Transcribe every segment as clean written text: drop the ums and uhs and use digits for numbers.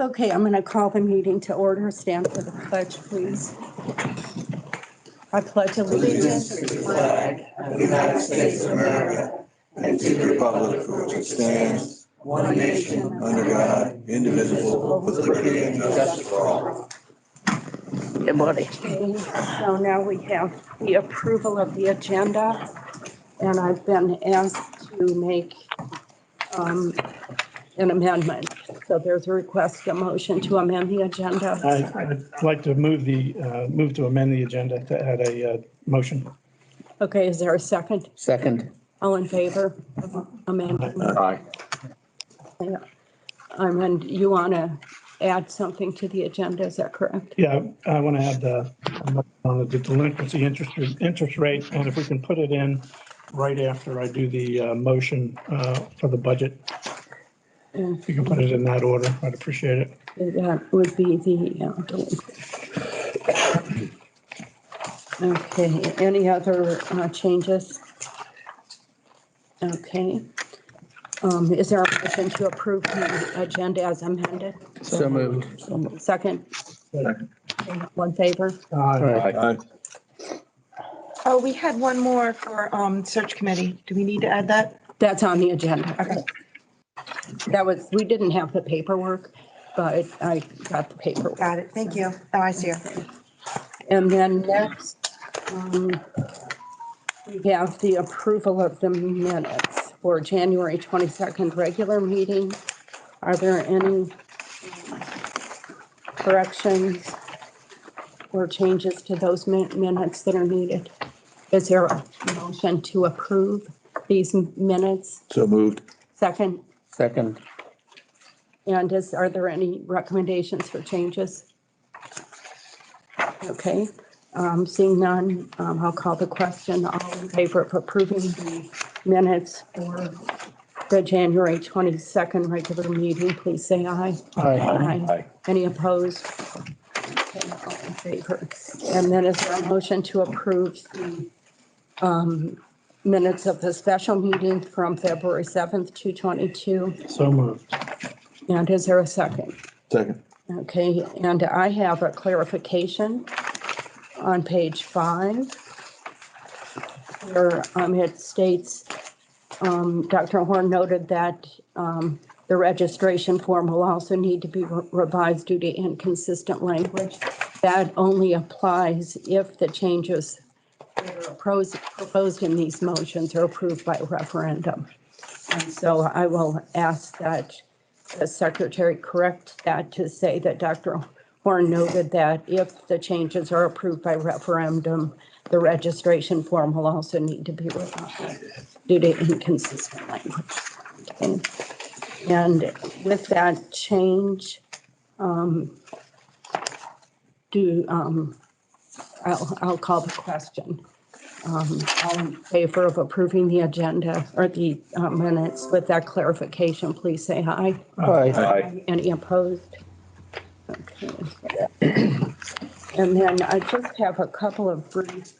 Okay, I'm going to call the meeting to order. Stand for the pledge, please. I pledge allegiance to the flag of the United States of America and to the republic for which it stands, one nation, under God, indivisible, with liberty and justice for all. Good morning. Okay, so now we have the approval of the agenda, and I've been asked to make an amendment. So there's a request, a motion to amend the agenda. I'd like to move to amend the agenda to add a motion. Okay, is there a second? Second. All in favor of amendment? Aye. Yeah. And you want to add something to the agenda, is that correct? Yeah, I want to add on the delinquency interest rate, and if we can put it in right after I do the motion for the budget. If you can put it in that order, I'd appreciate it. That would be the, okay, any other changes? Okay. Is there a motion to approve the agenda as amended? So moved. Second? Second. One favor? Aye. Oh, we had one more for search committee. Do we need to add that? That's on the agenda. Okay. We didn't have the paperwork, but I got the paperwork. Got it. Thank you. Oh, I see her. And then next, we have the approval of the minutes for January 22nd regular meeting. Are there any corrections or changes to those minutes that are needed? Is there a motion to approve these minutes? So moved. Second? Second. And are there any recommendations for changes? Okay, seeing none, I'll call the question. All in favor of approving the minutes for the January 22nd regular meeting, please say aye. Aye. Any opposed? Okay, all in favor. And then is there a motion to approve the minutes of the special meeting from February 7th, 2022? So moved. And is there a second? Second. Okay, and I have a clarification on page 5 where it states, Dr. Horn noted that the registration form will also need to be revised due to inconsistent language. That only applies if the changes that are proposed in these motions are approved by referendum. And so I will ask that the secretary correct that to say that Dr. Horn noted that if the changes are approved by referendum, the registration form will also need to be revised due to inconsistent language. Okay. And with that change, I'll call the question. All in favor of approving the agenda or the minutes with that clarification, please say aye. Aye. Any opposed? Okay. And then I just have a couple of brief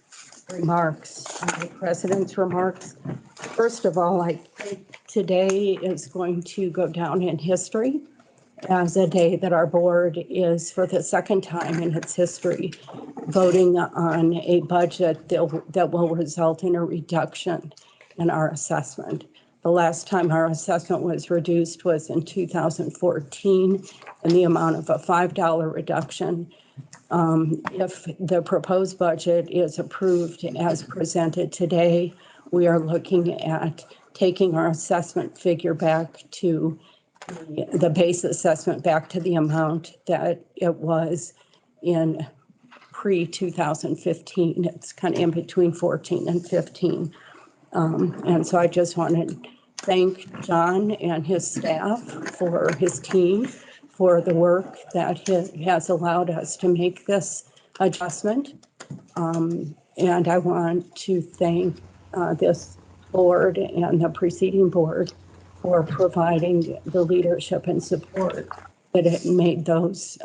remarks, the president's remarks. First of all, I think today is going to go down in history as a day that our board is, for the second time in its history, voting on a budget that will result in a reduction in our assessment. The last time our assessment was reduced was in 2014 in the amount of a $5 reduction. If the proposed budget is approved as presented today, we are looking at taking our assessment figure back to the base assessment back to the amount that it was in pre-2015. It's kind of in between 14 and 15. And so I just want to thank John and his staff for his team for the work that has allowed us to make this adjustment. And I want to thank this board and the preceding board for providing the leadership and support that it made those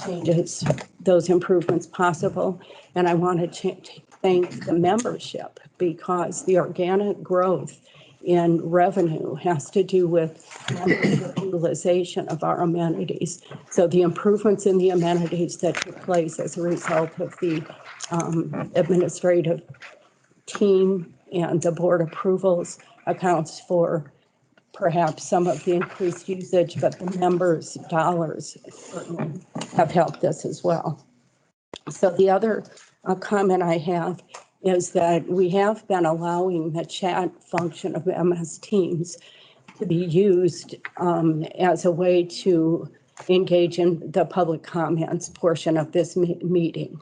changes, those improvements possible. And I want to thank the membership, because the organic growth in revenue has to do with utilization of our amenities. So the improvements in the amenities that took place as a result of the administrative team and the board approvals accounts for perhaps some of the increased usage, but the members' dollars certainly have helped us as well. So the other comment I have is that we have been allowing the chat function of MS Teams to be used as a way to engage in the public comments portion of this meeting.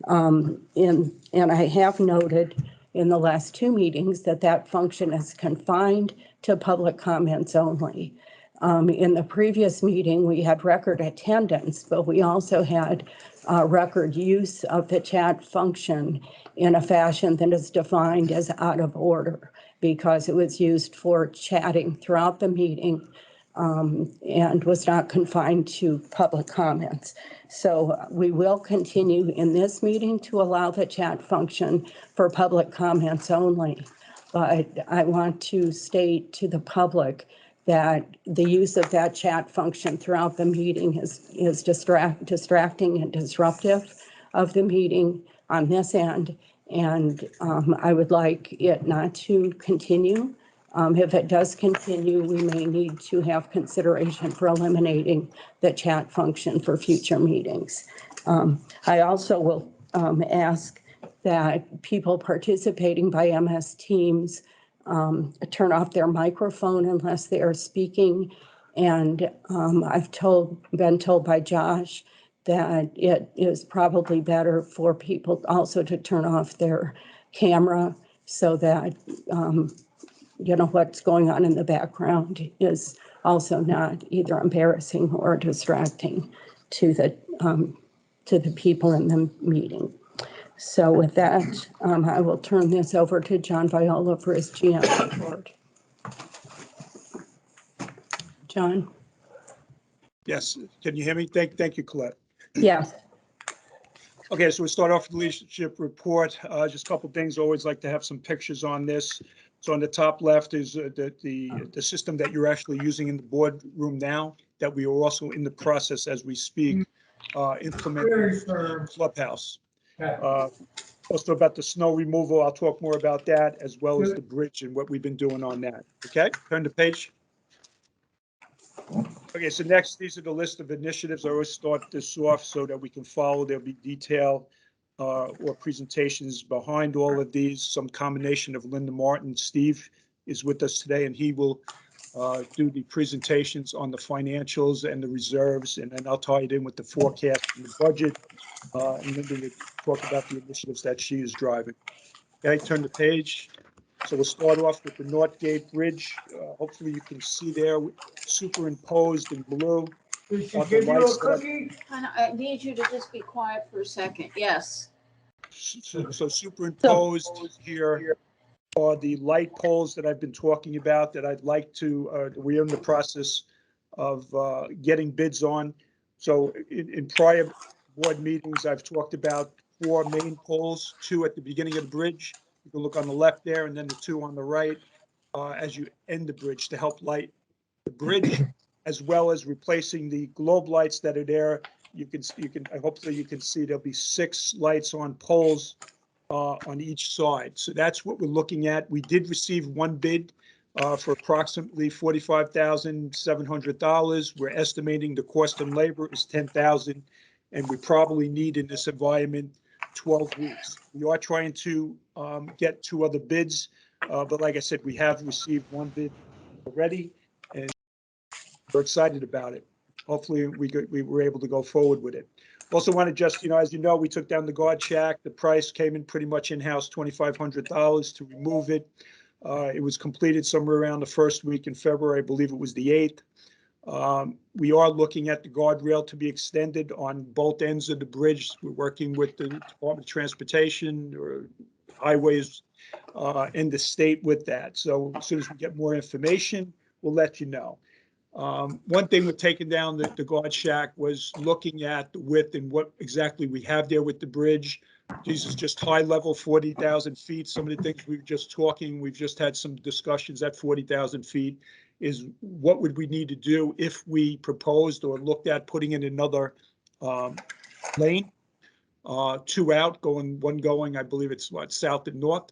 And I have noted in the last two meetings that that function is confined to public comments only. In the previous meeting, we had record attendance, but we also had record use of the chat function in a fashion that is defined as out of order because it was used for chatting throughout the meeting and was not confined to public comments. So we will continue in this meeting to allow the chat function for public comments only. But I want to state to the public that the use of that chat function throughout the meeting is distracting and disruptive of the meeting on this end. And I would like it not to continue. If it does continue, we may need to have consideration for eliminating the chat function for future meetings. I also will ask that people participating by MS Teams turn off their microphone unless they are speaking. And I've been told by Josh that it is probably better for people also to turn off their camera so that what's going on in the background is also not either embarrassing or distracting to the people in the meeting. So with that, I will turn this over to John Viola for his GM report. John? Yes, can you hear me? Thank you, Colette. Yes. Okay, so we start off with the leadership report. Just a couple of things. Always like to have some pictures on this. So on the top left is the system that you're actually using in the boardroom now, that we are also in the process as we speak, implementing Clubhouse. Also about the snow removal, I'll talk more about that, as well as the bridge and what we've been doing on that. Okay, turn the page. Okay, so next, these are the list of initiatives. I always start this off so that we can follow. There'll be detail or presentations behind all of these, some combination of Linda Martin. Steve is with us today, and he will do the presentations on the financials and the reserves, and then I'll tie it in with the forecast and the budget, and Linda will talk about the initiatives that she is driving. Okay, turn the page. So we'll start off with the Northgate Bridge. Hopefully you can see there, superimposed in blue. Did she give you a cookie? I need you to just be quiet for a second. Yes. So superimposed here are the light poles that I've been talking about that I'd like to, we're in the process of getting bids on. So in prior board meetings, I've talked about 4 main poles, 2 at the beginning of the bridge. You can look on the left there, and then the 2 on the right as you end the bridge to help light the bridge, as well as replacing the globe lights that are there. Hopefully you can see there'll be 6 lights on poles on each side. So that's what we're looking at. We did receive 1 bid for approximately $45,700. We're estimating the cost and labor is $10,000, and we probably need in this environment 12 weeks. We are trying to get 2 other bids, but like I said, we have received 1 bid already, and we're excited about it. Hopefully we were able to go forward with it. Also want to just, as you know, we took down the guard shack. The price came in pretty much in-house, $2,500 to remove it. It was completed somewhere around the first week in February. I believe it was the 8th. We are looking at the guardrail to be extended on both ends of the bridge. We're working with the Department of Transportation or Highways in the state with that. So as soon as we get more information, we'll let you know. One thing with taking down the guard shack was looking at the width and what exactly we have there with the bridge. These is just high level, 40,000 feet. Some of the things we were just talking, we've just had some discussions at 40,000 feet is what would we need to do if we proposed or looked at putting in another lane, two out, one going, I believe it's what, south and north,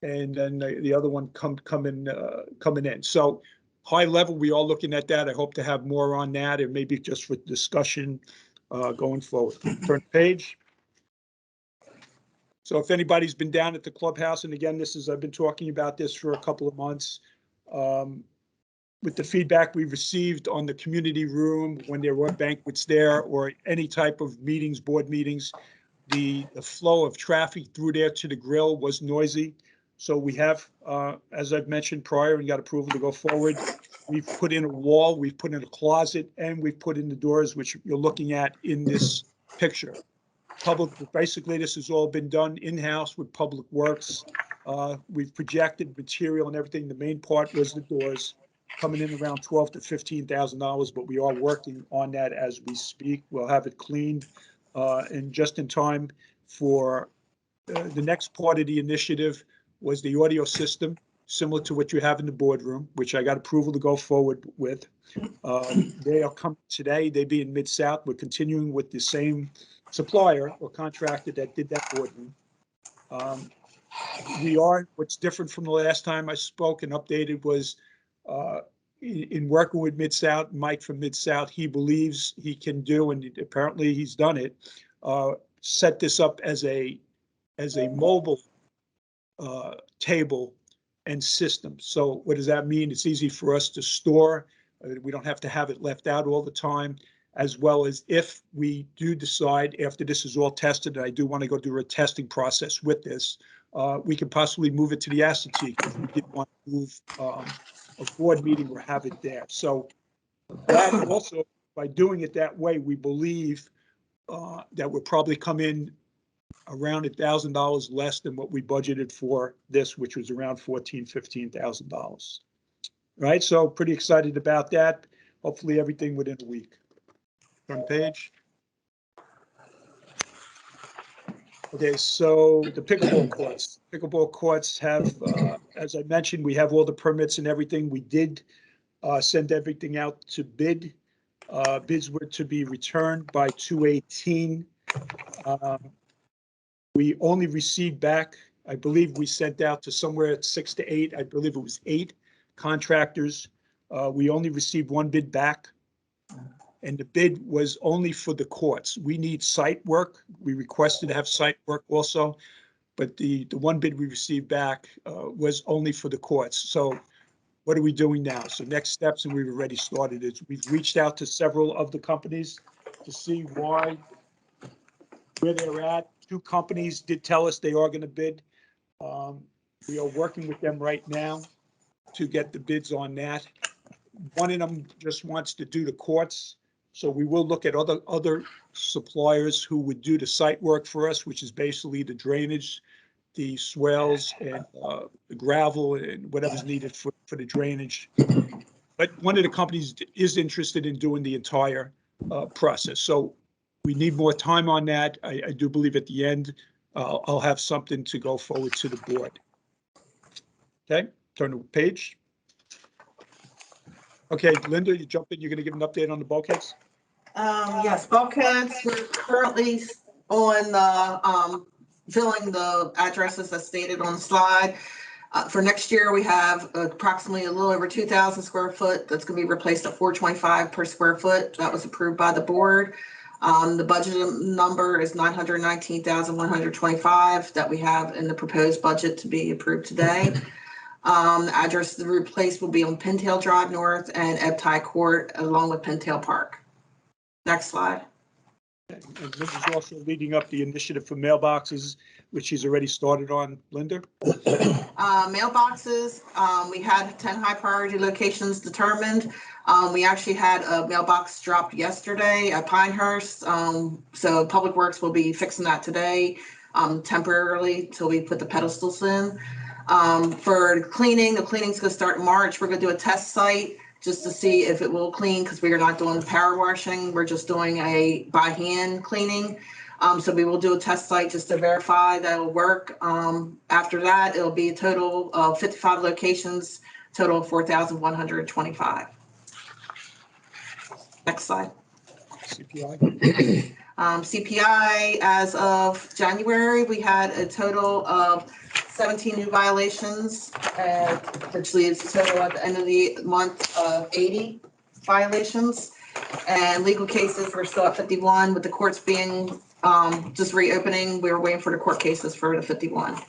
and then the other one coming in. So high level, we are looking at that. I hope to have more on that, and maybe just for discussion going forward. Turn the page. So if anybody's been down at the clubhouse, and again, I've been talking about this for a couple of months, with the feedback we received on the community room when there were banquets there or any type of meetings, board meetings, the flow of traffic through there to the grill was noisy. So we have, as I've mentioned prior, and got approval to go forward, we've put in a wall, we've put in a closet, and we've put in the doors, which you're looking at in this picture. Basically, this has all been done in-house with Public Works. We've projected material and everything. The main part was the doors, coming in around $12,000 to $15,000, but we are working on that as we speak. We'll have it cleaned and just in time for the next part of the initiative was the audio system, similar to what you have in the boardroom, which I got approval to go forward with. They are coming today. They be in Mid-South. We're continuing with the same supplier or contractor that did that boardroom. What's different from the last time I spoke and updated was in working with Mid-South, Mike from Mid-South, he believes he can do, and apparently he's done it, set this up as a mobile table and system. So what does that mean? It's easy for us to store. We don't have to have it left out all the time, as well as if we do decide after this is all tested, and I do want to go through a testing process with this, we could possibly move it to the asset seat if we did want to move a board meeting or have it there. So that also, by doing it that way, we believe that would probably come in around $1,000 less than what we budgeted for this, which was around $15,000. Right, so pretty excited about that. Hopefully everything within a week. Front page. Okay, so the pickleball courts. Pickleball courts have, as I mentioned, we have all the permits and everything. We did send everything out to bid. Bids were to be returned by 2/18. We only received back, I believe we sent out to somewhere at 6 to 8. I believe it was 8 contractors. We only received one bid back, and the bid was only for the courts. We need site work. We requested to have site work also, but the one bid we received back was only for the courts. So what are we doing now? So next steps, and we've already started, is we've reached out to several of the companies to see where they're at. 2 companies did tell us they are going to bid. We are working with them right now to get the bids on that. One of them just wants to do the courts. So we will look at other suppliers who would do the site work for us, which is basically the drainage, the swales, and the gravel and whatever's needed for the drainage. But one of the companies is interested in doing the entire process. So we need more time on that. I do believe at the end, I'll have something to go forward to the board. Okay, turn the page. Okay, Linda, you jump in. You're going to give an update on the bulkheads? Yes, bulkheads, we're currently on the, filling the addresses as stated on the slide. For next year, we have approximately a little over 2,000 square foot that's going to be replaced at $425 per square foot. That was approved by the board. The budget number is $919,125 that we have in the proposed budget to be approved today. The address to replace will be on Pintail Drive North and Ebtai Court, along with Pintail Park. Next slide. And this is also leading up the initiative for mailboxes, which she's already started on. Linda? Mailboxes, we had 10 high priority locations determined. We actually had a mailbox dropped yesterday at Pinehurst. So Public Works will be fixing that today temporarily till we put the pedestals in. For the cleaning's going to start in March. We're going to do a test site just to see if it will clean, because we are not doing power washing. We're just doing a by hand cleaning. So we will do a test site just to verify that it'll work. After that, it'll be a total of 55 locations, total of 4,125. Next slide. CPI. CPI, as of January, we had a total of 17 new violations, which leaves a total at the end of the month of 80 violations. And legal cases, we're still at 51, with the courts being just reopening. We were waiting for the court cases for the 51.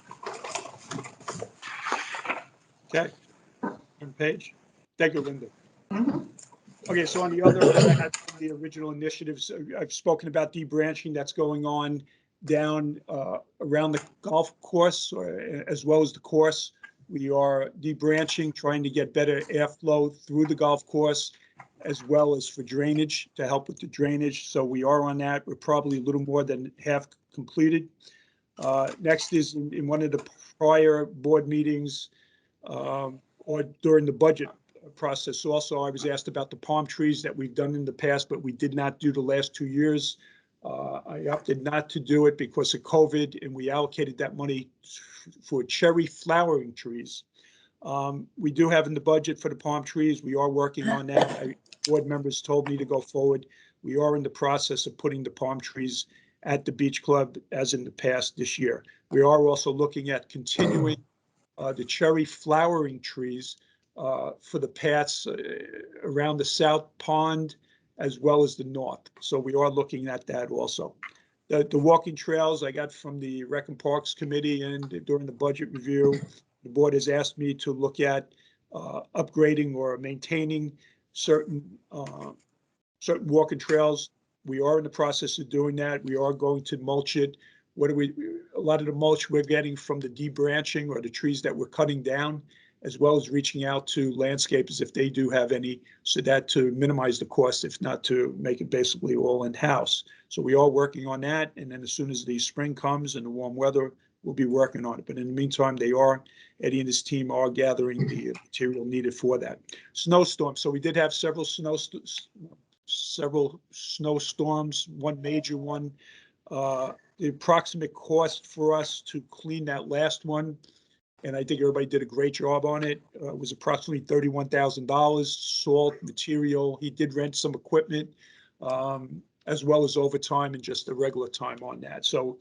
Okay. On page. Thank you, Linda. Mhm. Okay, so on the other, I had the original initiatives. I've spoken about debranching that's going on down around the golf course, as well as the course. We are debranching, trying to get better airflow through the golf course, as well as for drainage, to help with the drainage. So we are on that. We're probably a little more than half completed. Next is in one of the prior board meetings, or during the budget process also, I was asked about the palm trees that we've done in the past, but we did not do the last 2 years. I opted not to do it because of COVID, and we allocated that money for cherry flowering trees. We do have in the budget for the palm trees. We are working on that. Board members told me to go forward. We are in the process of putting the palm trees at the beach club as in the past this year. We are also looking at continuing the cherry flowering trees for the paths around the south pond as well as the north. So we are looking at that also. The walking trails I got from the Rec and Parks Committee, and during the budget review, the board has asked me to look at upgrading or maintaining certain walking trails. We are in the process of doing that. We are going to mulch it. A lot of the mulch we're getting from the debranching or the trees that we're cutting down, as well as reaching out to landscapers if they do have any, so that to minimize the cost, if not to make it basically all in-house. So we are working on that, and then as soon as the spring comes and the warm weather, we'll be working on it. But in the meantime, Eddie and his team are gathering the material needed for that. Snowstorm. So we did have several snowstorms, one major one. The approximate cost for us to clean that last one, and I think everybody did a great job on it, was approximately $31,000, salt, material. He did rent some equipment, as well as overtime and just the regular time on that. So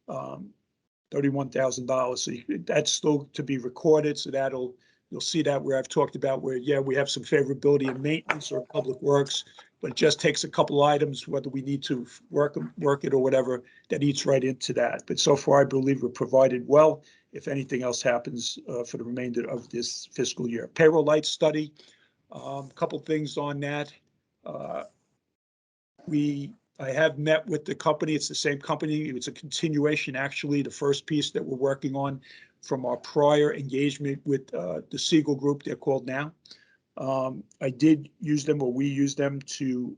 $31,000. So that's still to be recorded. So you'll see that where I've talked about where, yeah, we have some favorability in maintenance or public works, but it just takes a couple items, whether we need to work it or whatever, that eats right into that. But so far, I believe we're provided well, if anything else happens for the remainder of this fiscal year. Payroll light study, a couple things on that. I have met with the company. It's the same company. It's a continuation, actually, the first piece that we're working on from our prior engagement with the Siegel Group, they're called now. I did use them, or we use them to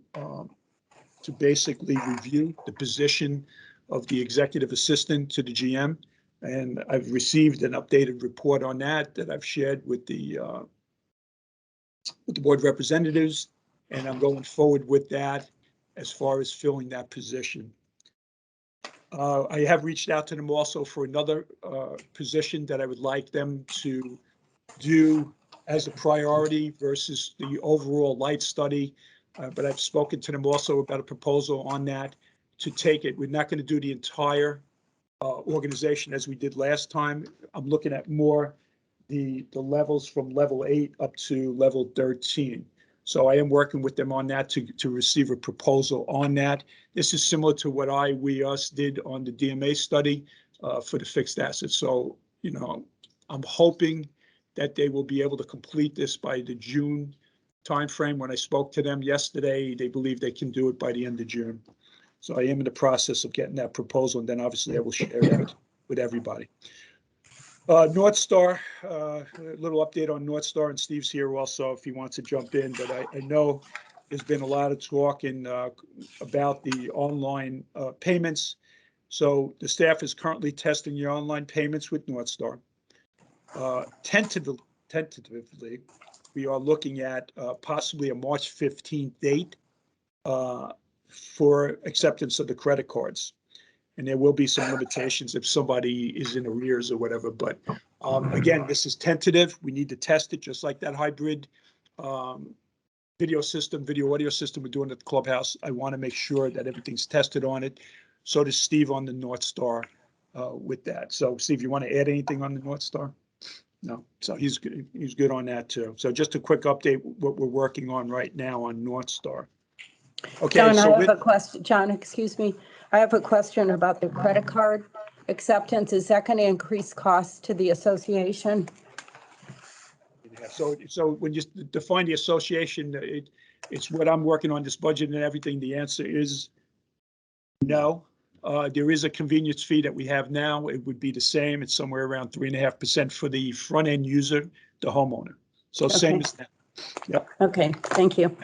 basically review the position of the executive assistant to the GM. And I've received an updated report on that I've shared with the board representatives, and I'm going forward with that as far as filling that position. I have reached out to them also for another position that I would like them to do as a priority versus the overall light study. But I've spoken to them also about a proposal on that to take it. We're not going to do the entire organization as we did last time. I'm looking at more the levels from level 8 up to level 13. So I am working with them on that to receive a proposal on that. This is similar to what us did on the DMA study for the fixed assets. So, I'm hoping that they will be able to complete this by the June timeframe. When I spoke to them yesterday, they believe they can do it by the end of June. So I am in the process of getting that proposal, and then obviously I will share that with everybody. North Star, a little update on North Star, and Steve's here also if he wants to jump in, but I know there's been a lot of talk about the online payments. So the staff is currently testing the online payments with North Star. Tentatively, we are looking at possibly a March 15th date for acceptance of the credit cards. and there will be some limitations if somebody is in arrears or whatever. But again, this is tentative. We need to test it, just like that hybrid video audio system we're doing at the clubhouse. I want to make sure that everything's tested on it. So does Steve on the North Star with that. So Steve, you want to add anything on the North Star? No, so he's good on that too. So just a quick update, what we're working on right now on North Star. Okay, John, so I have a question. John, excuse me. I have a question about the credit card acceptance. Is that going to increase costs to the association? So when you define the association, it's what I'm working on, this budget and everything. The answer is no. There is a convenience fee that we have now. It would be the same. It's somewhere around 3.5% for the front end user, the homeowner. So same as that. Yep. Okay, thank you.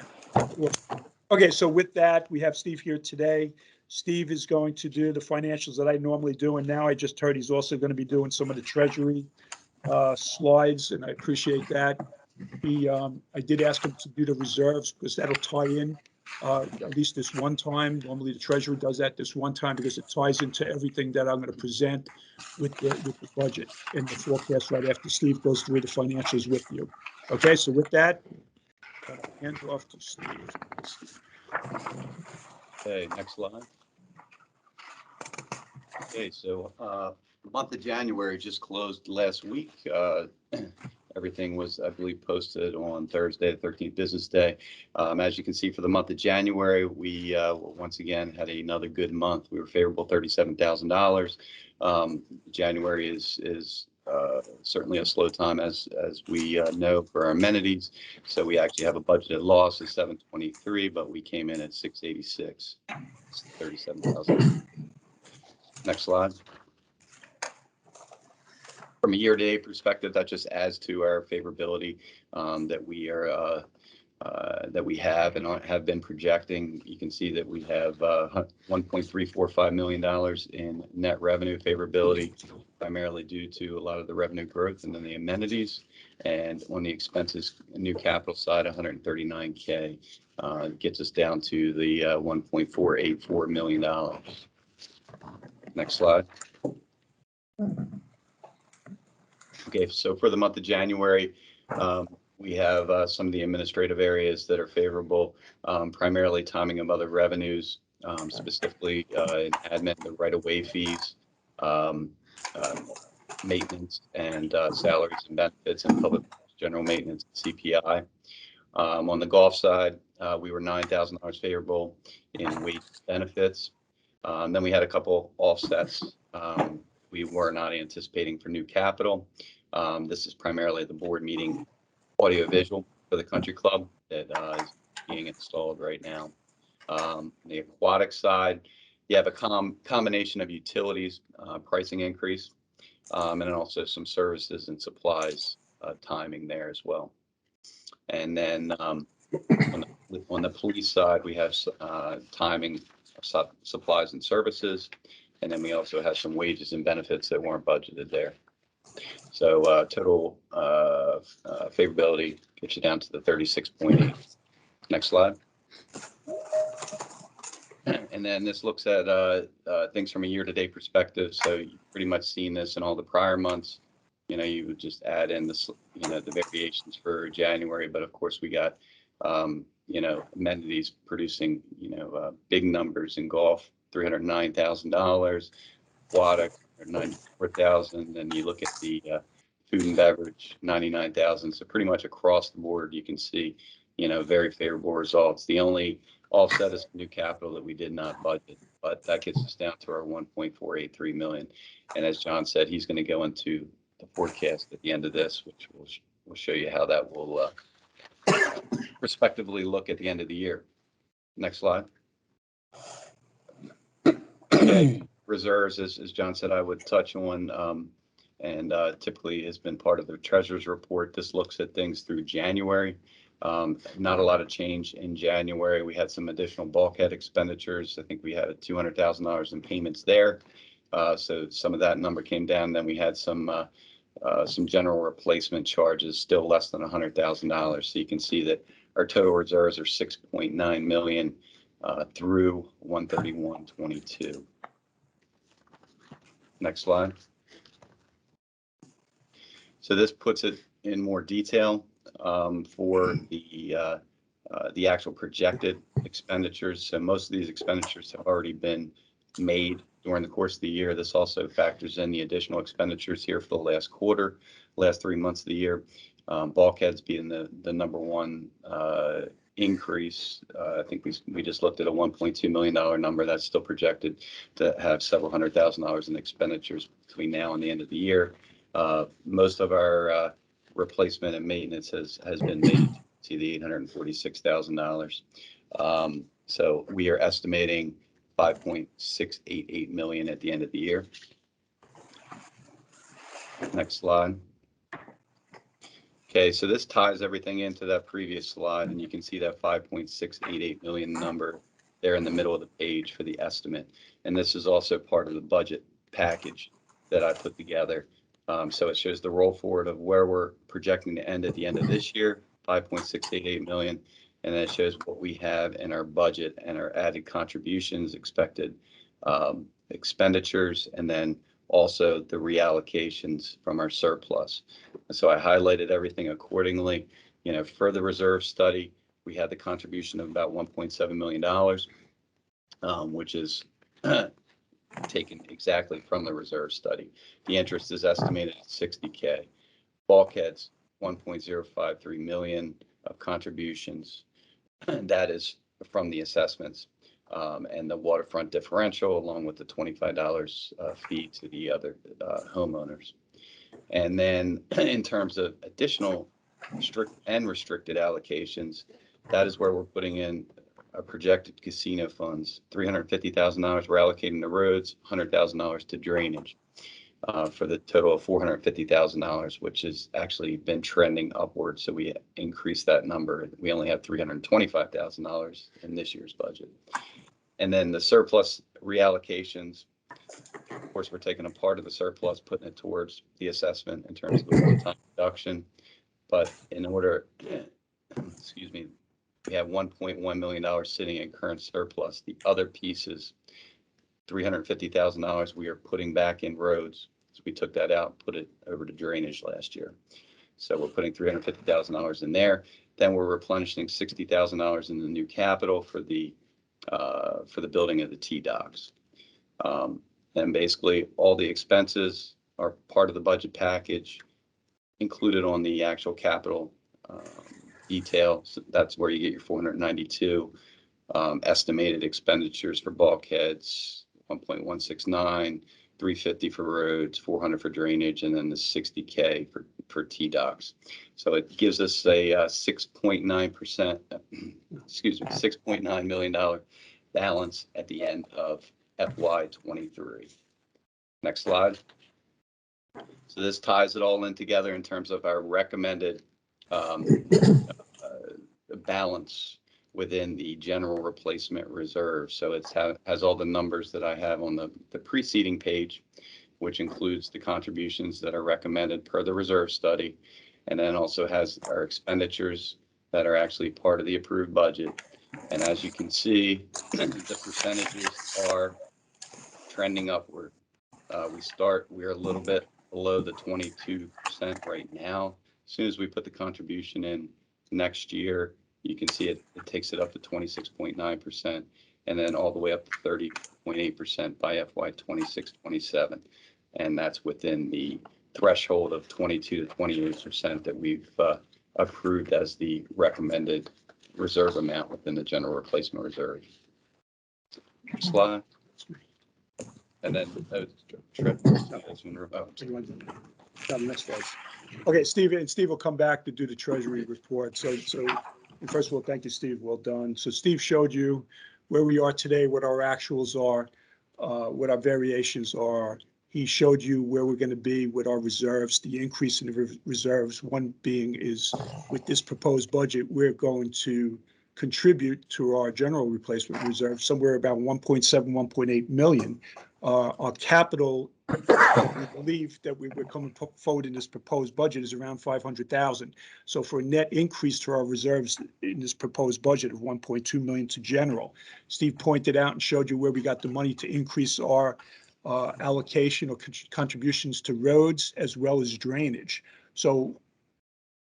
Okay, so with that, we have Steve here today. Steve is going to do the financials that I normally do, and now I just heard he's also going to be doing some of the treasury slides, and I appreciate that. I did ask him to do the reserves because that'll tie in at least this one time. Normally the treasurer does that this one time because it ties into everything that I'm going to present with the budget and the forecast right after Steve goes through the financials with you. Okay, so with that, hand off to Steve. Okay, next slide. Okay, so the month of January just closed last week. Everything was, I believe, posted on Thursday, the 13th business day. As you can see, for the month of January, we once again had another good month. We were favorable $37,000. January is certainly a slow time, as we know, for our amenities. So we actually have a budgeted loss of 723, but we came in at 686, 37,000. Next slide. From a year-to-date perspective, that just adds to our favorability that we have and have been projecting. You can see that we have $1.345 million in net revenue favorability, primarily due to a lot of the revenue growth and then the amenities. And on the expenses, new capital side, $139K gets us down to the $1.484 million. Next slide. Okay, so for the month of January, we have some of the administrative areas that are favorable, primarily timing of other revenues, specifically in admin, the right-of-way fees, maintenance, and salaries and benefits, and public general maintenance, CPI. On the golf side, we were $9,000 favorable in wage benefits. Then we had a couple offsets we were not anticipating for new capital. This is primarily the board meeting audiovisual for the country club that is being installed right now. The aquatic side, you have a combination of utilities pricing increase, and then also some services and supplies timing there as well. And then on the police side, we have timing of supplies and services. And then we also have some wages and benefits that weren't budgeted there. So total favorability gets you down to the 36.8. Next slide. And then this looks at things from a year-to-date perspective. So you've pretty much seen this in all the prior months. You know, you would just add in the variations for January. But of course, we got amenities producing big numbers in golf. $309,000, aquatic, $94,000, and you look at the food and beverage, $99,000. So pretty much across the board, you can see, very favorable results. The only offset is new capital that we did not budget, but that gets us down to our $1.483 million. And as John said, he's going to go into the forecast at the end of this, which will show you how that will prospectively look at the end of the year. Next slide. Okay. Reserves, as John said, I would touch on, and typically has been part of the Treasurer's Report. This looks at things through January. Not a lot of change in January. We had some additional bulkhead expenditures. I think we had $200,000 in payments there. So some of that number came down. Then we had some general replacement charges, still less than $100,000. So you can see that our total reserves are $6.9 million through 1/31/22. Next slide. So this puts it in more detail for the actual projected expenditures. So most of these expenditures have already been made during the course of the year. This also factors in the additional expenditures here for the last quarter, last 3 months of the year. Bulkheads being the number one increase. I think we just looked at a $1.2 million number that's still projected to have several $100,000 in expenditures between now and the end of the year. Most of our replacement and maintenance has been made to the $846,000. So we are estimating $5.688 million at the end of the year. Next slide. Okay, so this ties everything into that previous slide, and you can see that 5.688 million number there in the middle of the page for the estimate. And this is also part of the budget package that I put together. So it shows the roll forward of where we're projecting to end at the end of this year, 5.688 million. And then it shows what we have in our budget and our added contributions, expected expenditures, and then also the reallocations from our surplus. So I highlighted everything accordingly. You know, for the reserve study, we had the contribution of about $1.7 million, which is taken exactly from the reserve study. The interest is estimated at $60K. Bulkheads, 1.053 million of contributions. And that is from the assessments and the waterfront differential, along with the $25 fee to the other homeowners. And then in terms of additional strict and restricted allocations, that is where we're putting in our projected casino funds. $350,000 we're allocating to roads, $100,000 to drainage, for the total of $450,000, which has actually been trending upward. So we increased that number. We only have $325,000 in this year's budget. And then the surplus reallocations, of course, we're taking a part of the surplus, putting it towards the assessment in terms of the one-time reduction. But in order, excuse me, we have $1.1 million sitting in current surplus. The other pieces, $350,000 we are putting back in roads. So we took that out, put it over to drainage last year. So we're putting $350,000 in there. Then we're replenishing $60,000 in the new capital for the building of the T-docks. And basically all the expenses are part of the budget package included on the actual capital detail. So that's where you get your 492 estimated expenditures for bulkheads, 1.169, 350 for roads, 400 for drainage, and then the 60K for T-docks. So it gives us a 6.9%, excuse me, $6.9 million balance at the end of FY23. Next slide. So this ties it all in together in terms of our recommended balance within the general replacement reserve. So it has all the numbers that I have on the preceding page, which includes the contributions that are recommended per the reserve study, and then also has our expenditures that are actually part of the approved budget. And as you can see, the percentages are trending upward. We're a little bit below the 22% right now. As soon as we put the contribution in next year, you can see it takes it up to 26.9%, and then all the way up to 30.8% by FY26-27. And that's within the threshold of 22 to 28% that we've approved as the recommended reserve amount within the general replacement reserve. Next slide. And then Okay, Steve will come back to do the Treasury report. So first of all, thank you, Steve. Well done. So Steve showed you where we are today, what our actuals are, what our variations are. He showed you where we're going to be with our reserves, the increase in the reserves. One being is with this proposed budget, we're going to contribute to our general replacement reserve somewhere about 1.7, 1.8 million. Our capital, we believe that we're coming forward in this proposed budget is around 500,000. So for a net increase to our reserves in this proposed budget of 1.2 million to general, Steve pointed out and showed you where we got the money to increase our allocation or contributions to roads as well as drainage. So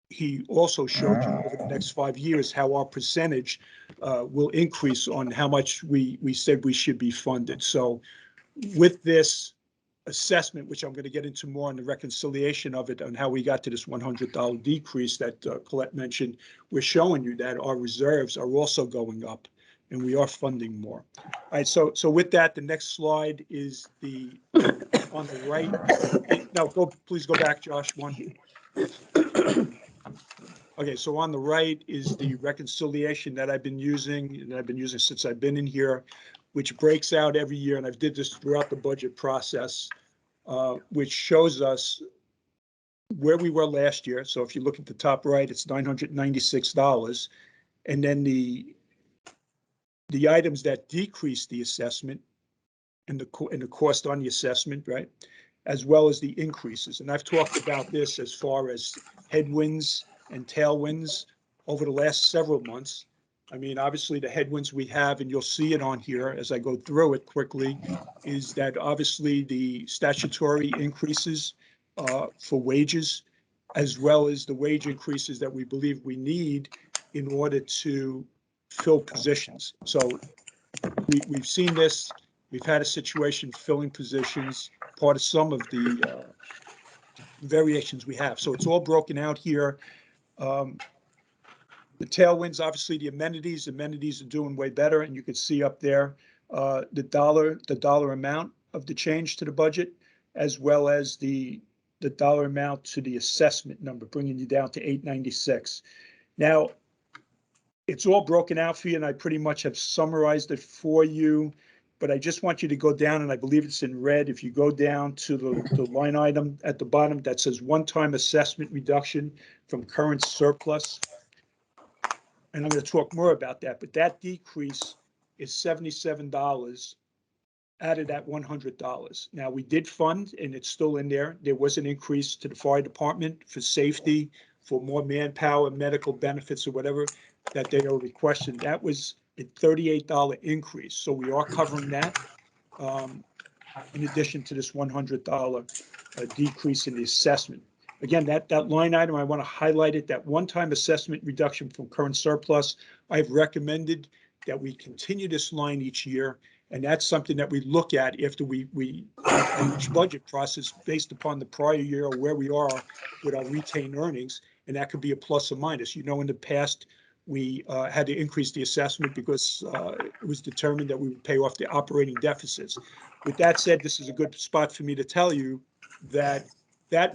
he also showed you over the next 5 years how our percentage will increase on how much we said we should be funded. So with this assessment, which I'm going to get into more on the reconciliation of it, on how we got to this $100 decrease that Colette mentioned, we're showing you that our reserves are also going up and we are funding more. All right, so with that, the next slide is the on the right. No, please go back, Josh, one. Okay, so on the right is the reconciliation that I've been using, and I've been using since I've been in here, which breaks out every year, and I've did this throughout the budget process, which shows us where we were last year. So if you look at the top right, it's $996, and then the items that decrease the assessment and the cost on the assessment, right, as well as the increases. And I've talked about this as far as headwinds and tailwinds over the last several months. I mean, obviously the headwinds we have, and you'll see it on here as I go through it quickly, is that obviously the statutory increases for wages, as well as the wage increases that we believe we need in order to fill positions. So we've seen this. We've had a situation filling positions, part of some of the variations we have. So it's all broken out here. The tailwinds, obviously the amenities are doing way better. And you can see up there the dollar amount of the change to the budget, as well as the dollar amount to the assessment number, bringing you down to 896. Now, it's all broken out for you, and I pretty much have summarized it for you. But I just want you to go down, and I believe it's in red. If you go down to the line item at the bottom that says one-time assessment reduction from current surplus, and I'm going to talk more about that, but that decrease is $77 out of that $100. Now, we did fund, and it's still in there. There was an increase to the fire department for safety, for more manpower, medical benefits, or whatever that they are requesting. That was a $38 increase. So we are covering that in addition to this $100 decrease in the assessment. Again, that line item, I want to highlight it, that one-time assessment reduction from current surplus. I've recommended that we continue this line each year, and that's something that we look at after we each budget process based upon the prior year or where we are with our retained earnings, and that could be a plus or minus. You know, in the past, we had to increase the assessment because it was determined that we would pay off the operating deficits. With that said, this is a good spot for me to tell you that that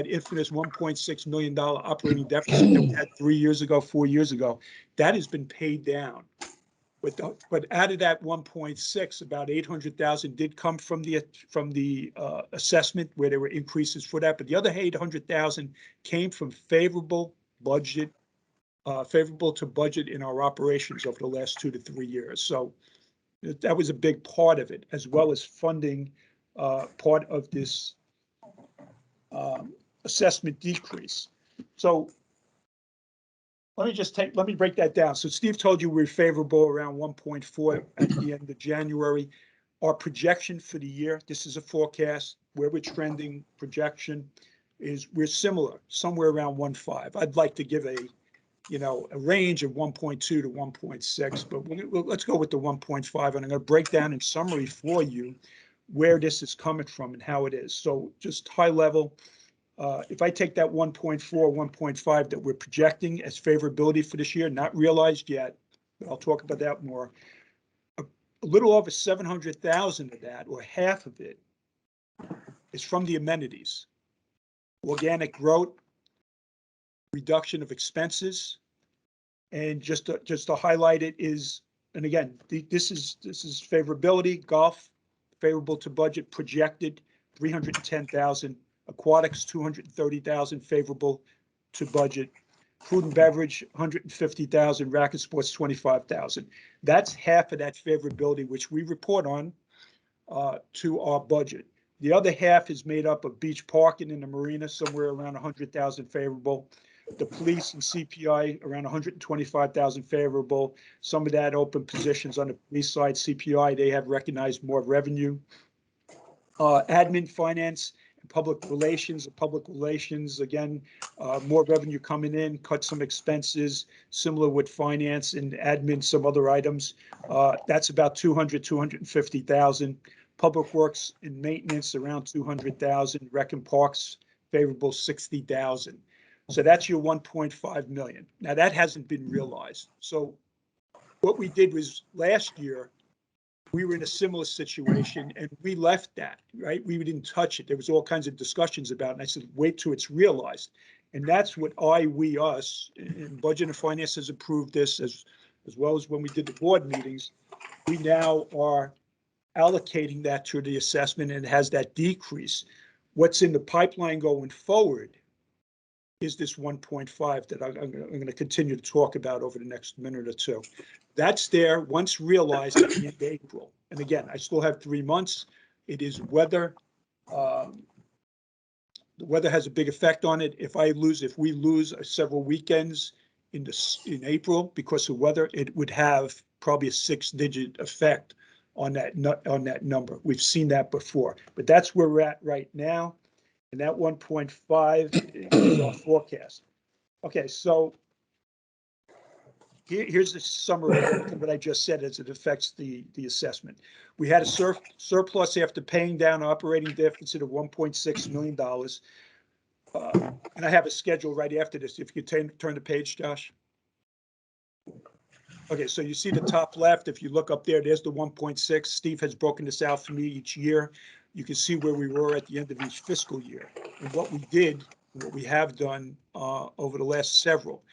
infamous $1.6 million operating deficit that we had 4 years ago, that has been paid down. But out of that 1.6, about 800,000 did come from the assessment where there were increases for that. But the other 800,000 came from favorable to budget in our operations over the last 2 to 3 years. So that was a big part of it, as well as funding part of this assessment decrease. So let me break that down. So Steve told you we're favorable around 1.4 at the end of January. Our projection for the year, this is a forecast where we're trending projection is we're similar, somewhere around 1.5. I'd like to give a range of 1.2 to 1.6, but let's go with the 1.5. And I'm going to break down in summary for you where this is coming from and how it is. So just high level, if I take that 1.4, 1.5 that we're projecting as favorability for this year, not realized yet, but I'll talk about that more. A little over 700,000 of that, or half of it, is from the amenities. Organic growth, reduction of expenses, and just to highlight it is, and again, this is favorability. Golf, favorable to budget, projected 310,000. Aquatics, 230,000, favorable to budget. Food and beverage, 150,000. Racket sports, 25,000. That's half of that favorability, which we report on to our budget. The other half is made up of beach parking in the marina, somewhere around 100,000 favorable. The police and CPI around 125,000 favorable. Some of that open positions on the police side, CPI, they have recognized more revenue. Admin, finance, and public relations, again, more revenue coming in, cut some expenses, similar with finance and admin, some other items. That's about 250,000. Public works and maintenance around 200,000. Rec and parks favorable 60,000. So that's your 1.5 million. Now that hasn't been realized. So what we did was last year, we were in a similar situation and we left that, right? We didn't touch it. There was all kinds of discussions about it. And I said, wait till it's realized. And that's what us, and Budget and Finance has approved this as well as when we did the board meetings. We now are allocating that to the assessment and it has that decrease. What's in the pipeline going forward is this 1.5 that I'm going to continue to talk about over the next minute or two. That's there once realized at the end of April. And again, I still have 3 months. It is weather. The weather has a big effect on it. If we lose several weekends in April because of weather, it would have probably a 6-digit effect on that number. We've seen that before, but that's where we're at right now. And that 1.5 is our forecast. Okay, so here's the summary of everything that I just said as it affects the assessment. We had a surplus after paying down operating deficit of $1.6 million. And I have a schedule right after this. If you turn the page, Josh. Okay, so you see the top left. If you look up there, there's the 1.6. Steve has broken this out for me each year. You can see where we were at the end of each fiscal year and what we did, what we have done over the last several.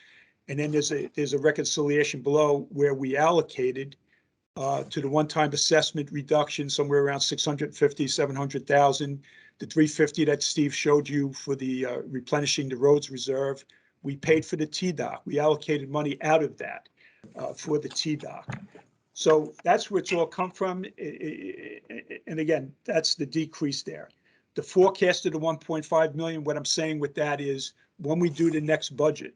And then there's a reconciliation below where we allocated to the one-time assessment reduction somewhere around 650, 700,000. The 350 that Steve showed you for the replenishing the roads reserve. We paid for the T-Doc. We allocated money out of that for the T-Doc. So that's where it's all come from. And again, that's the decrease there. The forecast of the 1.5 million, what I'm saying with that is when we do the next budget,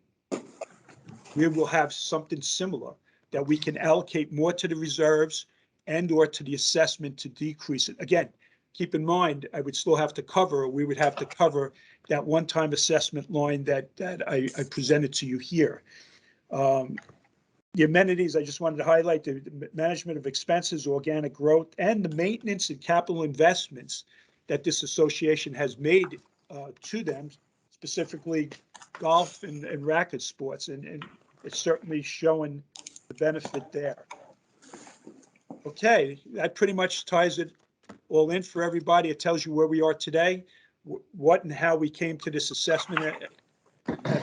we will have something similar that we can allocate more to the reserves and or to the assessment to decrease it. Again, keep in mind, we would have to cover that one-time assessment line that I presented to you here. The amenities, I just wanted to highlight the management of expenses, organic growth, and the maintenance and capital investments that this association has made to them, specifically golf and racket sports, and it's certainly showing the benefit there. Okay, that pretty much ties it all in for everybody. It tells you where we are today, what and how we came to this assessment at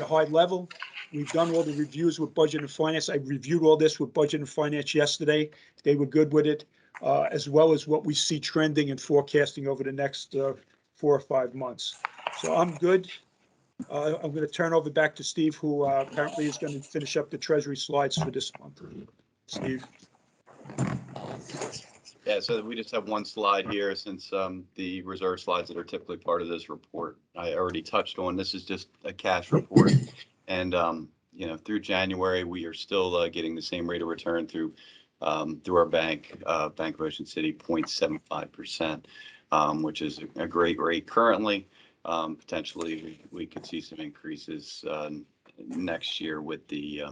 a high level. We've done all the reviews with Budget and Finance. I reviewed all this with Budget and Finance yesterday. They were good with it, as well as what we see trending and forecasting over the next 4 or 5 months. So I'm good. I'm going to turn over back to Steve, who apparently is going to finish up the Treasury slides for this month. Steve. Yeah, so we just have one slide here since the reserve slides that are typically part of this report, I already touched on. This is just a cash report. And, through January, we are still getting the same rate of return through our bank, Bank of Ocean City, 0.75%, which is a great rate currently. Potentially, we could see some increases next year with the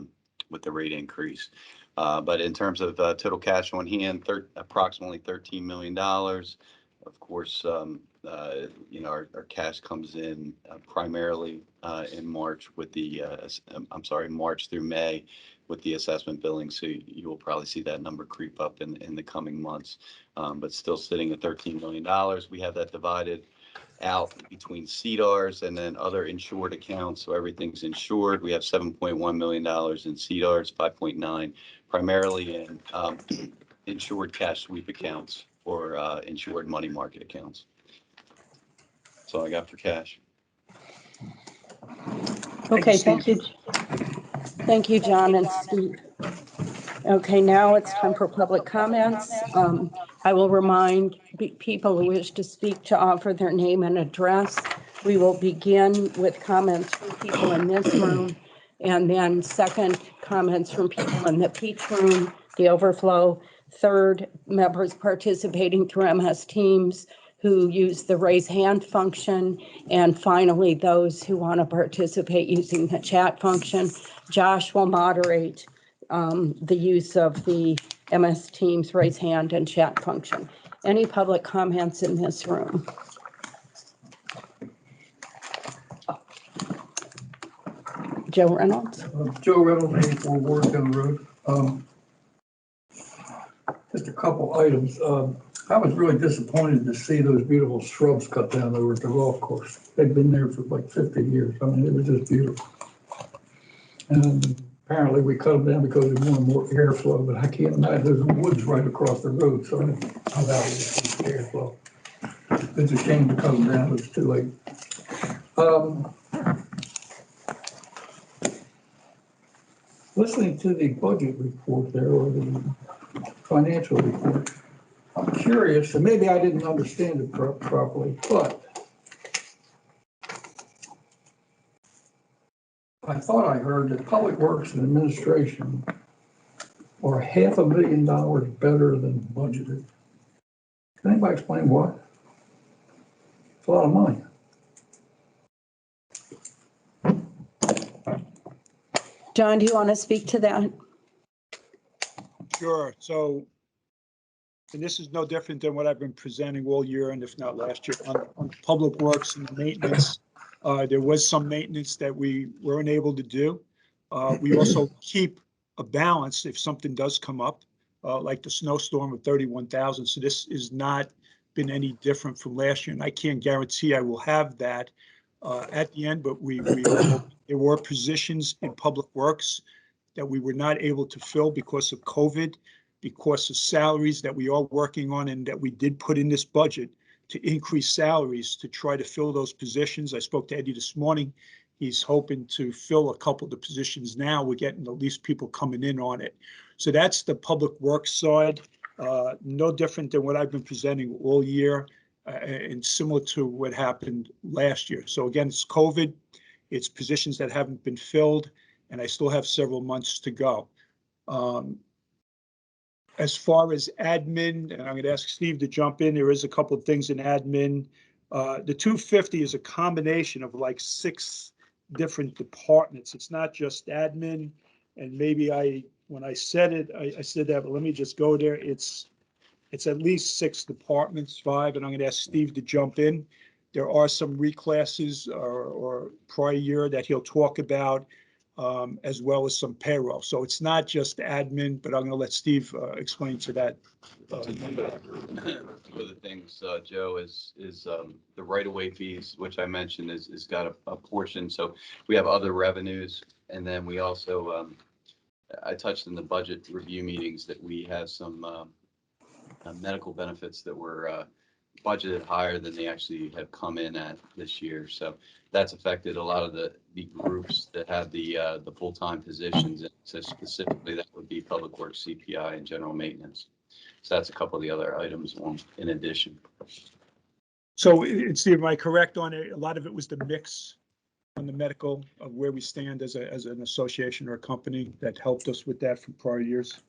rate increase. But in terms of total cash on hand, approximately $13 million. Of course, our cash comes in primarily in March with the, March through May with the assessment billing. So you will probably see that number creep up in the coming months, but still sitting at $13 million. We have that divided out between CDARS and then other insured accounts. So everything's insured. We have $7.1 million in CDARS, 5.9, primarily in insured cash sweep accounts or insured money market accounts. That's all I got for cash. Okay, thank you. Thank you, John and Steve. Okay, now it's time for public comments. I will remind people who wish to speak to offer their name and address. We will begin with comments from people in this room, and then second, comments from people in the Peach Room, the overflow. Third, members participating through MS Teams who use the raise hand function, and finally, those who want to participate using the chat function. Josh will moderate the use of the MS Teams raise hand and chat function. Any public comments in this room? Joe Reynolds? Joe Reynolds, 84 Warden Road. Just a couple items. I was really disappointed to see those beautiful shrubs cut down over at the golf course. They've been there for like 50 years. I mean, it was just beautiful. And apparently we cut them down because we wanted more airflow, but I can't imagine there's woods right across the road, so I'm out of the airflow. It's a shame to cut them down, but it's too late. Listening to the budget report there, or the financial report, I'm curious, and maybe I didn't understand it properly, but I thought I heard that Public Works and Administration are $500,000 better than budgeted. Can anybody explain why? It's a lot of money. John, do you want to speak to that? Sure. So, and this is no different than what I've been presenting all year, and if not last year, on public works and maintenance. There was some maintenance that we weren't able to do. We also keep a balance if something does come up, like the snowstorm of 31,000. So this has not been any different from last year, and I can't guarantee I will have that at the end, but there were positions in public works that we were not able to fill because of COVID, because of salaries that we are working on and that we did put in this budget to increase salaries to try to fill those positions. I spoke to Eddie this morning. He's hoping to fill a couple of the positions now. We're getting at least people coming in on it. So that's the public works side. No different than what I've been presenting all year and similar to what happened last year. So again, it's COVID, it's positions that haven't been filled, and I still have several months to go. As far as admin, and I'm going to ask Steve to jump in, there is a couple of things in admin. The 250 is a combination of like 6 different departments. It's not just admin, and maybe when I said it, I said that, but let me just go there. It's at least 6 departments, 5, and I'm going to ask Steve to jump in. There are some reclasses or prior year that he'll talk about, as well as some payroll. So it's not just admin, but I'm going to let Steve explain to that. One of the things, Joe, is the right-of-way fees, which I mentioned is got a portion. So we have other revenues, and then we also, I touched in the budget review meetings that we have some medical benefits that were budgeted higher than they actually have come in at this year. So that's affected a lot of the groups that have the full-time positions. So specifically, that would be Public Works, CPI, and General Maintenance. So that's a couple of the other items in addition. So, Steve, am I correct on it? A lot of it was the mix on the medical of where we stand as an association or a company that helped us with that from prior years?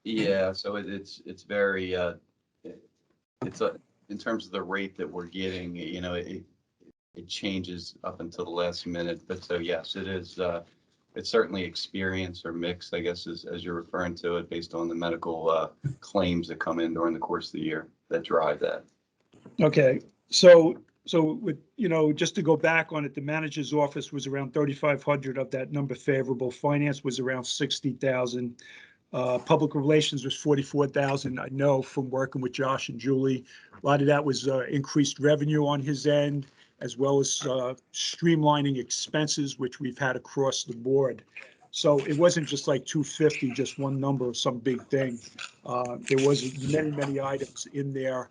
Yeah, so it's very, in terms of the rate that we're getting, you know, it changes up until the last minute. But so, yes, it is. It's certainly experience or mix, I guess, as you're referring to it, based on the medical claims that come in during the course of the year that drive that. Okay, so with, you know, just to go back on it, the manager's office was around 3,500 of that number favorable. Finance was around 60,000. Public relations was 44,000. I know from working with Josh and Julie, a lot of that was increased revenue on his end, as well as streamlining expenses, which we've had across the board. So it wasn't just like 250, just one number or some big thing. There was many items in there.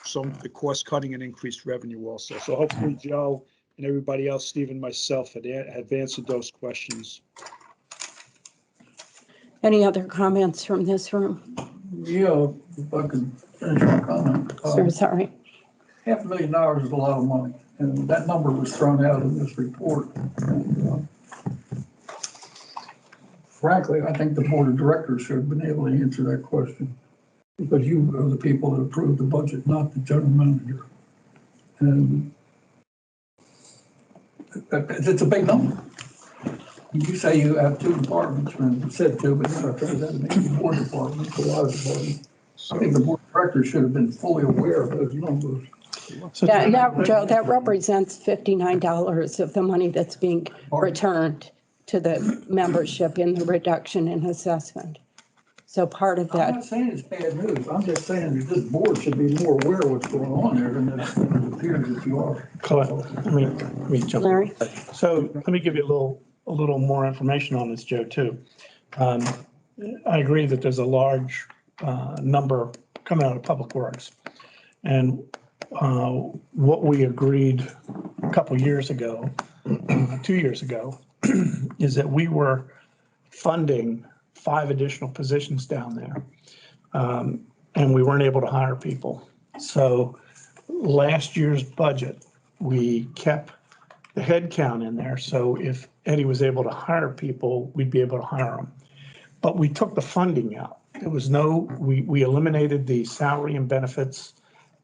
Some the cost cutting and increased revenue also. So hopefully Joe and everybody else, Steve and myself, have answered those questions. Any other comments from this room? Yeah, if I could finish my comment. Sir, sorry. $500,000 is a lot of money, and that number was thrown out in this report. And, frankly, I think the board of directors should have been able to answer that question. because you are the people that approve the budget, not the general manager. And it's a big number. You say you have two departments, and you said two, but you're representing maybe more departments, a lot of departments. I think the board of directors should have been fully aware of those numbers. Yeah, Joe, that represents $59 of the money that's being returned to the membership in the reduction in assessment. So part of I'm that, not saying it's bad news. I'm just saying that this board should be more aware of what's going on there than it appears that you are. Colette, let me jump in. Larry? So let me give you a little more information on this, Joe, too. I agree that there's a large number coming out of Public Works. And what we agreed a couple years ago, 2 years ago, is that we were funding 5 additional positions down there. And we weren't able to hire people. So last year's budget, we kept the head count in there. So if Eddie was able to hire people, we'd be able to hire them. But we took the funding out. There was we eliminated the salary and benefits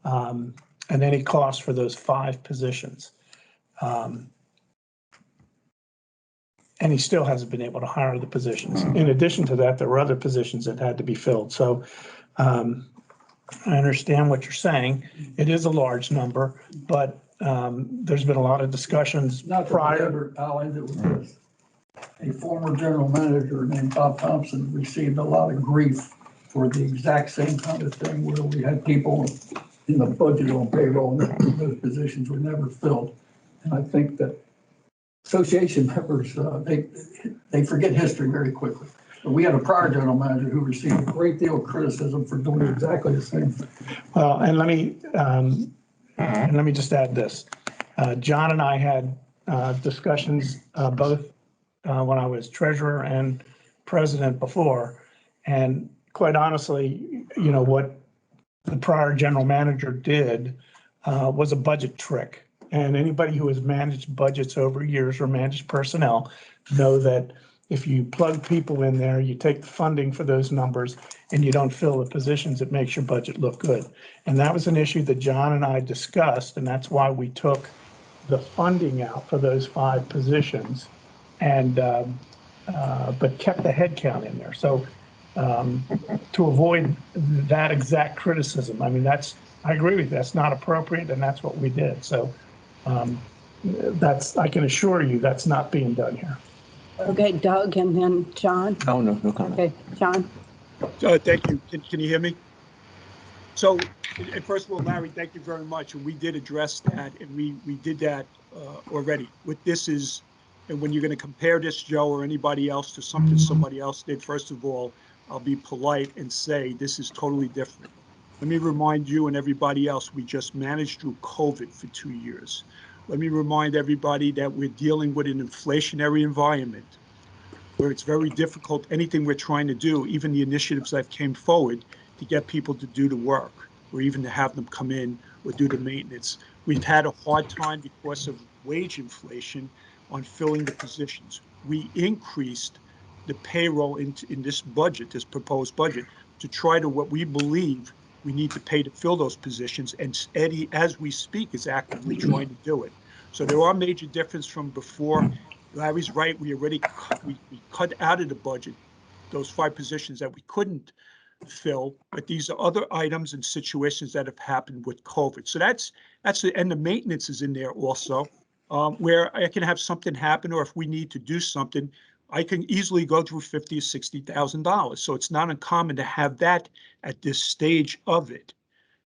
and any cost for those 5 positions. And he still hasn't been able to hire the positions. In addition to that, there were other positions that had to be filled. So I understand what you're saying. It is a large number, but there's been a lot of discussions Not prior. I'll end it with this. A former general manager named Bob Thompson received a lot of grief for the exact same kind of thing where we had people in the budget on payroll and those positions were never filled. And I think that association members, they forget history very quickly. But we had a prior general manager who received a great deal of criticism for doing exactly the same thing. Well, and let me just add this. John and I had discussions both when I was treasurer and president before. And quite honestly, what the prior general manager did was a budget trick. And anybody who has managed budgets over years or managed personnel know that if you plug people in there, you take the funding for those numbers and you don't fill the positions, it makes your budget look good. And that was an issue that John and I discussed, and that's why we took the funding out for those 5 positions and but kept the head count in there. So to avoid that exact criticism, I mean, I agree with you, that's not appropriate, and that's what we did. So I can assure you that's not being done here. Okay, Doug, and then John. Oh, no comment. Okay, John. Thank you. Can you hear me? So, and first of all, Larry, thank you very much. And we did address that, and we did that already. What this is, and when you're going to compare this, Joe, or anybody else to something somebody else did, first of all, I'll be polite and say this is totally different. Let me remind you and everybody else, we just managed through COVID for 2 years. Let me remind everybody that we're dealing with an inflationary environment where it's very difficult, anything we're trying to do, even the initiatives that came forward to get people to do the work or even to have them come in or do the maintenance. We've had a hard time because of wage inflation on filling the positions. We increased the payroll in this budget, this proposed budget, to try to what we believe we need to pay to fill those positions. And Eddie, as we speak, is actively trying to do it. So there are major differences from before. Larry's right. We already we cut out of the budget those 5 positions that we couldn't fill, but these are other items and situations that have happened with COVID. So that's and the maintenance is in there also, where I can have something happen, or if we need to do something, I can easily go through $50,000 or $60,000. So it's not uncommon to have that at this stage of it.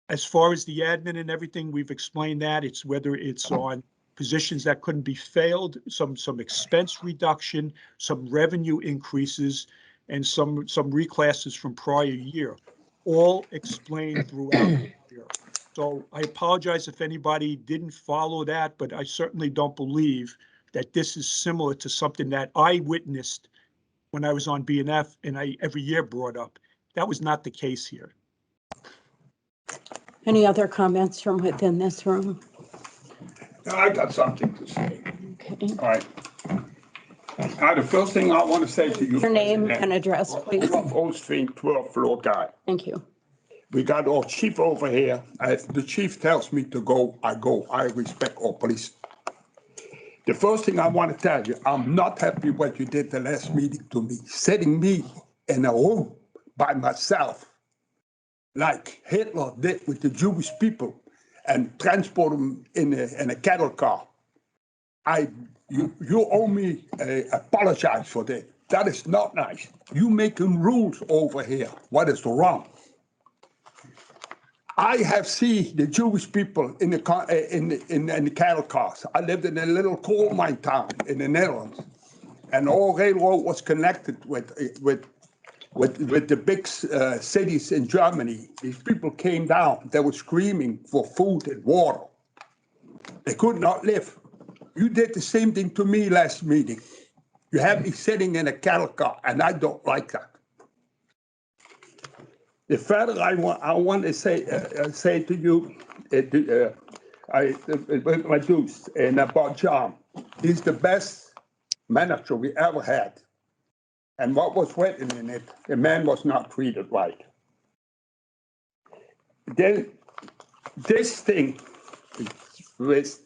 As far as the admin and everything, we've explained that. It's whether it's on positions that couldn't be filled, some expense reduction, some revenue increases, and some reclasses from prior year, all explained throughout the year. So I apologize if anybody didn't follow that, but I certainly don't believe that this is similar to something that I witnessed when I was on BNF and I every year brought up. That was not the case here. Any other comments from within this room? I got something to say. Okay. All right. The first thing I want to say to you. Your name and address, please. Old Street, 12th floor guy. Thank you. We got our chief over here. If the chief tells me to go, I go. I respect our police. The first thing I want to tell you, I'm not happy what you did the last meeting to me, setting me in a room by myself, like Hitler did with the Jewish people, and transport them in a cattle car. You owe me apologize for that. That is not nice. You making rules over here. What is wrong? I have seen the Jewish people in the cattle cars. I lived in a little coal mine town in the Netherlands, and all railroad was connected with the big cities in Germany. These people came down. They were screaming for food and water. They could not live. You did the same thing to me last meeting. You have me sitting in a cattle car, and I don't like that. The further I want to say to you, my dudes, and about John, he's the best manager we ever had. And what was written in it, the man was not treated right. Then this thing with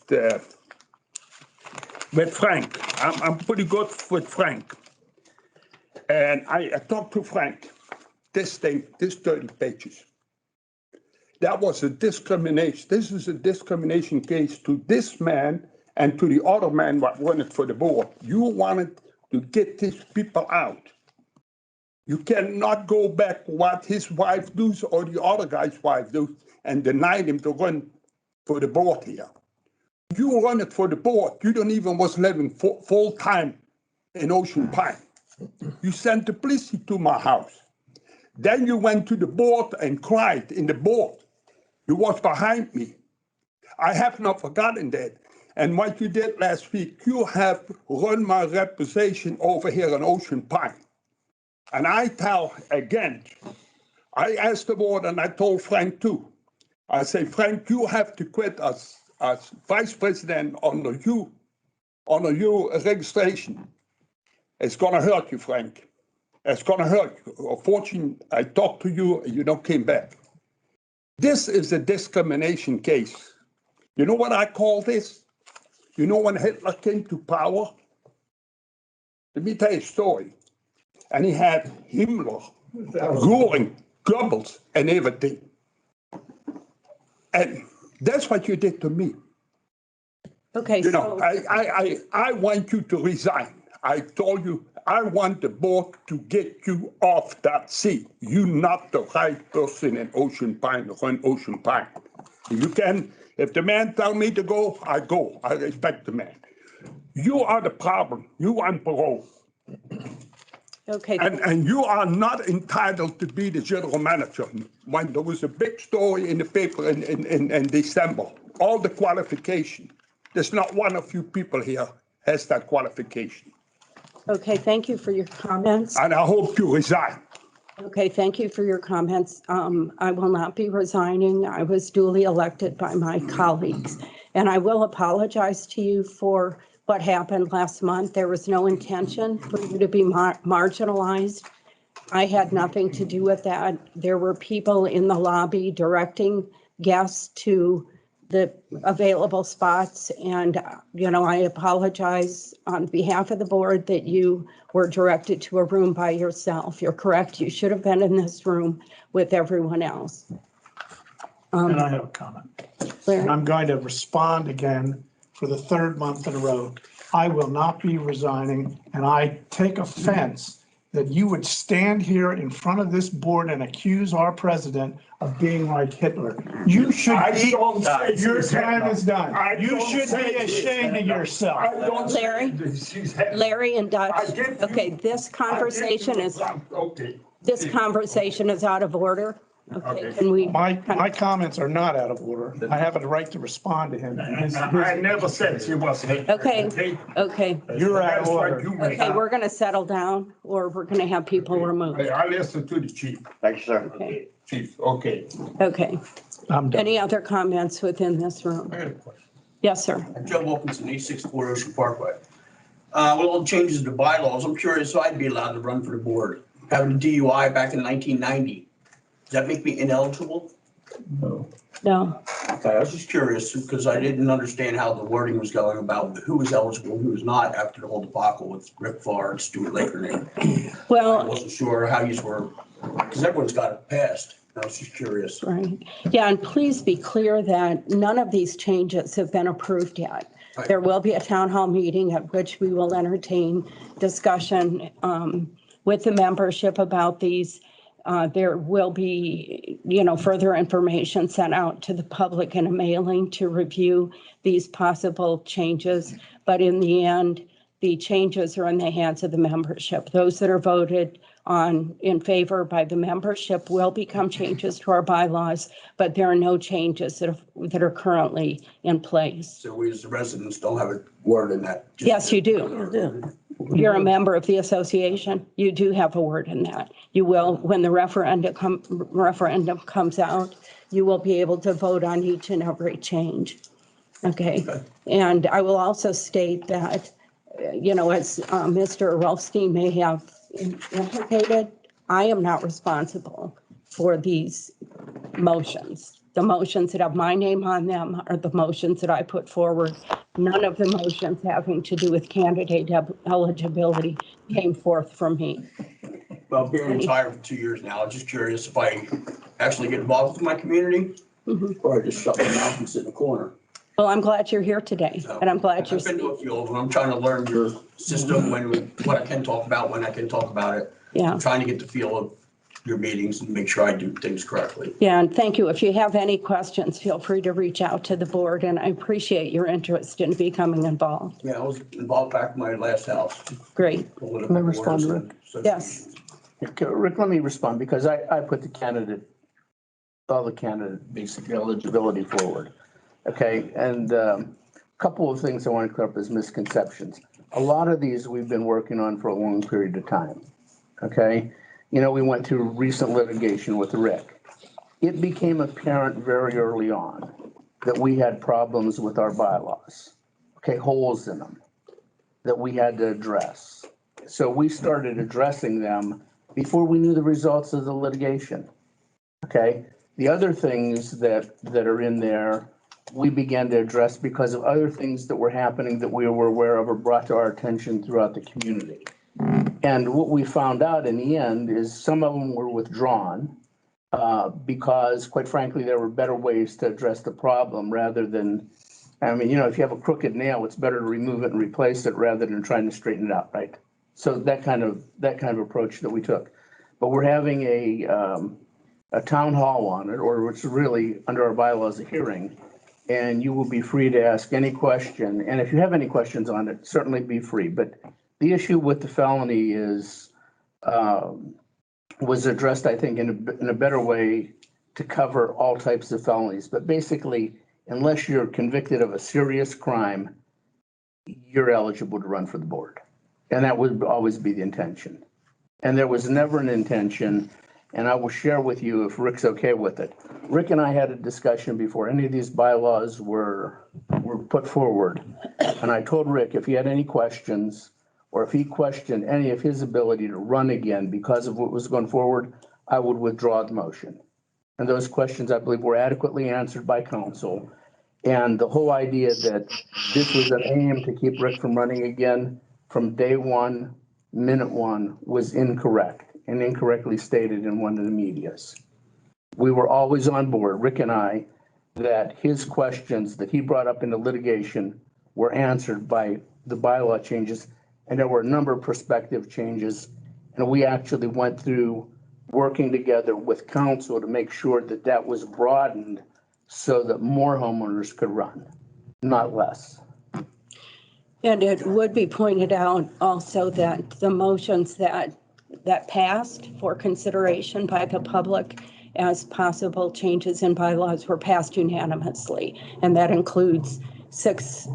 Frank, I'm pretty good with Frank. And I talked to Frank. This 30 pages. That was a discrimination. This is a discrimination case to this man and to the other man that wanted for the board. You wanted to get these people out. You cannot go back what his wife does or the other guy's wife does and deny him to run for the board here. You run it for the board. You don't even was living full time in Ocean Pine. You sent the police to my house. Then you went to the board and cried in the board. You was behind me. I have not forgotten that. And what you did last week, you have run my reputation over here in Ocean Pine. And I tell again, I asked the board and I told Frank too. I say, Frank, you have to quit as vice president under your registration. It's gonna hurt you, Frank. It's going to hurt you. Unfortunately, I talked to you and you don't came back. This is a discrimination case. You know what I call this? You know when Hitler came to power? Let me tell you a story. And he had Himmler, Göring, Goebbels, and everything. And that's what you did to me. Okay, You know, I want you to resign. I told you, I want the board to get you off that seat. You're not the right person in Ocean Pine, run Ocean Pine. You can, if the man tell me to go, I go. I respect the man. You are the problem. You on parole. okay. And you are not entitled to be the general manager. When there was a big story in the paper in December, all the qualification. There's not one of you people here has that qualification. Okay, thank you for your comments. And I hope you resign. Okay, thank you for your comments. I will not be resigning. I was duly elected by my colleagues. And I will apologize to you for what happened last month. There was no intention for you to be marginalized. I had nothing to do with that. There were people in the lobby directing guests to the available spots. And, you know, I apologize on behalf of the board that you were directed to a room by yourself. You're correct. You should have been in this room with everyone else. And I have a comment. Larry? I'm going to respond again for the third month in a row. I will not be resigning, and I take offense that you would stand here in front of this board and accuse our president of being like Hitler. You should be, your time is done. You should be ashamed of yourself. Larry and Dutch, okay, this conversation is out of order. Okay, can we? My comments are not out of order. I have a right to respond to him. I never said she was Hitler. Okay. You're out of order. Okay, we're going to settle down or we're going to have people removed. I listen to the chief. Thank you, sir. Okay. Chief, okay. Okay. I'm done. Any other comments within this room? I got a question. Yes, sir. Joe Wilkinson, 86 Port Ocean Parkway. With all the changes to bylaws, I'm curious if I'd be allowed to run for the board. Having a DUI back in 1990. that make me ineligible? No. No, Okay, I was just curious because I didn't understand how the wording was going about who was eligible and who was not after the whole debacle with Rick Farr and Stuart Lakerman. I well, wasn't sure how you were, because everyone's got it passed. I was just curious. right. Yeah, and please be clear that none of these changes have been approved yet. Right. There will be a town hall meeting at which we will entertain discussion with the membership about these. There will be, further information sent out to the public in a mailing to review these possible changes. But in the end, the changes are in the hands of the membership. Those that are voted on in favor by the membership will become changes to our bylaws, but there are no changes that are currently in place. So we as the residents don't have a word in that. Yes, you do. You're a member of the association. You do have a word in that. You will, when the referendum comes out, you will be able to vote on each and every change. Okay. And I will also state that, as Mr. Rolfstein may have implicated, I am not responsible for these motions. The motions that have my name on them are the motions that I put forward. None of the motions having to do with candidate eligibility came forth from me. Well, being retired for 2 years now, I'm just curious if I actually get involved with my community or I just shut my mouth and sit in the corner. Well, I'm glad you're here today, and I'm glad you're I've been to a field and I'm trying to learn your system, what I can talk about, when I can talk about it. Yeah. I'm trying to get the feel of your meetings and make sure I do things correctly. Yeah, and thank you. If you have any questions, feel free to reach out to the board, and I appreciate your interest in becoming involved. Yeah, I was involved back in my last house. Great. Can I respond to that? Yes. Okay, Rick, let me respond because I put all the candidate basic eligibility forward. Okay, and a couple of things I want to clear up as misconceptions. A lot of these we've been working on for a long period of time. Okay, we went through recent litigation with Rick. It became apparent very early on that we had problems with our bylaws. Okay, holes in them that we had to address. So we started addressing them before we knew the results of the litigation. Okay, the other things that are in there, we began to address because of other things that were happening that we were aware of or brought to our attention throughout the community. And what we found out in the end is some of them were withdrawn because, quite frankly, there were better ways to address the problem rather than, if you have a crooked nail, it's better to remove it and replace it rather than trying to straighten it out, right? So that kind of approach that we took. But we're having a town hall on it, or it's really under our bylaws a hearing, and you will be free to ask any question. And if you have any questions on it, certainly be free. But the issue with the felony was addressed, I think, in a better way to cover all types of felonies. But basically, unless you're convicted of a serious crime, you're eligible to run for the board. And that would always be the intention. And there was never an intention, and I will share with you if Rick's okay with it. Rick and I had a discussion before any of these bylaws were put forward. And I told Rick if he had any questions, or if he questioned any of his ability to run again because of what was going forward, I would withdraw the motion. And those questions, I believe, were adequately answered by counsel. And the whole idea that this was an aim to keep Rick from running again from day one, minute one, was incorrect and incorrectly stated in one of the medias. We were always on board, Rick and I, that his questions that he brought up in the litigation were answered by the bylaw changes. And there were a number of prospective changes. And we actually went through working together with counsel to make sure that that was broadened so that more homeowners could run, not less. And it would be pointed out also that the motions that passed for consideration by the public as possible changes in bylaws were passed unanimously. And that includes 6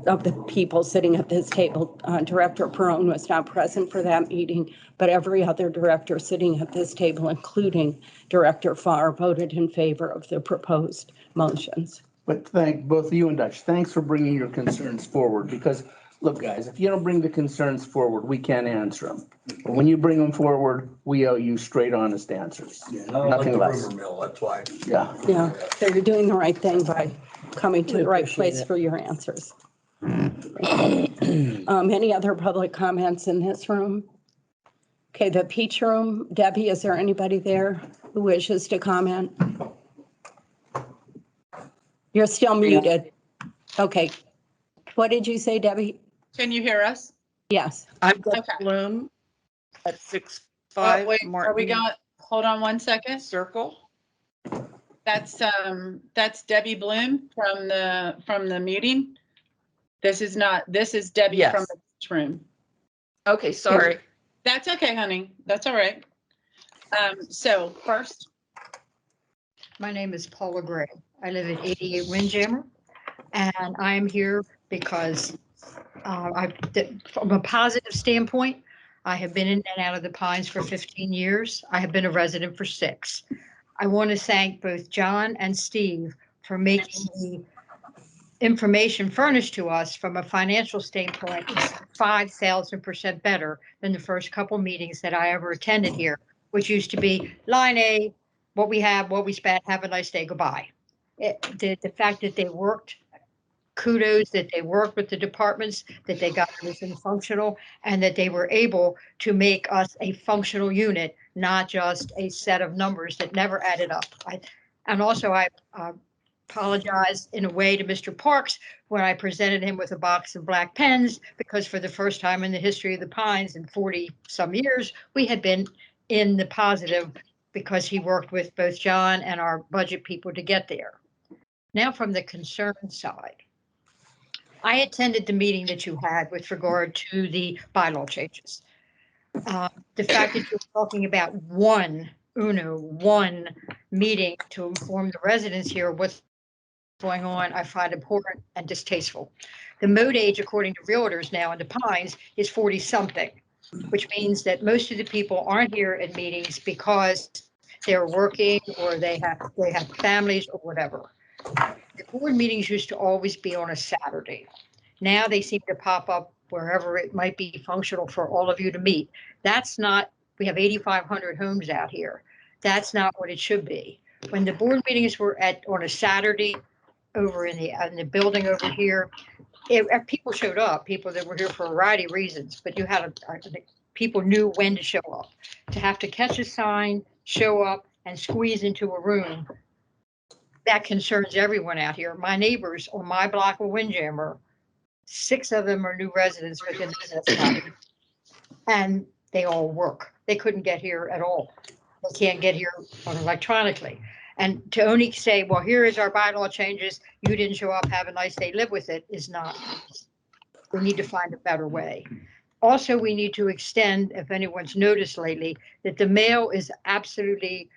of the people sitting at this table. Director Perone was not present for that meeting, but every other director sitting at this table, including Director Farr, voted in favor of the proposed motions. But thank both you and Dutch. Thanks for bringing your concerns forward because look, guys, if you don't bring the concerns forward, we can't answer them. But when you bring them forward, we owe you straight, honest answers. Yeah, I don't like Nothing the less. rumor mill, that's why. Yeah. Yeah, so you're doing the right thing by coming to We the right appreciate place it. for your answers. Any other public comments in this room? Okay, the Peach Room. Debbie, is there anybody there who wishes to comment? You're still muted. Okay. What did you say, Debbie? Can you hear us? Yes. I'm Debbie Bloom at Oh, 65 wait, are we Martin got, hold on one second. Circle. That's Debbie Bloom from the meeting. This is Debbie Yes. from the Peach Room. Okay, sorry. That's okay, honey. That's all right. So first, My name is Paula Gray. I live at 88 Windjammer, and I'm here because from a positive standpoint, I have been in and out of the Pines for 15 years. I have been a resident for 6. I want to thank both John and Steve for making the information furnished to us from a financial standpoint 5,000% better than the first couple meetings that I ever attended here, which used to be line A, what we have, what we spent, have a nice day, goodbye. The fact that they worked, kudos that they worked with the departments, that they got everything functional, and that they were able to make us a functional unit, not just a set of numbers that never added up. And also I apologize in a way to Mr. Parks when I presented him with a box of black pens, because for the first time in the history of the Pines in 40 some years, we had been in the positive because he worked with both John and our budget people to get there. Now from the concern side, I attended the meeting that you had with regard to the bylaw changes. The fact that you're talking about one meeting to inform the residents here what's going on, I find important and distasteful. The mode age, according to realtors now in the Pines, is 40 something, which means that most of the people aren't here at meetings because they're working or they have families or whatever. The board meetings used to always be on a Saturday. Now they seem to pop up wherever it might be functional for all of you to meet. That's not, we have 8,500 homes out here. That's not what it should be. When the board meetings were on a Saturday over in the building over here, people showed up, people that were here for a variety of reasons, but you had people knew when to show up. To have to catch a sign, show up and squeeze into a room, that concerns everyone out here. My neighbors on my block of Windjammer, 6 of them are new residents within the and they all work. They couldn't get here at all. They can't get here electronically. And to only say, well, here is our bylaw changes, you didn't show up, have a nice day, live with it, is not. We need to find a better way. Also, we need to extend, if anyone's noticed lately, that the mail is absolutely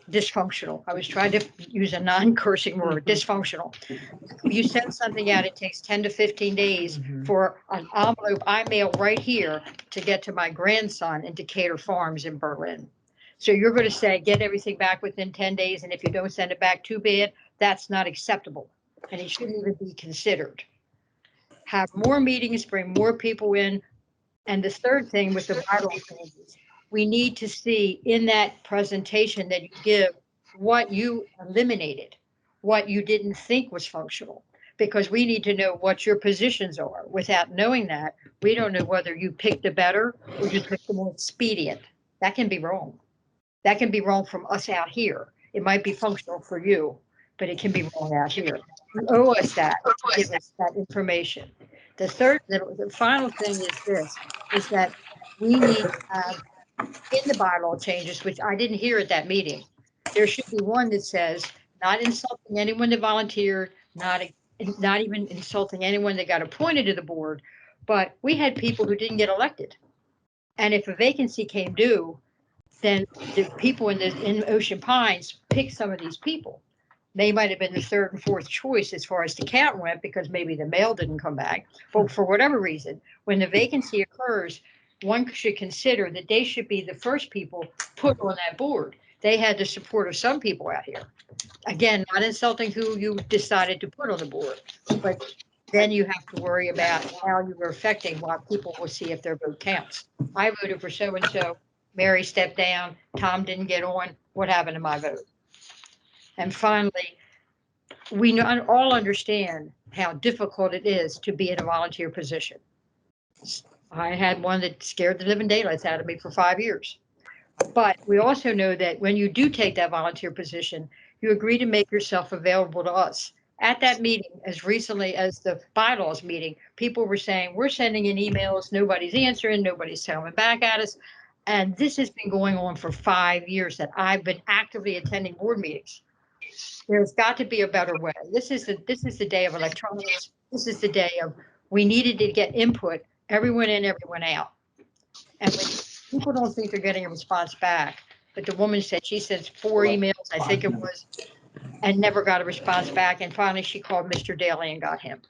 dysfunctional. I was trying to use a non-cursing word, dysfunctional. You send something out, it takes 10 to 15 days for an envelope I mail right here to get to my grandson in Decatur Farms in Berlin. So you're going to say, get everything back within 10 days, and if you don't send it back, too bad. That's not acceptable, and it shouldn't even be considered. Have more meetings, bring more people in. And the third thing with the bylaw changes, we need to see in that presentation that you give what you eliminated, what you didn't think was functional, because we need to know what your positions are. Without knowing that, we don't know whether you picked the better or you picked the more expedient. That can be wrong. That can be wrong from us out here. It might be functional for you, but it can be wrong out here. You owe us that, give us that information. The final thing is this, is that we need to have in the bylaw changes, which I didn't hear at that meeting, there should be one that says, not insulting anyone that volunteered, not even insulting anyone that got appointed to the board, but we had people who didn't get elected. And if a vacancy came due, then the people in Ocean Pines picked some of these people. They might have been the 3rd and 4th choice as far as the count went, because maybe the mail didn't come back. But for whatever reason, when the vacancy occurs, one should consider that they should be the first people put on that board. They had the support of some people out here. Again, not insulting who you decided to put on the board, but then you have to worry about how you are affecting what people will see if their vote counts. I voted for so-and-so, Mary stepped down, Tom didn't get on, what happened to my vote? And finally, we all understand how difficult it is to be in a volunteer position. I had one that scared the living daylights out of me for 5 years. But we also know that when you do take that volunteer position, you agree to make yourself available to us. At that meeting, as recently as the bylaws meeting, people were saying, we're sending in emails, nobody's answering, nobody's coming back at us. And this has been going on for 5 years that I've been actively attending board meetings. There's got to be a better way. This is the day of electronics. This is the day of, we needed to get input, everyone in, everyone out. And when people don't think they're getting a response back, but the woman said she sent 4 emails, I think it was, and never got a response back. And finally, she called Mr. Daly and got him.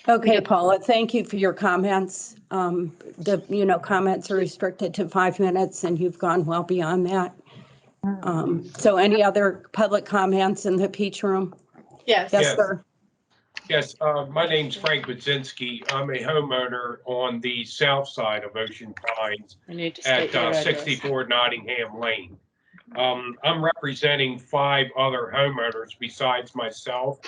Okay, Paula, thank you for your comments. Comments are restricted to 5 minutes and you've gone well beyond that. So any other public comments in the Peach Room? Yes. Yes, sir. Yes, my name's Frank Budzinski. I'm a homeowner on the south side of Ocean Pines I need to at state your address. 64 Nottingham Lane. I'm representing 5 other homeowners besides myself.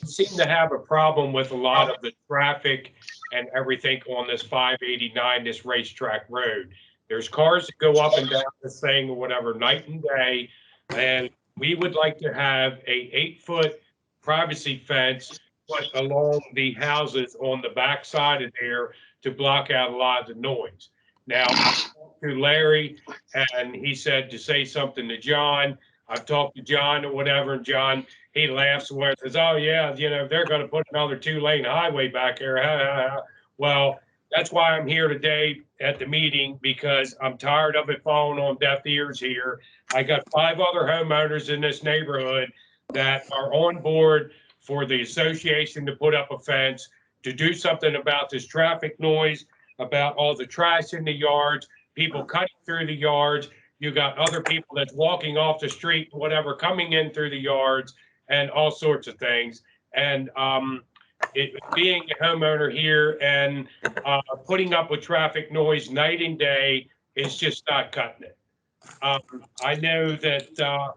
Seem to have a problem with a lot of the traffic and everything on this 589, this racetrack road. There's cars that go up and down this thing or whatever, night and day. And we would like to have a 8-foot privacy fence put along the houses on the back side of there to block out a lot of the noise. Now, I talked to Larry and he said to say something to John. I've talked to John or whatever, and John, he laughs and says, oh yeah, they're going to put another 2-lane highway back there. Well, that's why I'm here today at the meeting, because I'm tired of it falling on deaf ears here. I got 5 other homeowners in this neighborhood that are on board for the association to put up a fence, to do something about this traffic noise, about all the trash in the yards, people cutting through the yards. You got other people that's walking off the street, whatever, coming in through the yards and all sorts of things. And being a homeowner here and putting up with traffic noise night and day is just not cutting it. I know that,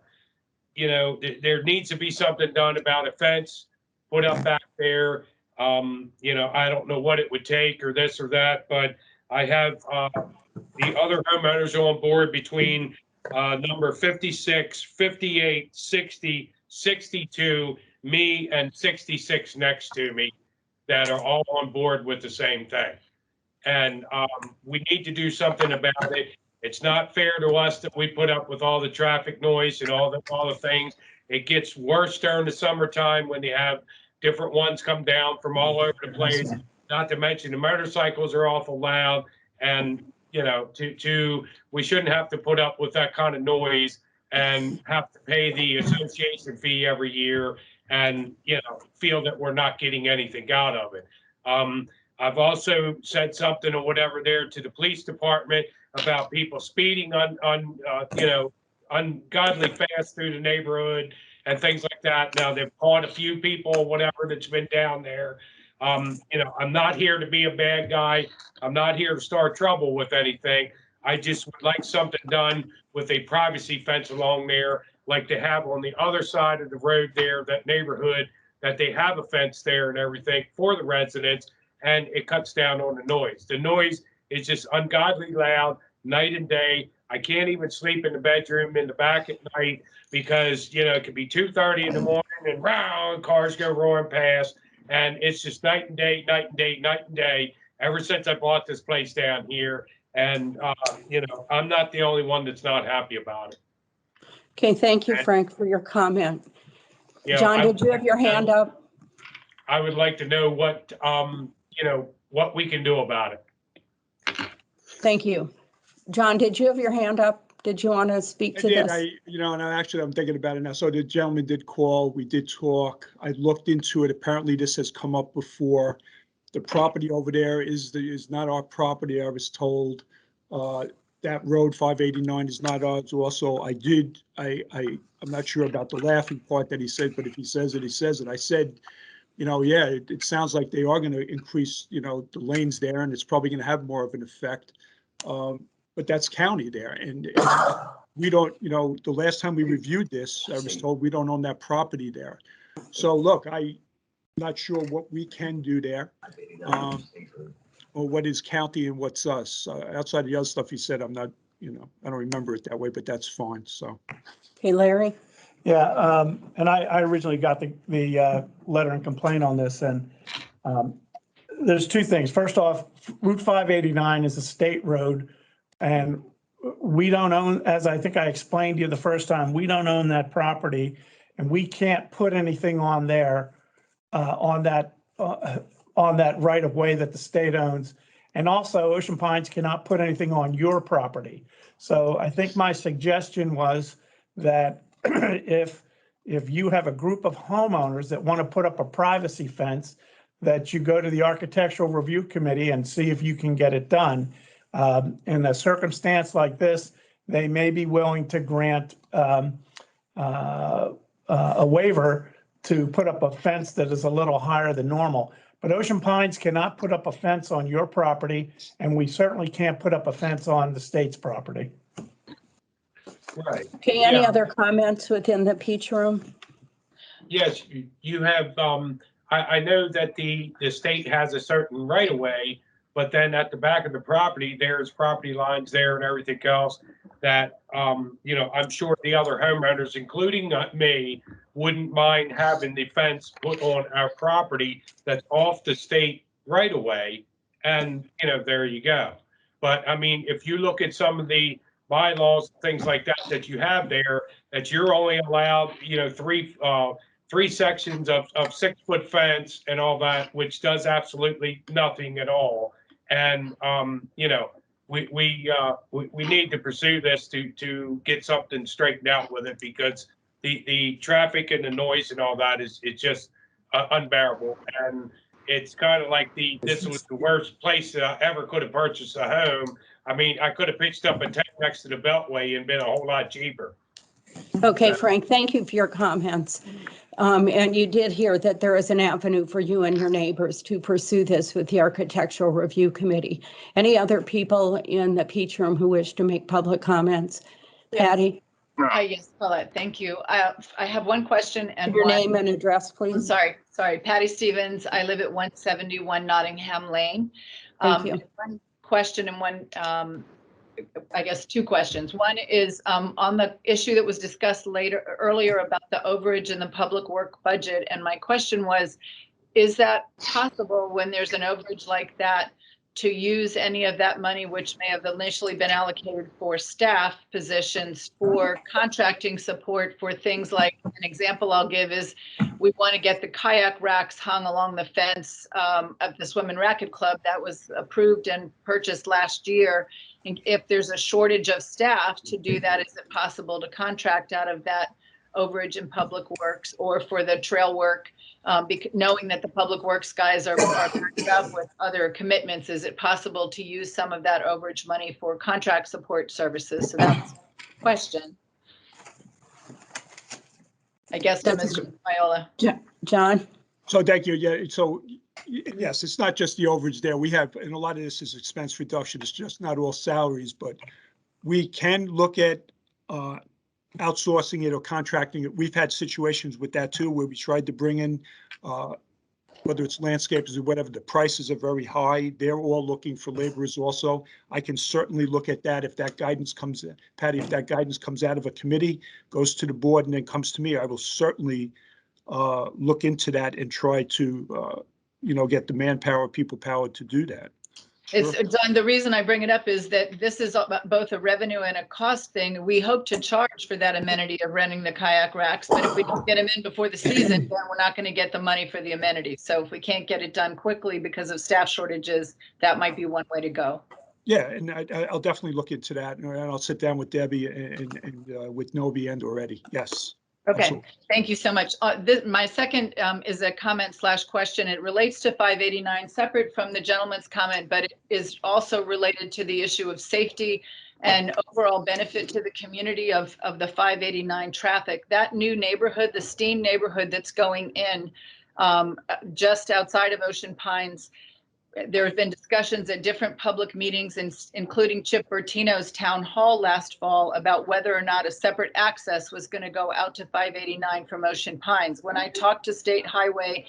there needs to be something done about a fence put up back there. I don't know what it would take or this or that, but I have the other homeowners on board between number 56, 58, 60, 62, me, and 66 next to me that are all on board with the same thing. And we need to do something about it. It's not fair to us that we put up with all the traffic noise and all the things. It gets worse during the summertime when you have different ones come down from all over the place. Not to mention the motorcycles are awful loud, and we shouldn't have to put up with that kind of noise and have to pay the association fee every year and feel that we're not getting anything out of it. I've also said something or whatever there to the police department about people speeding ungodly fast through the neighborhood and things like that. Now they've caught a few people or whatever that's been down there. I'm not here to be a bad guy. I'm not here to start trouble with anything. I just would like something done with a privacy fence along there, like they have on the other side of the road there, that neighborhood, that they have a fence there and everything for the residents, and it cuts down on the noise. The noise is just ungodly loud night and day. I can't even sleep in the bedroom in the back at night because, it could be 2:30 in the morning and round cars go roaring past. And it's just night and day, night and day, night and day, ever since I bought this place down here. And, I'm not the only one that's not happy about it. Okay, thank you, Frank, for your comment. You know, John, did you have your hand up? I would like to know what we can do about it. Thank you. John, did you have your hand up? Did you want to speak to this? I'm thinking about it now. So the gentleman did call, we did talk. I looked into it. Apparently this has come up before. The property over there is not our property, I was told. That road 589 is not ours also. I'm not sure about the laughing part that he said, but if he says it, he says it. I said, yeah, it sounds like they are going to increase, the lanes there, and it's probably going to have more of an effect. But that's county there, and we don't, the last time we reviewed this, I was told we don't own that property there. So look, I'm not sure what we can do there, or what is county and what's us. Outside of the other stuff you said, I'm not, I don't remember it that way, but that's fine, so. Okay, Larry? Yeah, and I originally got the letter and complaint on this, and there's two things. First off, Route 589 is a state road, and we don't own, as I think I explained to you the first time, we don't own that property, and we can't put anything on there, on that right of way that the state owns. And also, Ocean Pines cannot put anything on your property. So I think my suggestion was that if you have a group of homeowners that want to put up a privacy fence, that you go to the Architectural Review Committee and see if you can get it done. In a circumstance like this, they may be willing to grant a waiver to put up a fence that is a little higher than normal. But Ocean Pines cannot put up a fence on your property, and we certainly can't put up a fence on the state's property. Right. Okay, any Yeah. other comments within the Peach Room? Yes, you have, I know that the state has a certain right of way, but then at the back of the property, there's property lines there and everything else that, I'm sure the other homeowners, including me, wouldn't mind having the fence put on our property that's off the state right of way. And, there you go. But I mean, if you look at some of the bylaws, things like that you have there, that you're only allowed, three sections of 6-foot fence and all that, which does absolutely nothing at all. And, we need to pursue this to get something straightened out with it, because the traffic and the noise and all that is just unbearable. And it's kind of like this was the worst place that I ever could have purchased a home. I mean, I could have pitched up a tent next to the Beltway and been a whole lot cheaper. Okay, Frank, thank you for your comments. And you did hear that there is an avenue for you and your neighbors to pursue this with the Architectural Review Committee. Any other people in the Peach Room who wish to make public comments? Patty? Yes, Paulette, thank you. I have one question and Your name and address, please. Sorry, Patty Stevens. I live at 171 Nottingham Lane. Thank you. One question and one, I guess, two questions. One is on the issue that was discussed earlier about the overage in the public work budget. And my question was, is that possible when there's an overage like that to use any of that money, which may have initially been allocated for staff positions, for contracting support for things like, an example I'll give is, we want to get the kayak racks hung along the fence of the Swim and Racket Club that was approved and purchased last year. And if there's a shortage of staff to do that, is it possible to contract out of that overage in public works, or for the trail work, knowing that the public works guys are backed up with other commitments, is it possible to use some of that overage money for contract support services? So that's a question, I guess, to Mr. Viola. John? So thank you. Yeah. So yes, it's not just the overage there. We have, and a lot of this is expense reduction. It's just not all salaries, but we can look at outsourcing it or contracting it. We've had situations with that too, where we tried to bring in, whether it's landscapers or whatever, the prices are very high. They're all looking for laborers also. I can certainly look at that if that guidance comes in. Patty, if that guidance comes out of a committee, goes to the board and then comes to me, I will certainly look into that and try to, get the manpower, people power to do that. It's Don, the reason I bring it up is that this is both a revenue and a cost thing. We hope to charge for that amenity of renting the kayak racks, but if we don't get them in before the season, then we're not going to get the money for the amenity. So if we can't get it done quickly because of staff shortages, that might be one way to go. Yeah, and I'll definitely look into that, and I'll sit down with Debbie and with Novi and already. Yes. Okay, Absolutely. Thank you so much. My second is a comment / question. It relates to 589, separate from the gentleman's comment, but it is also related to the issue of safety and overall benefit to the community of the 589 traffic. That new neighborhood, the Steen neighborhood that's going in, just outside of Ocean Pines. There have been discussions at different public meetings, including Chip Bertino's town hall last fall, about whether or not a separate access was going to go out to 589 from Ocean Pines. When I talked to State Highway,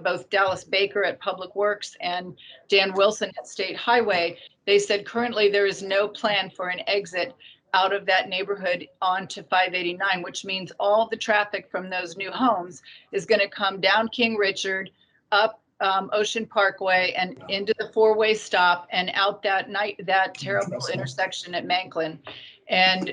both Dallas Baker at Public Works and Dan Wilson at State Highway, they said currently there is no plan for an exit out of that neighborhood onto 589, which means all the traffic from those new homes is going to come down King Richard, up Ocean Parkway and into the four-way stop and out that terrible intersection at Manklin. And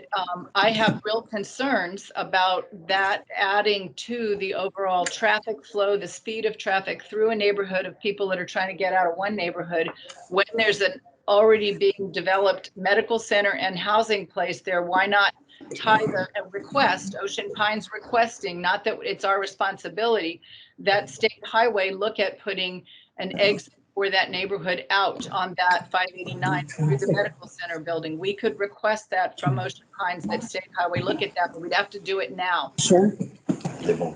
I have real concerns about that adding to the overall traffic flow, the speed of traffic through a neighborhood of people that are trying to get out of one neighborhood when there's an already being developed medical center and housing place there. Why not tie the request, Ocean Pines requesting, not that it's our responsibility, that State Highway look at putting an exit for that neighborhood out on that 589 through the medical center building. We could request that from Ocean Pines, that State Highway look at that, but we'd have to do it now. Sure.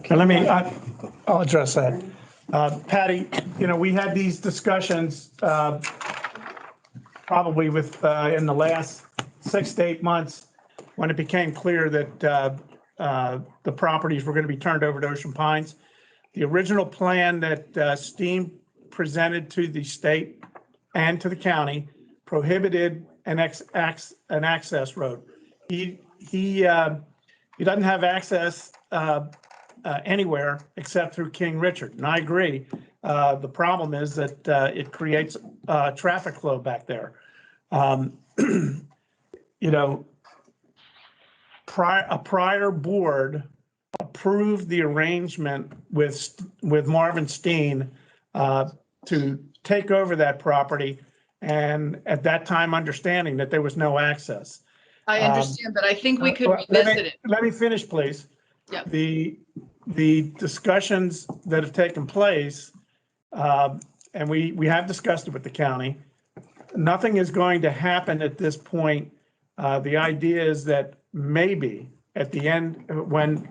Let me, I'll address that. Patty, we had these discussions probably with in the last 6 to 8 months when it became clear that the properties were going to be turned over to Ocean Pines. The original plan that Steam presented to the state and to the county prohibited an access road. He doesn't have access anywhere except through King Richard, and I agree. The problem is that it creates traffic flow back there. A prior board approved the arrangement with Marvin Steen to take over that property, and at that time understanding that there was no access. I understand, but I think we could revisit it. Let me finish, please. Yeah. The discussions that have taken place, and we have discussed it with the county, nothing is going to happen at this point. The idea is that maybe at the end, when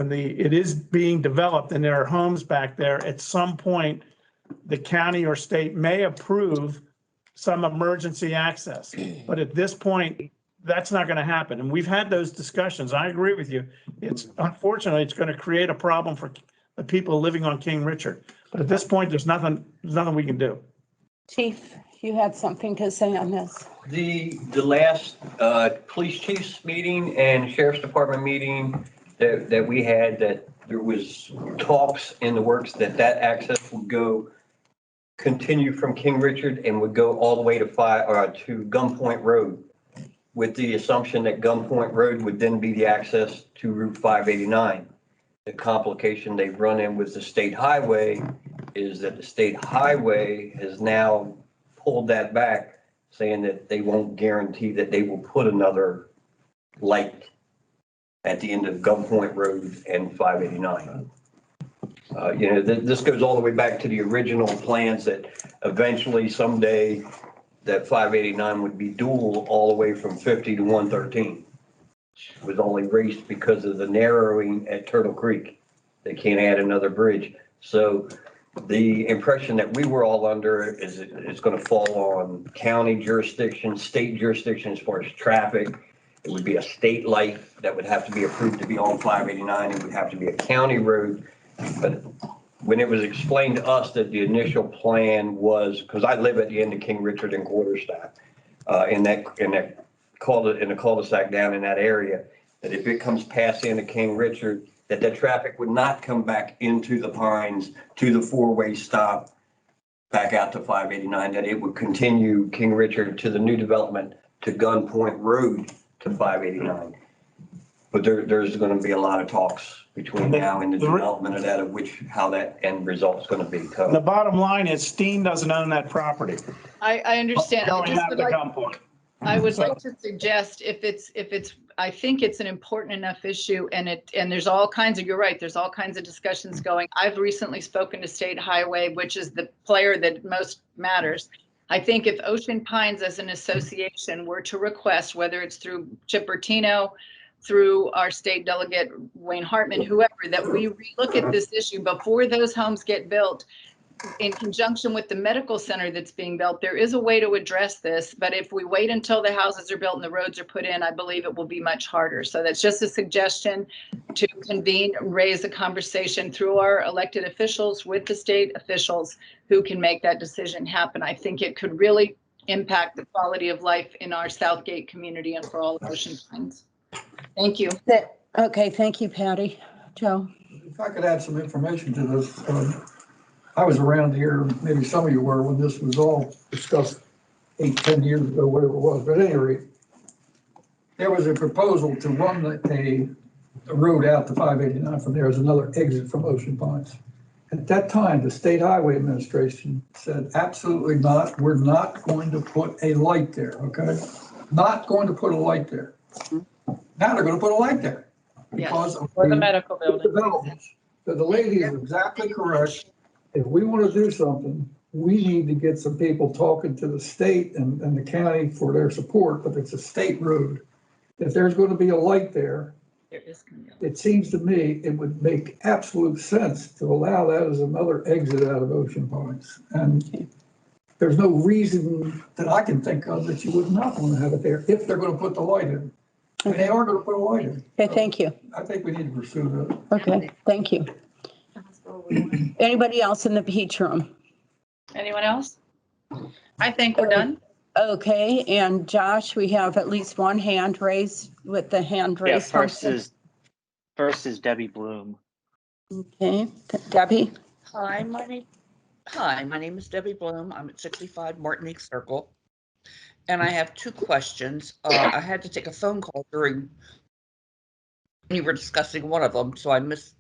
it is being developed and there are homes back there, at some point, the county or state may approve some emergency access. But at this point, that's not going to happen. And we've had those discussions. I agree with you. Unfortunately, it's going to create a problem for the people living on King Richard. But at this point, there's nothing we can do. Chief, you had something to say on this. The last police chiefs meeting and sheriff's department meeting that we had, that there was talks in the works that access would continue from King Richard and would go all the way to Gunpoint Road, with the assumption that Gunpoint Road would then be the access to Route 589. The complication they've run in with the state highway is that the state highway has now pulled that back, saying that they won't guarantee that they will put another light at the end of Gunpoint Road and 589. This goes all the way back to the original plans that eventually someday that 589 would be dual all the way from 50 to 113. It was only raised because of the narrowing at Turtle Creek. They can't add another bridge. So the impression that we were all under is it's going to fall on county jurisdiction, state jurisdiction as far as traffic. It would be a state light that would have to be approved to be on 589. It would have to be a county road. But when it was explained to us that the initial plan was, because I live at the end of King Richard and Quarterstaff, in the cul-de-sac down in that area, that if it comes past the end of King Richard, that traffic would not come back into the Pines to the four-way stop back out to 589, that it would continue King Richard to the new development to Gunpoint Road to 589. But there's going to be a lot of talks between now and the development of that, how that end result is going to be. The bottom line is Steen doesn't own that property. I understand. I would like to suggest I think it's an important enough issue, and there's all kinds of, you're right, there's all kinds of discussions going. I've recently spoken to State Highway, which is the player that most matters. I think if Ocean Pines as an association were to request, whether it's through Chip Bertino, through our state delegate, Wayne Hartman, whoever, that we relook at this issue before those homes get built in conjunction with the medical center that's being built. There is a way to address this, but if we wait until the houses are built and the roads are put in, I believe it will be much harder. So that's just a suggestion to convene, raise a conversation through our elected officials with the state officials who can make that decision happen. I think it could really impact the quality of life in our Southgate community and for all of Ocean Pines. Thank you. Okay, thank you, Patty. Joe? If I could add some information to this, I was around here, maybe some of you were, when this was all discussed 8-10 years ago, whatever it was, but at any rate, there was a proposal to run a road out to 589 from there as another exit from Ocean Pines. At that time, the State Highway Administration said, absolutely not, we're not going to put a light there, okay? Not going to put a light there. Now they're gonna put a light there because of For the medical building. developments. So the lady is exactly correct. If we want to do something, we need to get some people talking to the state and the county for their support, but it's a state road. If there's going to be a light there, it seems to me it would make absolute sense to allow that as another exit out of Ocean Pines. And there's no reason that I can think of that you would not want to have it there if they're going to put the light in. I mean, they are going to put a light in. Okay, thank you. I think we need to pursue that. Okay, thank you. Anybody else in the beach room? Anyone else? I think we're done. Okay, and Josh, we have at least one hand raised with the hand Yeah, raised function. first is Debbie Bloom. Okay, Debbie? Hi, my name is Debbie Bloom. I'm at 65 Martinique Circle. And I have two questions. I had to take a phone call during when you were discussing one of them, so I missed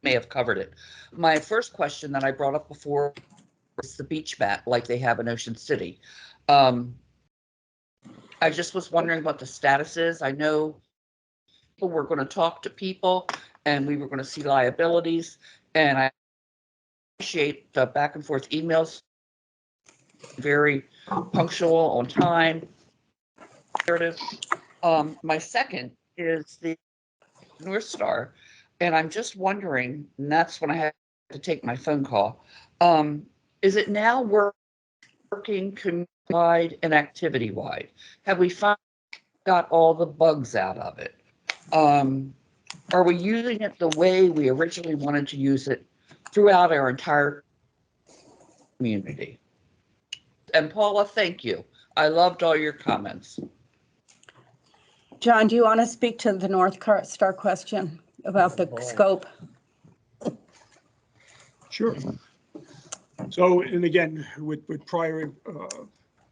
may have covered it. My first question that I brought up before is the beach mat like they have in Ocean City. I just was wondering what the status is. I know people were going to talk to people and we were going to see liabilities, and I appreciate the back and forth emails. Very punctual, on time. My second is the North Star, and I'm just wondering, and that's when I had to take my phone call. Is it now working community-wide and activity-wide? Have we finally got all the bugs out of it? Are we using it the way we originally wanted to use it throughout our entire community? And Paula, thank you. I loved all your comments. John, do you want to speak to the North Star question about the scope? Sure. So, and again, with prior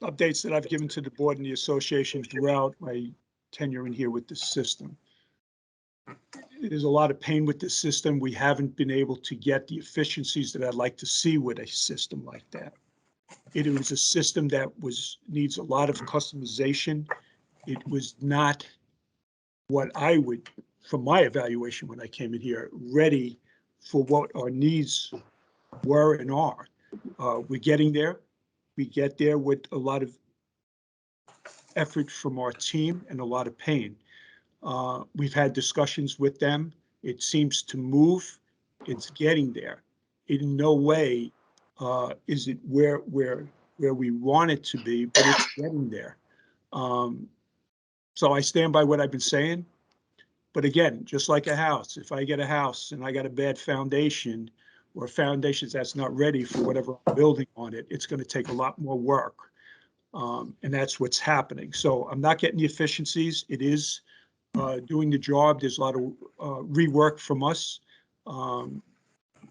updates that I've given to the board and the association throughout my tenure in here with the system, there's a lot of pain with the system. We haven't been able to get the efficiencies that I'd like to see with a system like that. It was a system that needs a lot of customization. It was not what I would, from my evaluation when I came in here, ready for what our needs were and are. We're getting there. We get there with a lot of effort from our team and a lot of pain. We've had discussions with them. It seems to move. It's getting there. In no way is it where we want it to be, but it's getting there. So I stand by what I've been saying. But again, just like a house, if I get a house and I got a bad foundation or foundations that's not ready for whatever I'm building on it, it's going to take a lot more work. And that's what's happening. So I'm not getting the efficiencies. It is doing the job. There's a lot of rework from us.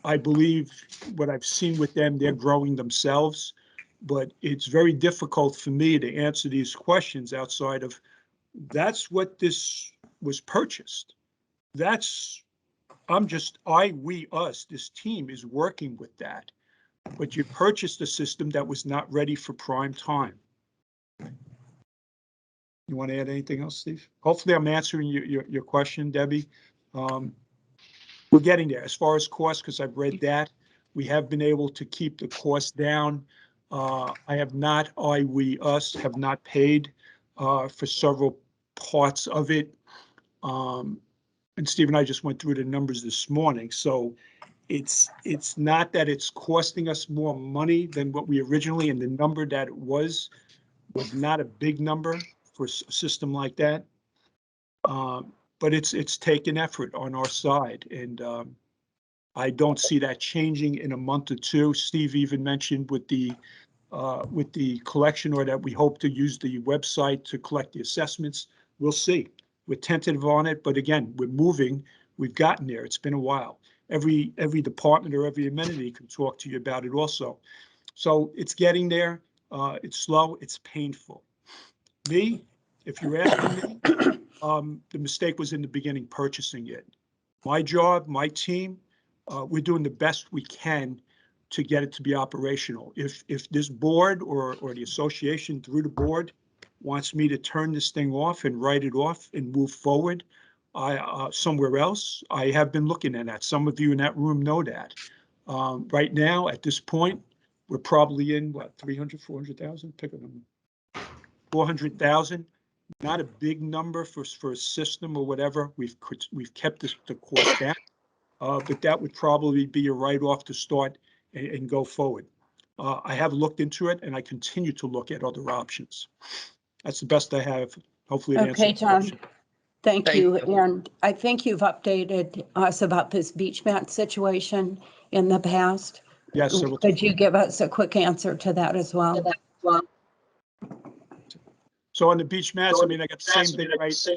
I believe what I've seen with them, they're growing themselves, but it's very difficult for me to answer these questions outside of that's what this was purchased. That's, we, us, this team is working with that. But you purchased a system that was not ready for prime time. You want to add anything else, Steve? Hopefully I'm answering your question, Debbie. We're getting there as far as cost, because I've read that. We have been able to keep the cost down. We, us have not paid for several parts of it. And Steve and I just went through the numbers this morning. So it's not that it's costing us more money than what we originally, and the number that it was not a big number for a system like that. But it's taken effort on our side, and I don't see that changing in a month or two. Steve even mentioned with the collection, or that we hope to use the website to collect the assessments. We'll see. We're tentative on it, but again, we're moving. We've gotten there. It's been a while. Every department or every amenity can talk to you about it also. So it's getting there. It's slow. It's painful. Me, if you're asking me, the mistake was in the beginning purchasing it. My job, my team, we're doing the best we can to get it to be operational. If this board or the association through the board wants me to turn this thing off and write it off and move forward somewhere else, I have been looking at that. Some of you in that room know that. Right now, at this point, we're probably in, what, 300, 400,000? Pick a number. 400,000. Not a big number for a system or whatever. We've kept the cost down, but that would probably be a write-off to start and go forward. I have looked into it, and I continue to look at other options. That's the best I have. Hopefully it answers Okay, the John. question. Thank you. And I think you've updated us about this beach mat situation in the past. Yes. Could you give us a quick answer to that as well? So on the beach mats, I mean, I got the same thing, right?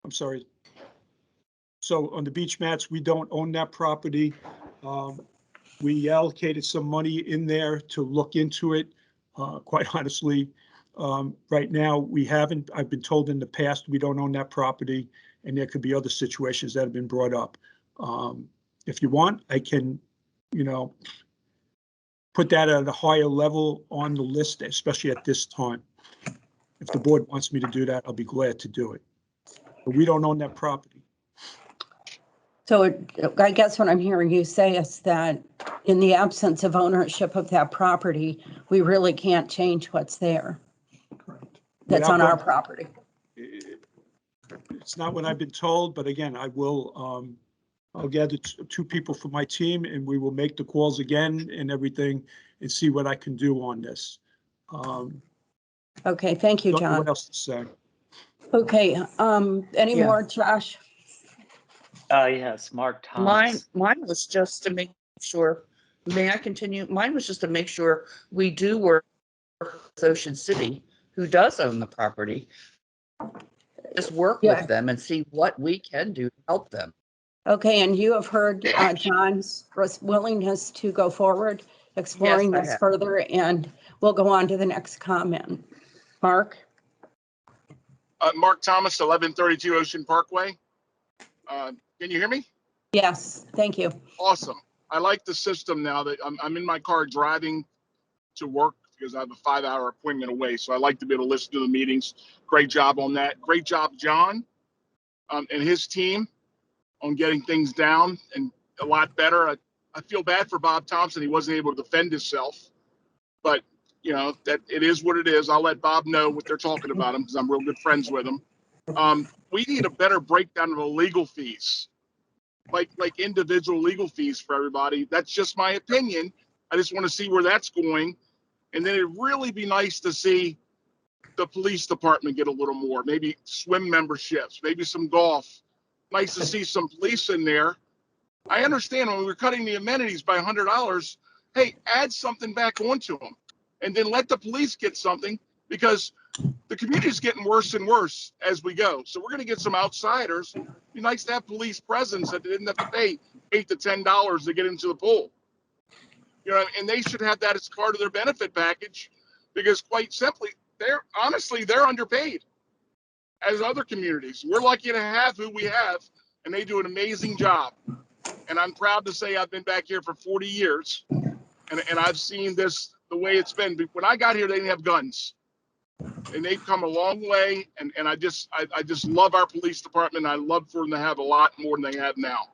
I'm sorry. So on the beach mats, we don't own that property. We allocated some money in there to look into it. Quite honestly, right now we haven't. I've been told in the past we don't own that property, and there could be other situations that have been brought up. If you want, I can, put that at a higher level on the list, especially at this time. If the board wants me to do that, I'll be glad to do it. But we don't own that property. So I guess what I'm hearing you say is that in the absence of ownership of that property, we really can't change what's there. That's on our property. It's not what I've been told, but again, I will, I'll gather two people from my team, and we will make the calls again and everything and see what I can do on this. Okay, thank you, Don't know John. what else to say. Okay, any Yeah. more, Josh? Yes, Mark Thomas. Mine was just to make sure, may I continue? Mine was just to make sure we do work with Ocean City, who does own the property. Just work with them and see what we can do to help them. Okay, and you have heard John's willingness to go forward, exploring Yes, I this have. further, and we'll go on to the next comment. Mark? Mark Thomas, 1132 Ocean Parkway. Can you hear me? Yes, thank you. Awesome. I like the system now that I'm in my car driving to work because I have a 5-hour appointment away. So I like to be able to listen to the meetings. Great job on that. Great job, John, and his team on getting things down and a lot better. I feel bad for Bob Thompson. He wasn't able to defend himself, but that it is what it is. I'll let Bob know what they're talking about him because I'm real good friends with him. We need a better breakdown of the legal fees, like individual legal fees for everybody. That's just my opinion. I just want to see where that's going. And then it'd really be nice to see the police department get a little more, maybe swim memberships, maybe some golf. Nice to see some police in there. I understand when we were cutting the amenities by $100, hey, add something back onto them and then let the police get something, because the community is getting worse and worse as we go. So we're going to get some outsiders. It'd be nice to have police presence that they didn't have to pay $8 to $10 to get into the pool. And they should have that as part of their benefit package, because quite simply, they're underpaid as other communities. We're lucky to have who we have, and they do an amazing job. And I'm proud to say I've been back here for 40 years, and I've seen this the way it's been. When I got here, they didn't have guns, and they've come a long way. And I just love our police department. I love for them to have a lot more than they have now.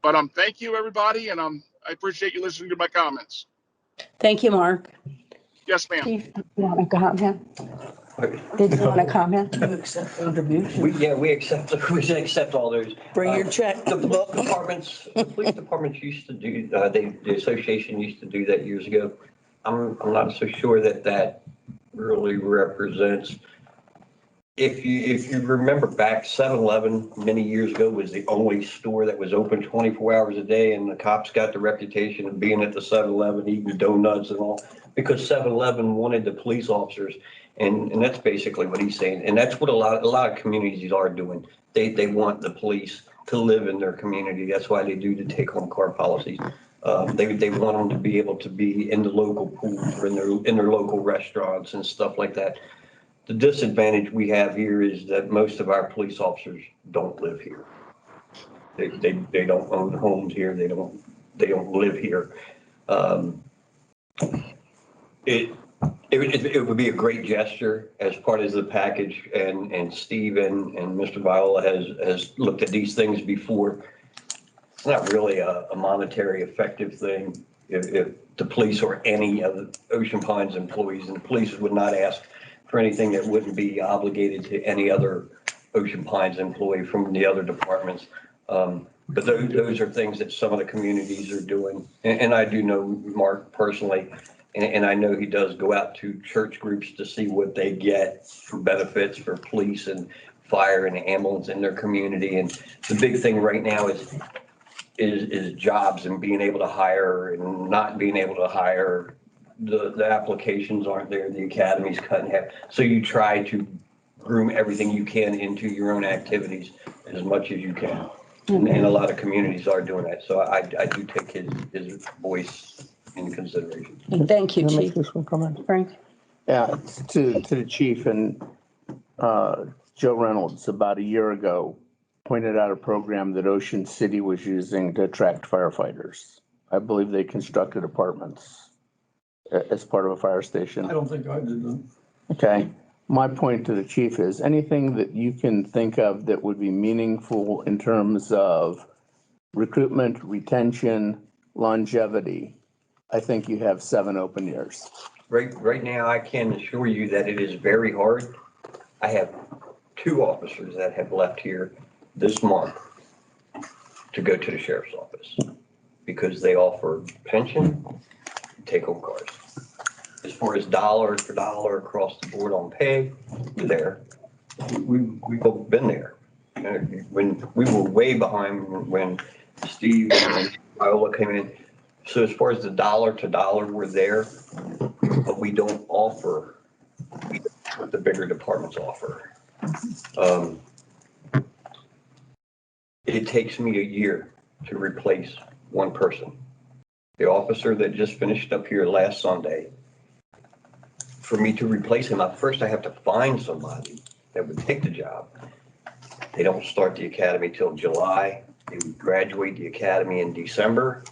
But thank you, everybody, and I appreciate you listening to my comments. Thank you, Mark. Yes, ma'am. Chief, you want to comment? Did you want to comment? We accept we accept all those. Bring your check. The police departments used to do, the association used to do that years ago. I'm not so sure that really represents. If you remember back, 7-Eleven many years ago was the only store that was open 24 hours a day, and the cops got the reputation of being at the 7-Eleven eating donuts and all, because 7-Eleven wanted the police officers, and that's basically what he's saying. And that's what a lot of communities are doing. They want the police to live in their community. That's why they do the take-home car policies. They want them to be able to be in the local pools or in their local restaurants and stuff like that. The disadvantage we have here is that most of our police officers don't live here. They don't own homes here. They don't live here. It would be a great gesture as part of the package, and Steve and Mr. Viola has looked at these things before. It's not really a monetary effective thing if the police or any of the Ocean Pines employees, and the police would not ask for anything that wouldn't be obligated to any other Ocean Pines employee from the other departments. But those are things that some of the communities are doing. And I do know Mark personally, and I know he does go out to church groups to see what they get for benefits for police and fire and ambulance in their community. And the big thing right now is jobs and being able to hire and not being able to hire. The applications aren't there, the academy's cut in half. So you try to groom everything you can into your own activities as much as you can. And a lot of communities are doing that. So I do take his voice into consideration. Thank you, Can I Chief. make this one comment? Frank? Yeah, to the chief, and Joe Reynolds about a year ago pointed out a program that Ocean City was using to attract firefighters. I believe they constructed apartments as part of a fire station. I don't think I did that. Okay. My point to the chief is anything that you can think of that would be meaningful in terms of recruitment, retention, longevity. I think you have 7 open years. Right now, I can assure you that it is very hard. I have 2 officers that have left here this month to go to the sheriff's office because they offer pension, take-home cars. As far as dollar for dollar across the board on pay, we're there. We've been there. When we were way behind when Steve and Viola came in. So as far as the dollar to dollar, we're there, but we don't offer what the bigger departments offer. It takes me a year to replace one person. The officer that just finished up here last Sunday, for me to replace him, first I have to find somebody that would take the job. They don't start the academy till July. They would graduate the academy in December,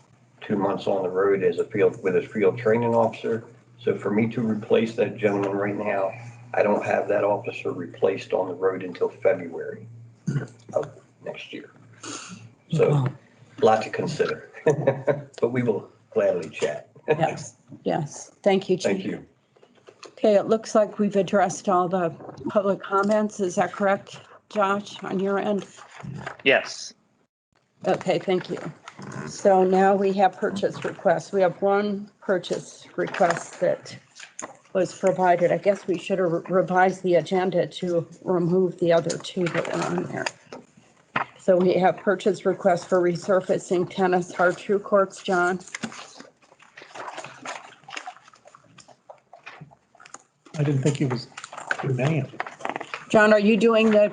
2 months on the road as a field training officer. So for me to replace that gentleman right now, I don't have that officer replaced on the road until February of next year. So a lot to consider, but we will gladly chat. Yes. Thank you, Chief. Thank you. Okay, it looks like we've addressed all the public comments. Is that correct, Josh, on your end? Yes. Okay, thank you. So now we have purchase requests. We have one purchase request that was provided. I guess we should have revised the agenda to remove the other 2 that were on there. So we have purchase requests for resurfacing tennis hard-true courts, John. I didn't think he was doing any of it. John, are you doing the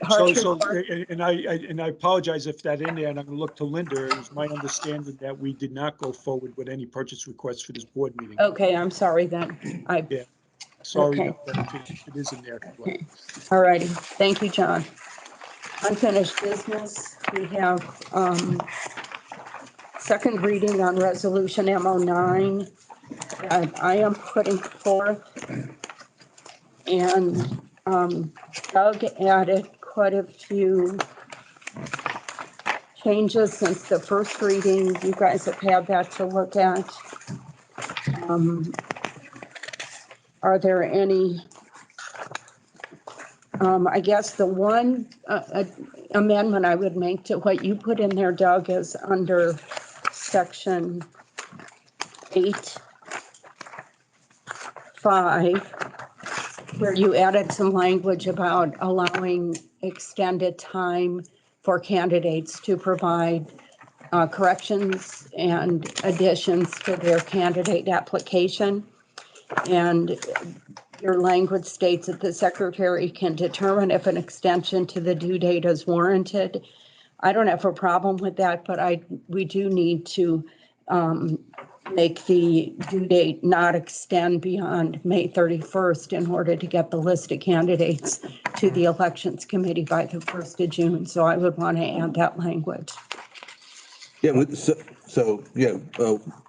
hard-true So, court? and I apologize if that in there, and I'm gonna look to Linda. It was my understanding that we did not go forward with any purchase requests for this board meeting. Okay, I'm sorry then. Yeah, sorry, Okay. if it is in there. Okay. All righty. Thank you, John. Unfinished business. We have second reading on resolution MO9 that I am putting forth. And Doug added quite a few changes since the first reading. You guys have had that to look at. Are there any I guess the one amendment I would make to what you put in there, Doug, is under section 8(5), where you added some language about allowing extended time for candidates to provide corrections and additions to their candidate application. And your language states that the secretary can determine if an extension to the due date is warranted. I don't have a problem with that, but we do need to make the due date not extend beyond May 31st in order to get the list of candidates to the elections committee by the 1st of June. So I would want to add that language. Yeah,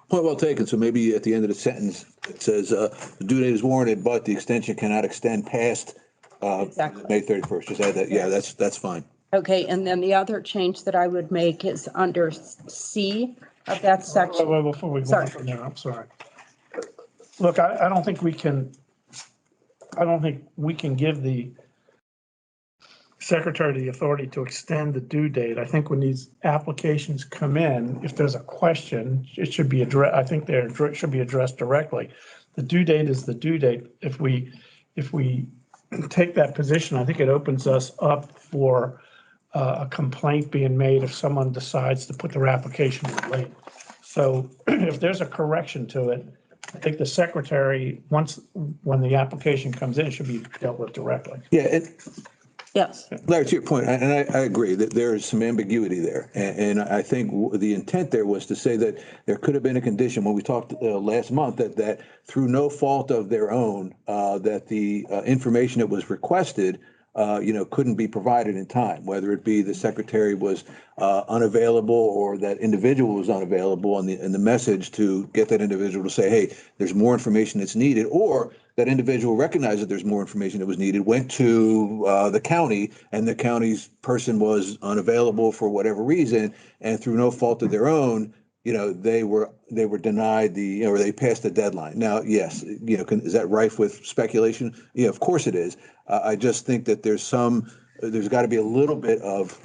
point well taken. So maybe at the end of the sentence, it says the due date is warranted, but the extension cannot extend past Exactly. May 31st. Just add that. Yeah, that's fine. Okay, and then the other change that I would make is under C of that section. Wait, before we go on from there, I'm sorry. Look, I don't think we can give the secretary the authority to extend the due date. I think when these applications come in, if there's a question, it should be addressed. I think should be addressed directly. The due date is the due date. If we take that position, I think it opens us up for a complaint being made if someone decides to put their application in late. So if there's a correction to it, I think the secretary, when the application comes in, should be dealt with directly. Yeah. Yes. Larry, to your point, and I agree that there is some ambiguity there. And I think the intent there was to say that there could have been a condition when we talked last month that through no fault of their own, that the information that was requested couldn't be provided in time, whether it be the secretary was unavailable or that individual was unavailable, and the message to get that individual to say, hey, there's more information that's needed, or that individual recognized that there's more information that was needed, went to the county, and the county's person was unavailable for whatever reason, and through no fault of their own, they were denied or they passed the deadline. Now, yes, is that rife with speculation? Yeah, of course it is. I just think that there's got to be a little bit of,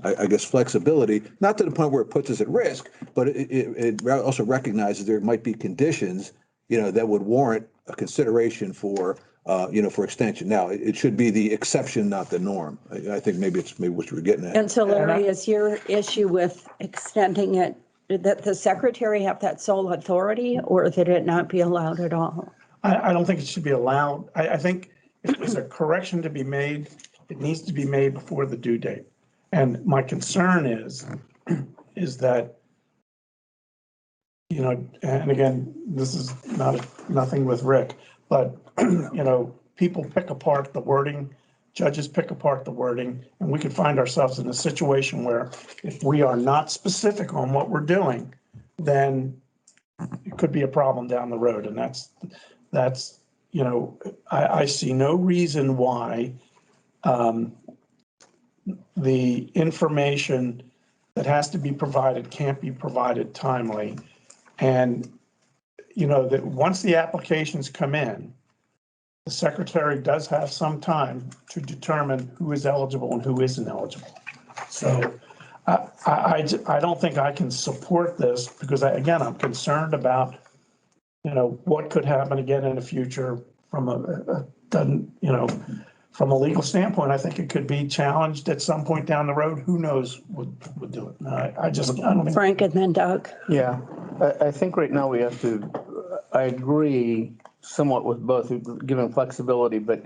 I guess, flexibility, not to the point where it puts us at risk, but it also recognizes there might be conditions, that would warrant a consideration for extension. Now, it should be the exception, not the norm. I think maybe what you were getting at. And so, Larry, is your issue with extending it that the secretary have that sole authority, or that it not be allowed at all? I don't think it should be allowed. I think if there's a correction to be made, it needs to be made before the due date. And my concern is that, and again, this is nothing with Rick, but, people pick apart the wording, judges pick apart the wording, and we could find ourselves in a situation where if we are not specific on what we're doing, then it could be a problem down the road. And that's I see no reason why the information that has to be provided can't be provided timely. And, that once the applications come in, the secretary does have some time to determine who is eligible and who isn't eligible. So I don't think I can support this because, I'm concerned about, what could happen again in the future from from a legal standpoint. I think it could be challenged at some point down the road. Who knows would do it. I don't think. Frank and then Doug. Yeah, I think right now we have to, I agree somewhat with both, given flexibility, but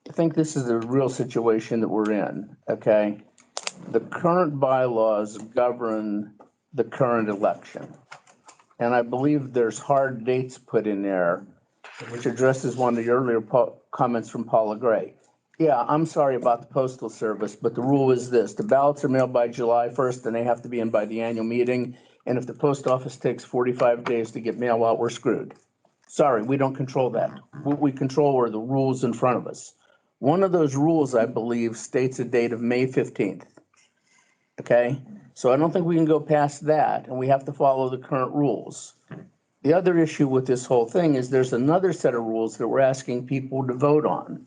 I think this is the real situation that we're in, okay? The current bylaws govern the current election. And I believe there's hard dates put in there, which addresses one of the earlier comments from Paula Gray. Yeah, I'm sorry about the Postal Service, but the rule is this: the ballots are mailed by July 1st and they have to be in by the annual meeting. And if the post office takes 45 days to get mail out, we're screwed. Sorry, we don't control that. What we control are the rules in front of us. One of those rules, I believe, states a date of May 15th. Okay? So I don't think we can go past that, and we have to follow the current rules. The other issue with this whole thing is there's another set of rules that we're asking people to vote on.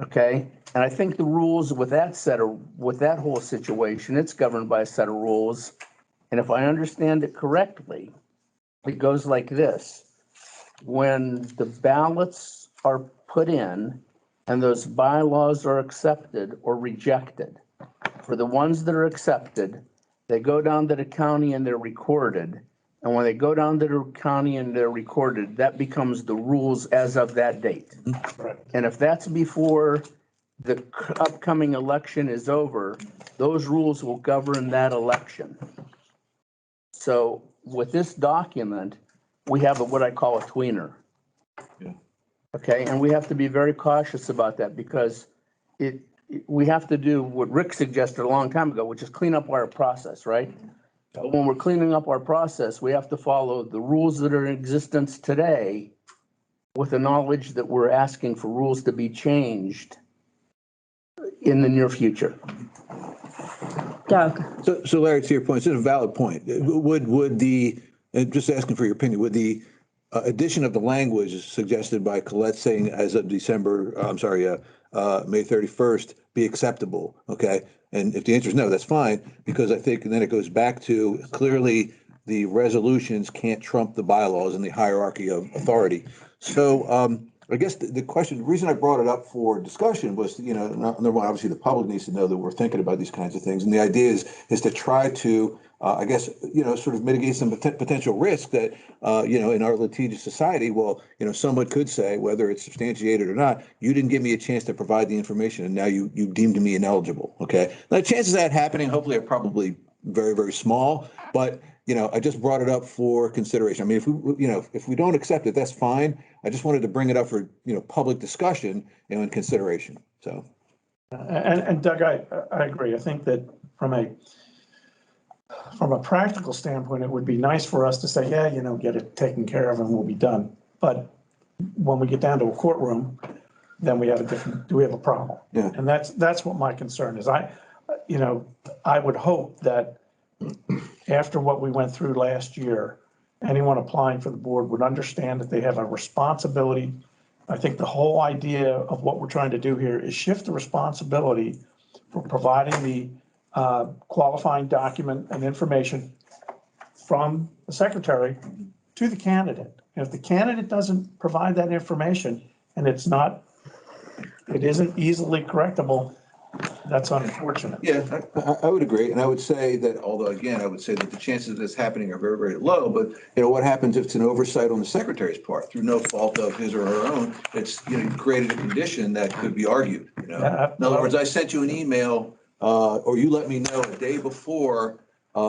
Okay? And I think the rules with that whole situation, it's governed by a set of rules. And if I understand it correctly, it goes like this. When the ballots are put in and those bylaws are accepted or rejected, for the ones that are accepted, they go down to the county and they're recorded. And when they go down to the county and they're recorded, that becomes the rules as of that date. And if that's before the upcoming election is over, those rules will govern that election. So with this document, we have what I call a tweener. Yeah. Okay, and we have to be very cautious about that because we have to do what Rick suggested a long time ago, which is clean up our process, right? But when we're cleaning up our process, we have to follow the rules that are in existence today with the knowledge that we're asking for rules to be changed in the near future. Doug. So Larry, to your point, it's a valid point. Would the, and just asking for your opinion, would the addition of the language suggested by Colette saying as of May 31st be acceptable? Okay. And if the answer is no, that's fine, because I think then it goes back to clearly the resolutions can't trump the bylaws and the hierarchy of authority. So I guess the question, the reason I brought it up for discussion was, number one, obviously the public needs to know that we're thinking about these kinds of things. And the idea is to try to, I guess, sort of mitigate some potential risk that, in our litigious society, someone could say, whether it's substantiated or not, you didn't give me a chance to provide the information and now you deemed me ineligible. Okay. Now, the chances of that happening, hopefully, are probably very, very small. But, I just brought it up for consideration. I mean, if we don't accept it, that's fine. I just wanted to bring it up for, public discussion and consideration. So. And Doug, I agree. I think that from a practical standpoint, it would be nice for us to say, yeah, get it taken care of and we'll be done. But when we get down to a courtroom, then we have a problem. Yeah. And that's what my concern is. I would hope that after what we went through last year, anyone applying for the board would understand that they have a responsibility. I think the whole idea of what we're trying to do here is shift the responsibility for providing the qualifying document and information from the secretary to the candidate. And if the candidate doesn't provide that information and it isn't easily correctable, that's unfortunate. Yeah, I would agree. And I would say that, although again, I would say that the chances of this happening are very, very low, but what happens if it's an oversight on the secretary's part through no fault of his or her own? It's, created a condition that could be argued, In other words, I sent you an email or you let me know a day before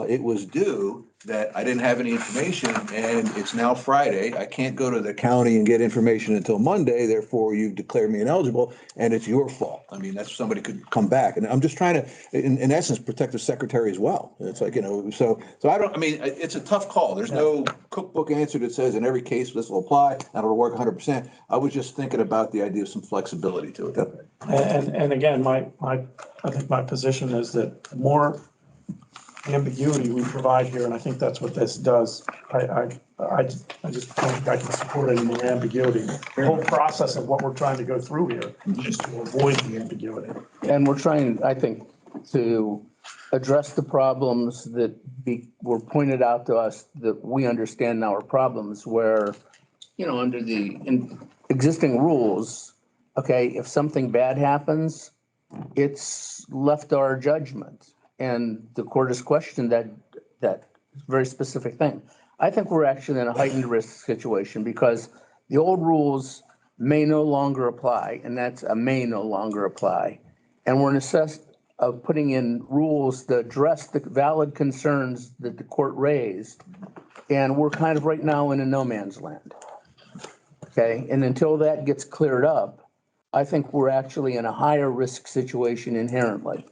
it was due that I didn't have any information and it's now Friday. I can't go to the county and get information until Monday. Therefore, you've declared me ineligible and it's your fault. I mean, somebody could come back. And I'm just trying to, in essence, protect the secretary as well. It's like, so it's a tough call. There's no cookbook answer that says in every case this will apply and it'll work 100%. I was just thinking about the idea of some flexibility to it. And again, I think my position is that the more ambiguity we provide here, and I think that's what this does. I just don't think I can support any more ambiguity. The whole process of what we're trying to go through here is to avoid the ambiguity. And we're trying, I think, to address the problems that were pointed out to us that we understand now are problems where, under the existing rules, okay, if something bad happens, it's left to our judgment. And the court has questioned that very specific thing. I think we're actually in a heightened risk situation because the old rules may no longer apply, and that's a may no longer apply. And we're necessitated of putting in rules that address the valid concerns that the court raised. And we're kind of right now in a no man's land. Okay, and until that gets cleared up, I think we're actually in a higher risk situation inherently.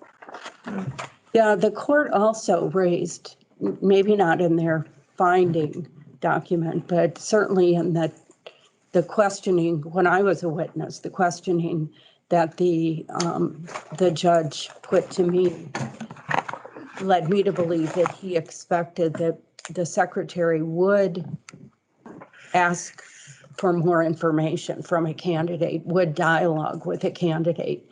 Yeah, the court also raised, maybe not in their finding document, but certainly in the questioning, when I was a witness, the questioning that the judge put to me led me to believe that he expected that the secretary would ask for more information from a candidate, would dialogue with a candidate.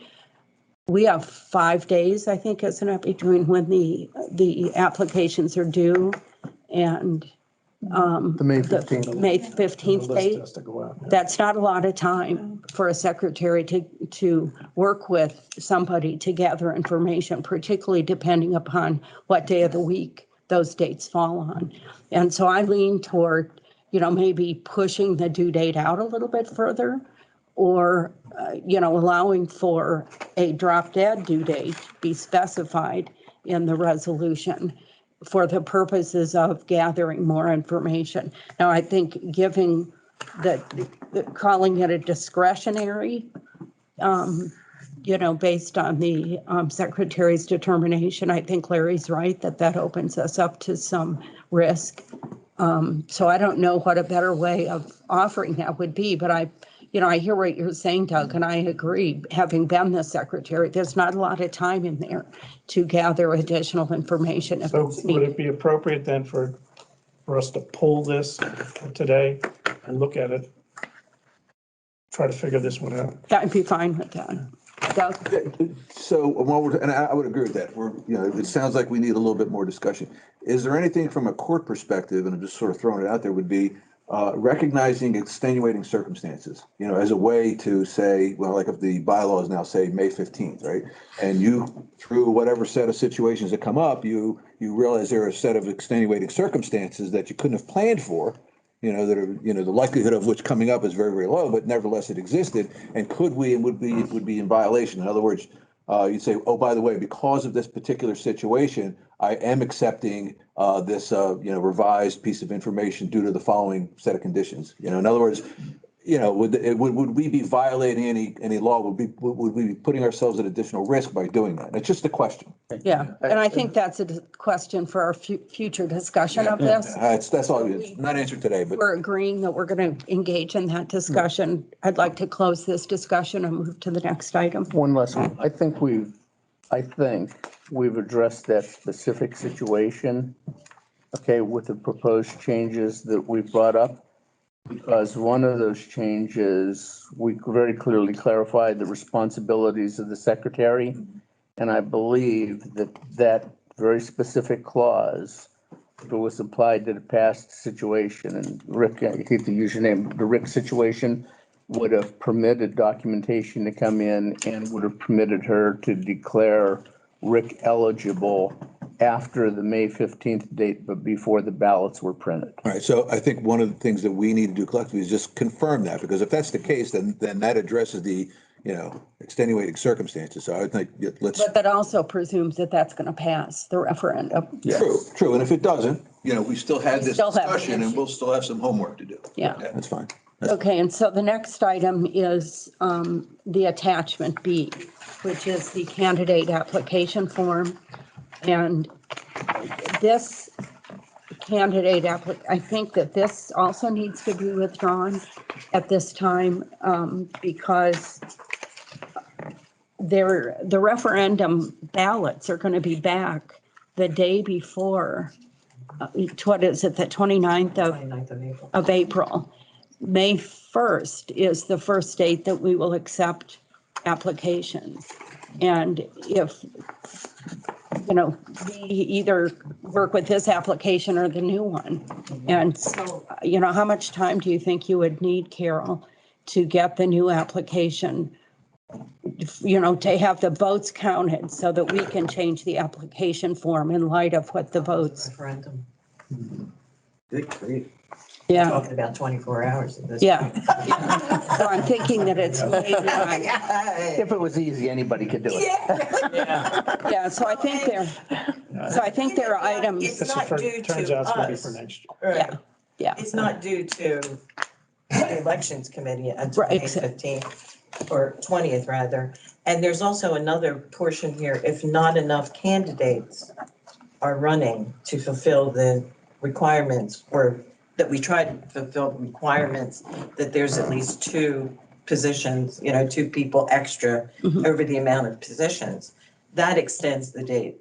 we have 5 days, I think, isn't it, between when the applications are due and The May 15th. May 15th date. That's not a lot of time for a secretary to work with somebody to gather information, particularly depending upon what day of the week those dates fall on. And so I lean toward, maybe pushing the due date out a little bit further, or, allowing for a drop dead due date be specified in the resolution for the purposes of gathering more information. Now, I think giving calling it a discretionary, based on the secretary's determination, I think Larry's right that opens us up to some risk. So I don't know what a better way of offering that would be, but I hear what you're saying, Doug, and I agree. Having been the secretary, there's not a lot of time in there to gather additional information. So would it be appropriate then for us to pull this today and look at it, try to figure this one out? I'd be fine with that. Doug? So, and I would agree with that. It sounds like we need a little bit more discussion. Is there anything from a court perspective, and I'm just sort of throwing it out there, would be recognizing extenuating circumstances, as a way to say, well, like if the bylaws now say May 15th, right? And you, through whatever set of situations that come up, you realize there are a set of extenuating circumstances that you couldn't have planned for, that are, the likelihood of which coming up is very, very low, but nevertheless it existed. And could we, and would be in violation. In other words, you'd say, oh, by the way, because of this particular situation, I am accepting this, revised piece of information due to the following set of conditions. In other words, would we be violating any law? Would we be putting ourselves at additional risk by doing that? It's just a question. Yeah, and I think that's a question for our future discussion of this. That's all. It's not answered today, but we're agreeing that we're going to engage in that discussion. I'd like to close this discussion and move to the next item. One last one. I think we've addressed that specific situation, okay, with the proposed changes that we've brought up. Because one of those changes, we very clearly clarified the responsibilities of the secretary. And I believe that very specific clause, if it was applied to the past situation, and Rick, I hate to use your name, the Rick situation would have permitted documentation to come in and would have permitted her to declare Rick eligible after the May 15th date, but before the ballots were printed. All right, so I think one of the things that we need to do collectively is just confirm that, because if that's the case, then that addresses the, extenuating circumstances. So I think let's. But that also presumes that that's going to pass the referendum. Yes. True. And if it doesn't, we still had this discussion and we'll still have some homework to do. Yeah. That's fine. Okay, and so the next item is the attachment B, which is the candidate application form. And this candidate I think that this also needs to be withdrawn at this time because the referendum ballots are going to be back the day before, what is it, the 29th of April. May 1st is the first date that we will accept applications. And if, we either work with this application or the new one. And so, how much time do you think you would need, Carol, to get the new application, to have the votes counted so that we can change the application form in light of what the votes. Referendum. Good grief. Yeah. We're talking about 24 hours at this Yeah. point. So I'm thinking that it's maybe If it was easy, anybody could do it. yeah. So I think there are items. It's not due Turns to out it's going to be us. for next year. Right. Yeah. It's not due to the elections committee until Right, May 15th or 20th rather. And there's also another portion here, if not enough candidates are running to fulfill the requirements, or that we try to fulfill the requirements, that there's at least 2 positions, 2 people extra over the amount of positions. That extends the date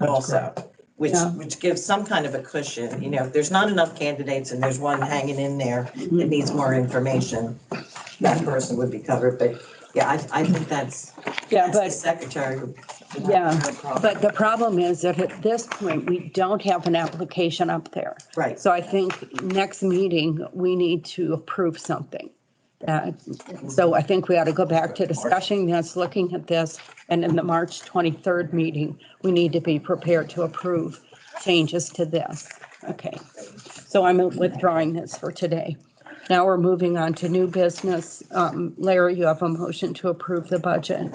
also, which gives some kind of a cushion. If there's not enough candidates and there's one hanging in there that needs more information, that person would be covered. But Yeah, I think that's the secretary. Yeah, but the problem is that at this point, we don't have an application up there. Right. So I think next meeting, we need to approve something. So I think we ought to go back to discussing this, looking at this, and in the March 23rd meeting, we need to be prepared to approve changes to this. Okay, so I'm withdrawing this for today. Now we're moving on to new business. Larry, you have a motion to approve the budget.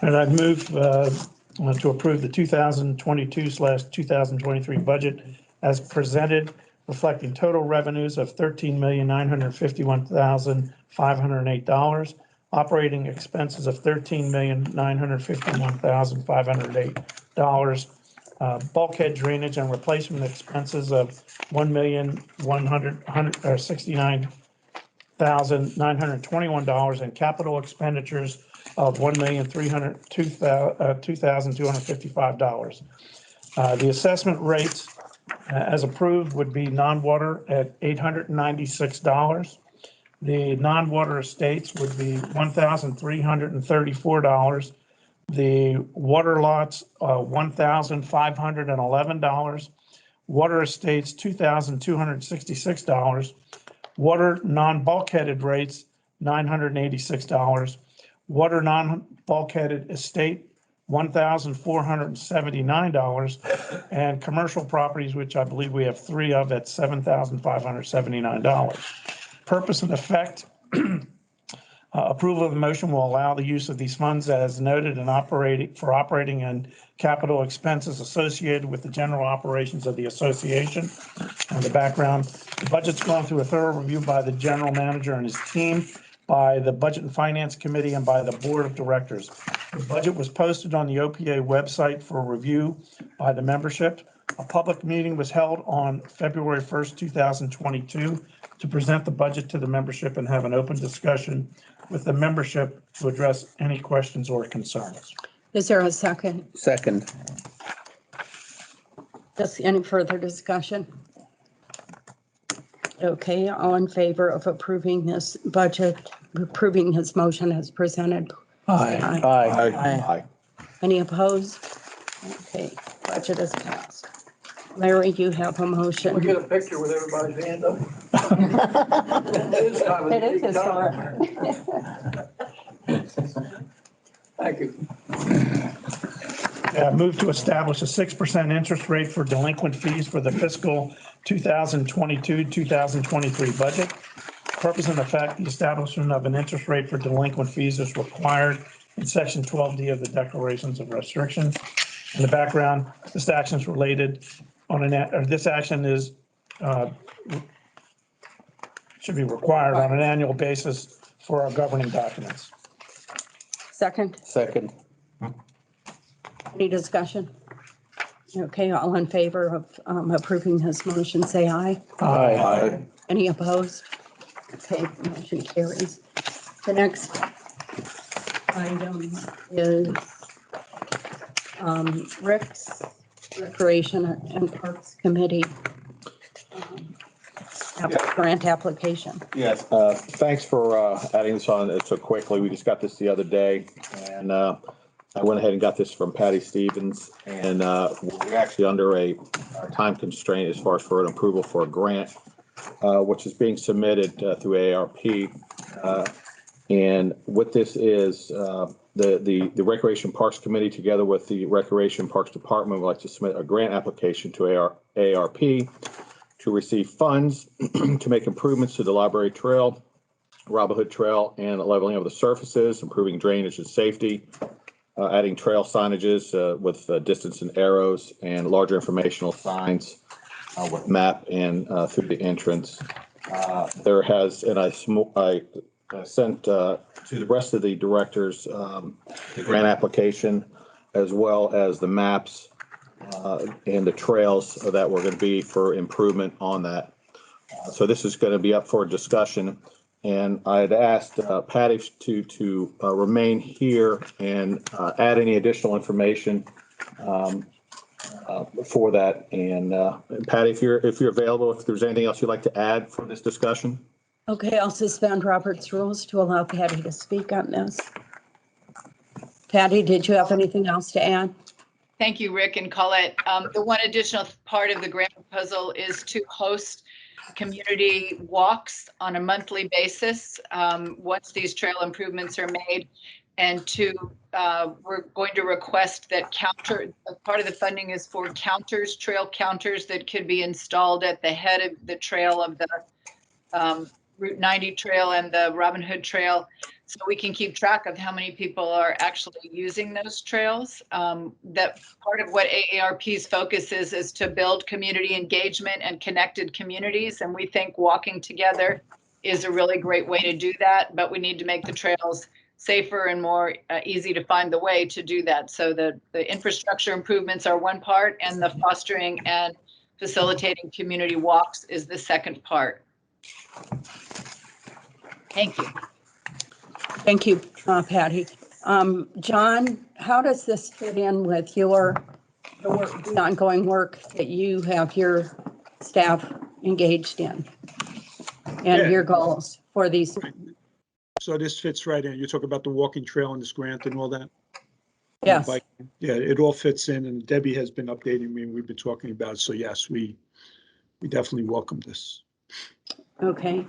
And I move to approve the 2022/2023 budget as presented, reflecting total revenues of $13,951,508, operating expenses of $13,951,508, bulkhead drainage and replacement expenses of $1,169,921, and capital expenditures of $1,302,255. The assessment rates as approved would be non-water at $896. The non-water estates would be $1,334. The water lots, $1,511. Water estates, $2,266. Water non-bulkheaded rates, $986. Water non-bulkheaded estate, $1,479, and commercial properties, which I believe we have 3 of, at $7,579. Purpose and effect. Approval of the motion will allow the use of these funds as noted and operating and capital expenses associated with the general operations of the association. And the background, the budget's gone through a thorough review by the general manager and his team, by the Budget and Finance Committee, and by the Board of Directors. The budget was posted on the OPA website for review by the membership. A public meeting was held on February 1st, 2022 to present the budget to the membership and have an open discussion with the membership to address any questions or concerns. Is there a second? Second. Just any further discussion? Okay, all in favor of approving this budget, approving his motion as presented? Aye. Aye. Any opposed? Okay, budget is passed. Larry, you have a motion. We get a picture with everybody's hand up. It is historic. Thank you. Move to establish a 6% interest rate for delinquent fees for the fiscal 2022-2023 budget. Purpose and effect, the establishment of an interest rate for delinquent fees is required in section 12D of the Declarations of Restrictions. In the background, this action is related on this action is should be required on an annual basis for our governing documents. Second, Second. any discussion? Okay, all in favor of approving his motion, say aye. Aye. Any opposed? Okay, motion carries. The next item is Rick's Recreation and Parks Committee grant application. Yes, thanks for adding this on so quickly. We just got this the other day, and I went ahead and got this from Patty Stevens, and we're actually under a time constraint as far as for an approval for a grant, which is being submitted through ARP. And what this is, the Recreation Parks Committee, together with the Recreation Parks Department, would like to submit a grant application to ARP to receive funds to make improvements to the Library Trail, Robin Hood Trail, and leveling of the surfaces, improving drainage and safety, adding trail signages with distance and arrows, and larger informational signs with map and through the entrance. There has, and I sent to the rest of the directors the grant application, as well as the maps and the trails that were going to be for improvement on that. So this is going to be up for discussion. And I had asked Patty to remain here and add any additional information for that. And Patty, if you're available, if there's anything else you'd like to add for this discussion. Okay, I'll suspend Robert's rules to allow Patty to speak on this. Patty, did you have anything else to add? Thank you, Rick and Colette. The one additional part of the grant proposal is to host community walks on a monthly basis once these trail improvements are made. And we're going to request that part of the funding is for counters, trail counters that could be installed at the head of the trail of the Route 90 trail and the Robin Hood Trail, so we can keep track of how many people are actually using those trails. That part of what AARP's focus is to build community engagement and connected communities. And we think walking together is a really great way to do that, but we need to make the trails safer and more easy to find the way to do that. So the infrastructure improvements are one part, and the fostering and facilitating community walks is the second part. Thank you. Thank you, Patty. John, how does this fit in with the ongoing work that you have your staff engaged in and your goals for these? So this fits right in. You talk about the walking trail and this grant and all that? Yes. Yeah, it all fits in, and Debbie has been updating me and we've been talking about it. So yes, we definitely welcome this. Okay.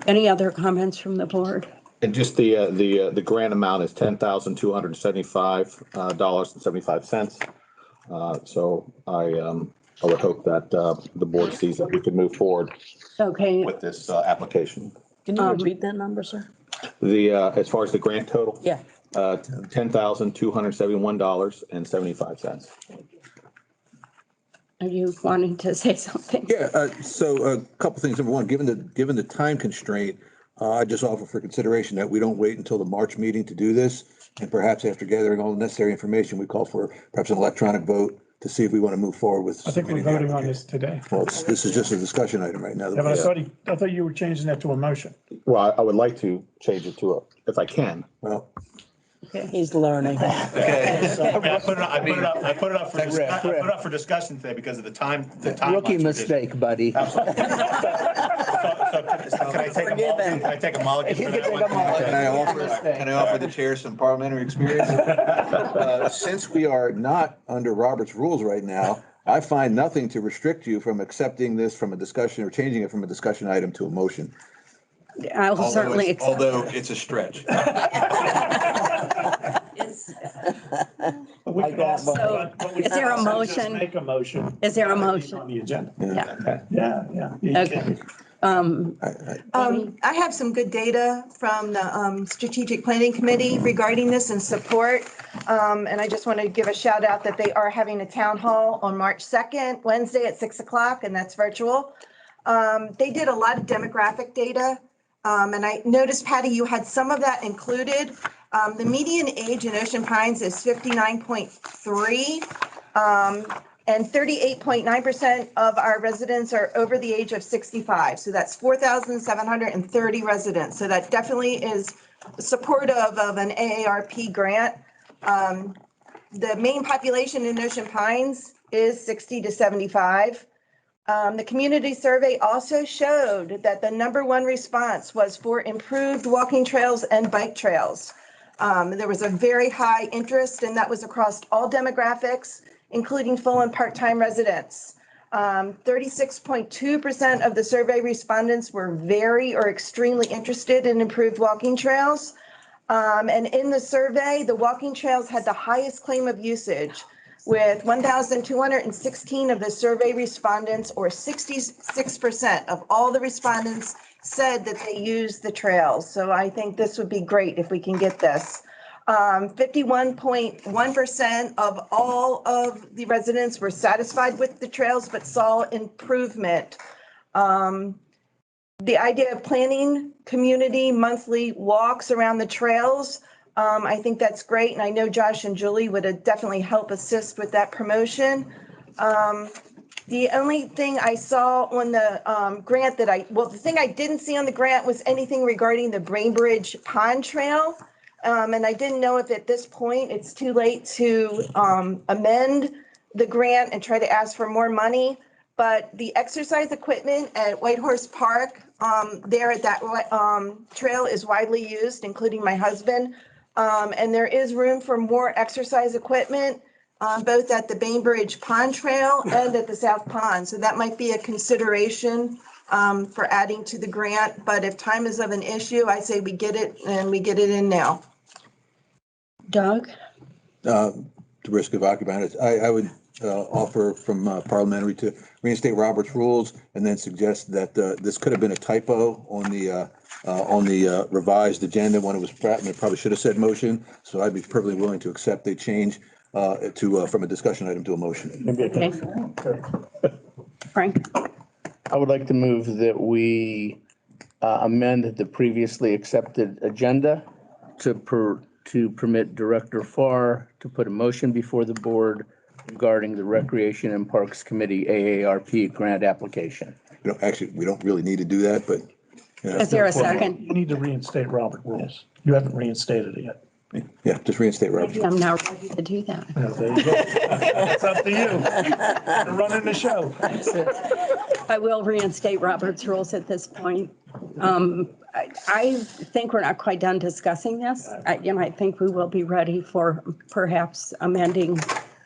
Any other comments from the board? And just the grant amount is $10,275.75. So I would hope that the board sees that we can move forward with this application. Can you repeat that number, sir? As far as the grant total? Yeah. $10,271.75. Are you wanting to say something? Yeah, so a couple things. Number one, given the time constraint, I just offer for consideration that we don't wait until the March meeting to do this. And perhaps after gathering all the necessary information, we call for perhaps an electronic vote to see if we want to move forward with. I think we're voting on this today. Well, this is just a discussion item right now. Yeah, but I thought you were changing that to a motion. Well, I would like to change it to if I can. Well. He's learning. Okay. I put it up for discussion today because of the time. Rookie mistake, buddy. Can I take a mulligan for that one? Can I offer the chair some parliamentary experience? Since we are not under Robert's rules right now, I find nothing to restrict you from accepting this from a discussion or changing it from a discussion item to a motion. I will certainly accept. Although it's a stretch. So, is there a motion? Make a motion. Is there a motion? On the agenda. Yeah. Yeah. Okay. I have some good data from the Strategic Planning Committee regarding this and support. And I just want to give a shout out that they are having a town hall on March 2nd, Wednesday at 6 o'clock, and that's virtual. They did a lot of demographic data. And I noticed, Patty, you had some of that included. The median age in Ocean Pines is 59.3. And 38.9% of our residents are over the age of 65. So that's 4,730 residents. So that definitely is supportive of an AARP grant. The main population in Ocean Pines is 60 to 75. The community survey also showed that the #1 response was for improved walking trails and bike trails. There was a very high interest, and that was across all demographics, including full and part-time residents. 36.2% of the survey respondents were very or extremely interested in improved walking trails. And in the survey, the walking trails had the highest claim of usage, with 1,216 of the survey respondents, or 66% of all the respondents, said that they use the trails. So I think this would be great if we can get this. 51.1% of all of the residents were satisfied with the trails, but saw improvement. The idea of planning community monthly walks around the trails, I think that's great. And I know Josh and Julie would definitely help assist with that promotion. The only thing I saw on the grant the thing I didn't see on the grant was anything regarding the Brainbridge Pond Trail. And I didn't know if at this point it's too late to amend the grant and try to ask for more money. but the exercise equipment at Whitehorse Park, there at that trail is widely used, including my husband. And there is room for more exercise equipment, both at the Bainbridge Pond Trail and at the South Pond. So that might be a consideration for adding to the grant. But if time is of an issue, I say we get it and we get it in now. Doug? The risk of occupying it, I would offer from parliamentary to reinstate Robert's rules and then suggest that this could have been a typo on the revised agenda when it was it probably should have said motion. So I'd be perfectly willing to accept a change from a discussion item to a motion. Okay. Frank? I would like to move that we amend the previously accepted agenda to permit Director Farr to put a motion before the board regarding the Recreation and Parks Committee AARP grant application. Actually, we don't really need to do that, but. Is there a second? You need to reinstate Robert rules. You haven't reinstated it yet. Yeah, just reinstate Robert's. I'm now ready to do that. Yeah, there you go. It's up to you. You're running the show. I will reinstate Robert's rules at this point. I think we're not quite done discussing this. I think we will be ready for perhaps amending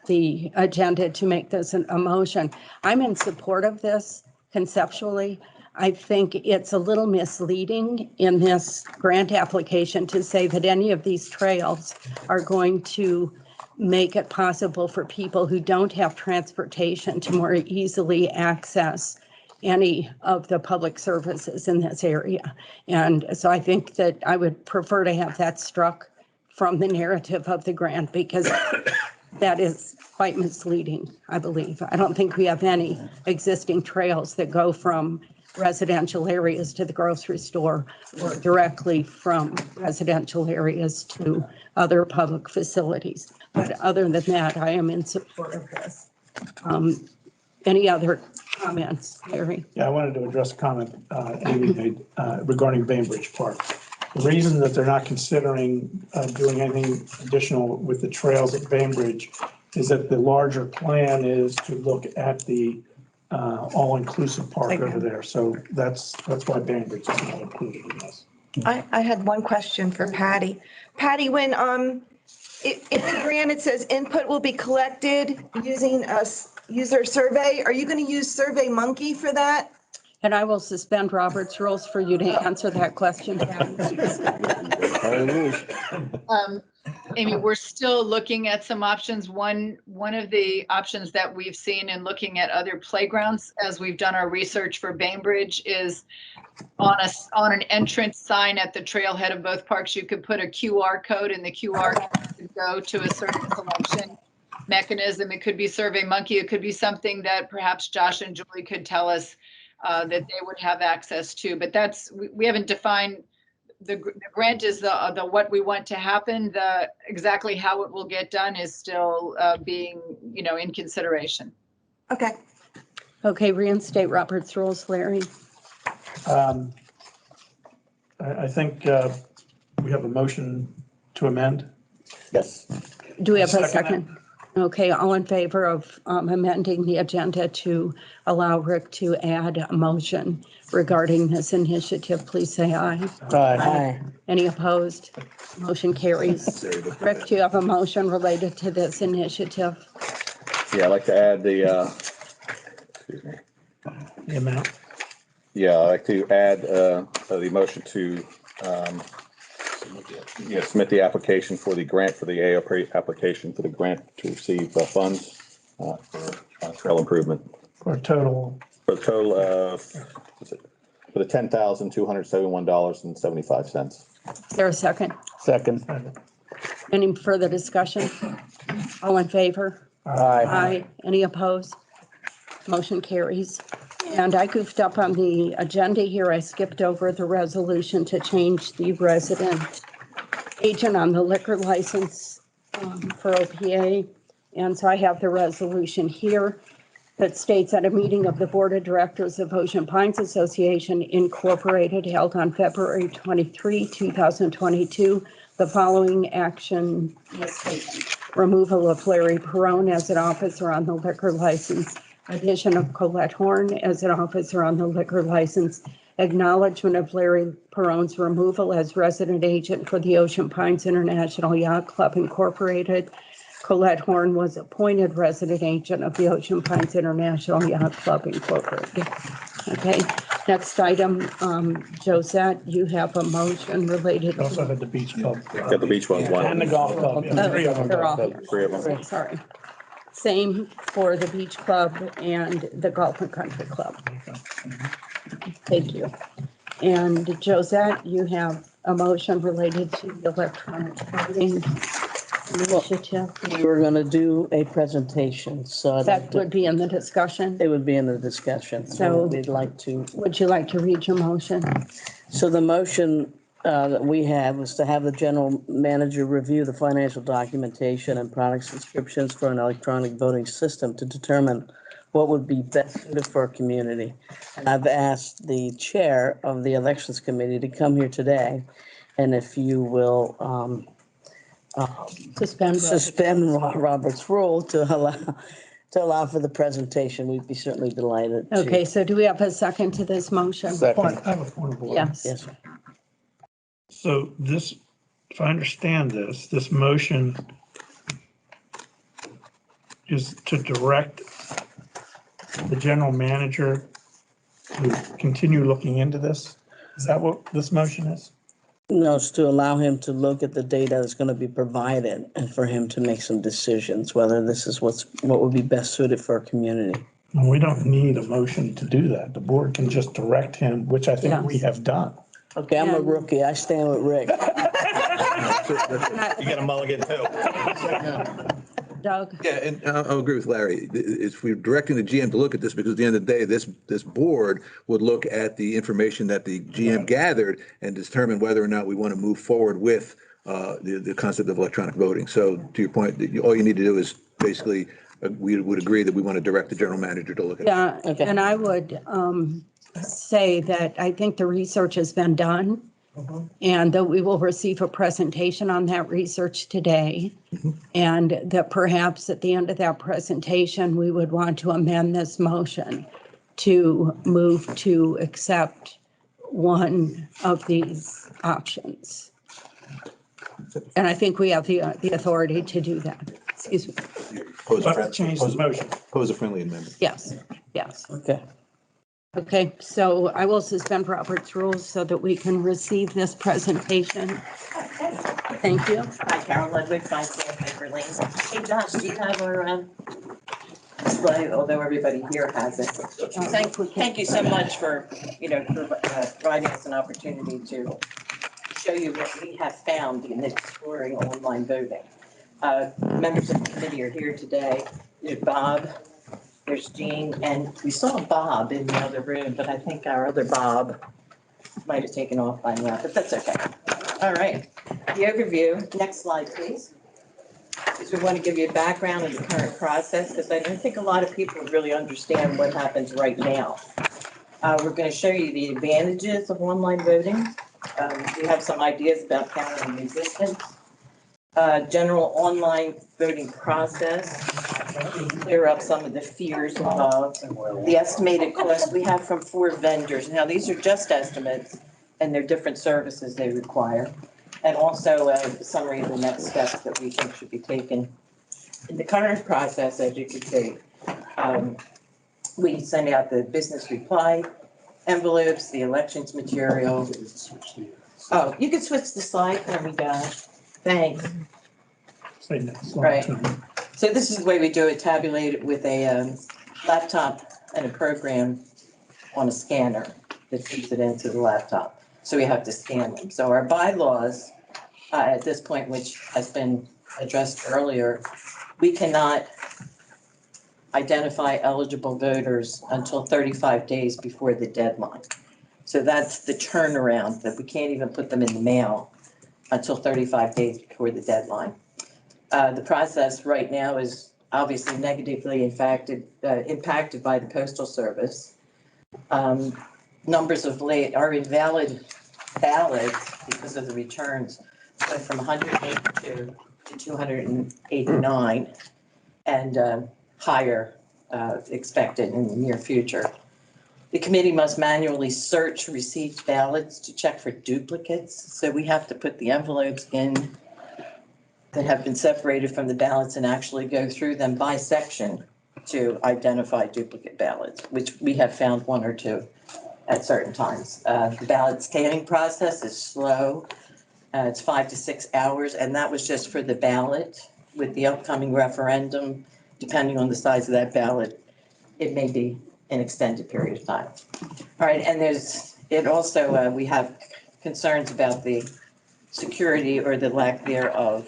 the agenda to make this a motion. I'm in support of this conceptually. I think it's a little misleading in this grant application to say that any of these trails are going to make it possible for people who don't have transportation to more easily access any of the public services in this area. And so I think that I would prefer to have that struck from the narrative of the grant because that is quite misleading, I believe. I don't think we have any existing trails that go from residential areas to the grocery store or directly from residential areas to other public facilities. But other than that, I am in support of this. Any other comments, Larry? Yeah, I wanted to address a comment Amy made regarding Bainbridge Park. The reason that they're not considering doing anything additional with the trails at Bainbridge is that the larger plan is to look at the all-inclusive park over there. So that's why Bainbridge is not included in this. I had one question for Patty. Patty, when in the grant it says input will be collected using a user survey, are you going to use Survey Monkey for that? And I will suspend Robert's rules for you to answer that question. Amy, we're still looking at some options. One of the options that we've seen in looking at other playgrounds as we've done our research for Bainbridge is on an entrance sign at the trailhead of both parks, you could put a QR code and the QR code could go to a certain selection mechanism. It could be Survey Monkey. It could be something that perhaps Josh and Julie could tell us that they would have access to. But we haven't defined. The grant is the what we want to happen. The exactly how it will get done is still being in consideration. Okay. Okay, reinstate Robert's rules, Larry. I think we have a motion to amend. Yes. Do we have a second? Okay, all in favor of amending the agenda to allow Rick to add a motion regarding this initiative, please say aye. Aye. Any opposed? Motion carries. Rick, do you have a motion related to this initiative? Yeah, I'd like to add the amount. Yeah, I'd like to add the motion to submit the application for the grant for the AOP application for the grant to receive funds for trail improvement. For a total of for the $10,271.75. Is there a second? Second. Any further discussion? All in favor? Aye. Aye. Any opposed? Motion carries. And I goofed up on the agenda here. I skipped over the resolution to change the resident agent on the liquor license for OPA. And so I have the resolution here that states at a meeting of the Board of Directors of Ocean Pines Association Incorporated held on February 23, 2022, the following action was taken. Removal of Larry Perone as an officer on the liquor license addition of Colette Horn as an officer on the liquor license, acknowledgement of Larry Perone's removal as resident agent for the Ocean Pines International Yacht Club Incorporated. Colette Horn was appointed resident agent of the Ocean Pines International Yacht Club Incorporated. Okay, next item, Josette, you have a motion related. We also had the beach club. Yeah, the beach one's one. And the golf club. Yeah, three of them. They're all here. Three of them. Sorry. Same for the beach club and the golf and country club. Thank you. And Josette, you have a motion related to the electronic voting initiative. We were gonna do a presentation, so I'd like That to- would be in the discussion. it would be in the discussion, so So- we'd like to. Would you like to read your motion? So the motion that we have was to have the general manager review the financial documentation and product subscriptions for an electronic voting system to determine what would be best suited for our community. And I've asked the chair of the elections committee to come here today, and if you will suspend Robert's rule to allow for the presentation, we'd be certainly delighted. to- Okay, so do we have a second to this motion? I have a point of order. Yes. Yes. So this, if I understand this, this motion is to direct the general manager to continue looking into this? Is that what this motion is? No, it's to allow him to look at the data that's going to be provided and for him to make some decisions, whether this is what would be best suited for our community. And we don't need a motion to do that. The board can just direct him, which I think we have done. Okay, I'm a rookie. I stand with Rick. You get a mulligan too. Doug? Yeah, and I'll agree with Larry. If we're directing the GM to look at this, because at the end of the day, this board would look at the information that the GM gathered and determine whether or not we want to move forward with the concept of electronic voting. So to your point, all you need to do is basically, we would agree that we want to direct the general manager to look at it. Yeah, and I would say that I think the research has been done and that we will receive a presentation on that research today. And that perhaps at the end of that presentation, we would want to amend this motion to move to accept one of these options. And I think we have the authority to do that. Excuse me. Change the motion. Pose a friendly amendment. Yes, yes. Okay. Okay, so I will suspend Robert's rules so that we can receive this presentation. Thank you. Hi, Carol Ludwig, 5 Sandpaper Lane. Hey, Josh, do you have our display, although everybody here has it? Thank you so much for, providing us an opportunity to show you what we have found in exploring online voting. Members of the committee are here today. There's Bob, there's Jean, and we saw Bob in the other room, but I think our other Bob might have taken off by now, but that's okay. All right, the overview, next slide, please. Because we want to give you a background of the current process, because I don't think a lot of people really understand what happens right now. We're going to show you the advantages of online voting. We have some ideas about counting resistance. General online voting process, clear up some of the fears involved. The estimated cost we have from 4 vendors. Now, these are just estimates, and they're different services they require. And also a summary of the next steps that we think should be taken. In the current process, as you can see, we send out the business reply envelopes, the elections material. Oh, you can switch the slide for me, guys. Thanks. Say next slide. Right. So this is the way we do it, tabulate it with a laptop and a program on a scanner that feeds it into the laptop. So we have to scan them. So our bylaws at this point, which has been addressed earlier, we cannot identify eligible voters until 35 days before the deadline. So that's the turnaround, that we can't even put them in the mail until 35 days before the deadline. The process right now is obviously negatively impacted by the Postal Service. Numbers of our invalid ballots because of the returns went from 182 to 289 and higher expected in the near future. The committee must manually search received ballots to check for duplicates. So we have to put the envelopes in that have been separated from the ballots and actually go through them by section to identify duplicate ballots, which we have found one or two at certain times. The ballot scanning process is slow. It's 5 to 6 hours, and that was just for the ballot. With the upcoming referendum, depending on the size of that ballot, it may be an extended period of time. All right, and we have concerns about the security or the lack thereof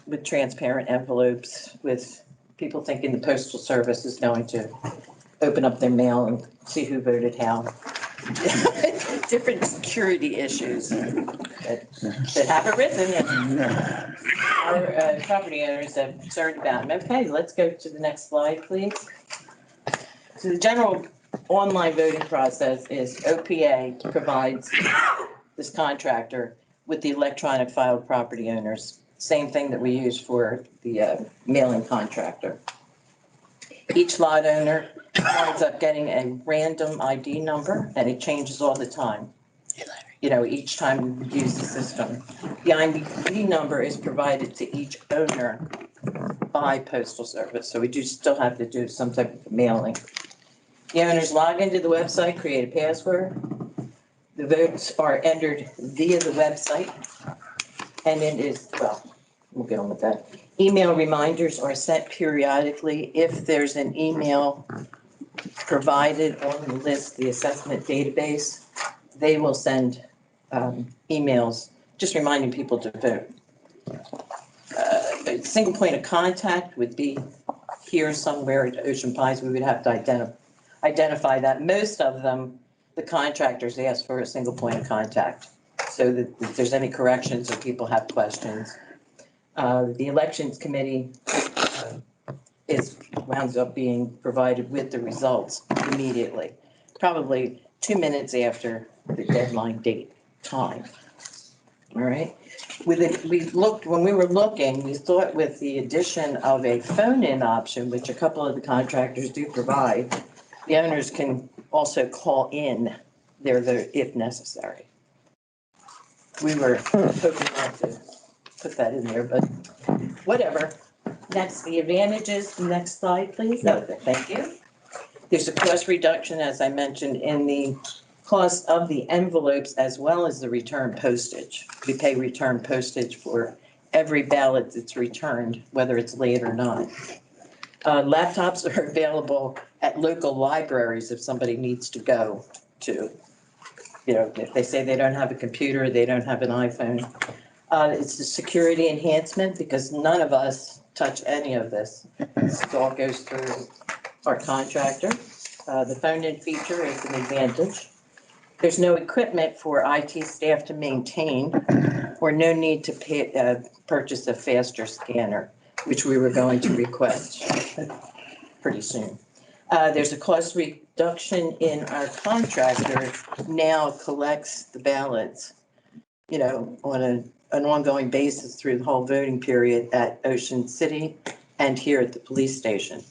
with transparent envelopes, with people thinking the Postal Service is going to open up their mail and see who voted how. Different security issues that have arisen and our property owners have concerned about. Okay, let's go to the next slide, please. So the general online voting process is OPA provides this contractor with the electronic filed property owners. Same thing that we use for the mailing contractor. Each lot owner winds up getting a random ID number, and it changes all the time. You know, each time we use the system. The ID number is provided to each owner by Postal Service, so we do still have to do some type of mailing. The owners log into the website, create a password. The votes are entered via the website, and it is, well, we'll get on with that. Email reminders are sent periodically. If there's an email provided on the list, the assessment database, they will send emails just reminding people to vote. A single point of contact would be here somewhere at Ocean Pines. We would have to identify that. Most of them, the contractors ask for a single point of contact, so that if there's any corrections or people have questions. The elections committee wound up being provided with the results immediately, probably 2 minutes after the deadline date time. All right. When we were looking, we thought with the addition of a phone-in option, which a couple of the contractors do provide, the owners can also call in their vote if necessary. We were hoping not to put that in there, but whatever. Next, the advantages. Next slide, please. No, thank you. There's a cost reduction, as I mentioned, in the cost of the envelopes as well as the return postage. We pay return postage for every ballot that's returned, whether it's late or not. Laptops are available at local libraries if somebody needs to go to, if they say they don't have a computer, they don't have an iPhone. It's a security enhancement because none of us touch any of this. It all goes through our contractor. The phone-in feature is an advantage. There's no equipment for IT staff to maintain or no need to purchase a faster scanner, which we were going to request pretty soon. There's a cost reduction in our contractor now collects the ballots, on an ongoing basis through the whole voting period at Ocean City and here at the police station,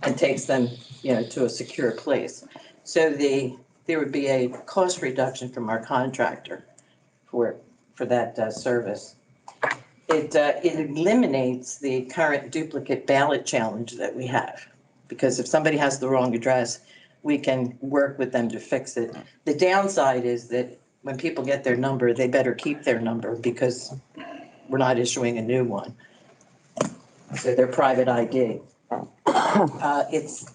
and takes them, to a secure place. So there would be a cost reduction from our contractor for that service. It eliminates the current duplicate ballot challenge that we have, because if somebody has the wrong address, we can work with them to fix it. The downside is that when people get their number, they better keep their number because we're not issuing a new one. So their private ID. It's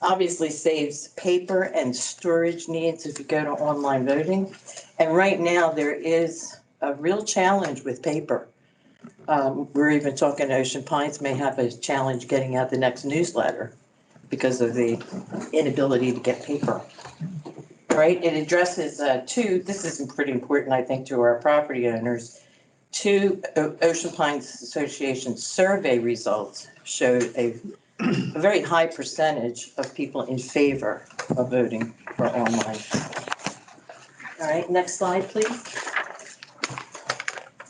obviously saves paper and storage needs if you go to online voting. And right now there is a real challenge with paper. We're even talking Ocean Pines may have a challenge getting out the next newsletter because of the inability to get paper. All right, it addresses this is pretty important, I think, to our property owners. 2 Ocean Pines Association survey results showed a very high percentage of people in favor of voting for online. All right, next slide, please.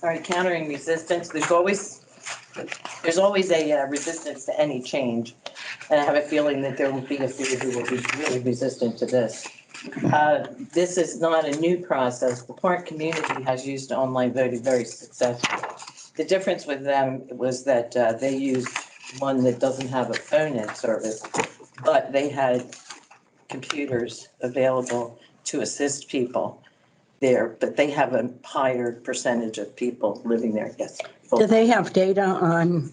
All right, countering resistance. There's always a resistance to any change. and I have a feeling that there will be a few who will be really resistant to this. This is not a new process. The Park community has used online voting very successfully. The difference with them was that they used one that doesn't have a phone-in service, but they had computers available to assist people there, but they have a higher percentage of people living there, yes. Do they have data on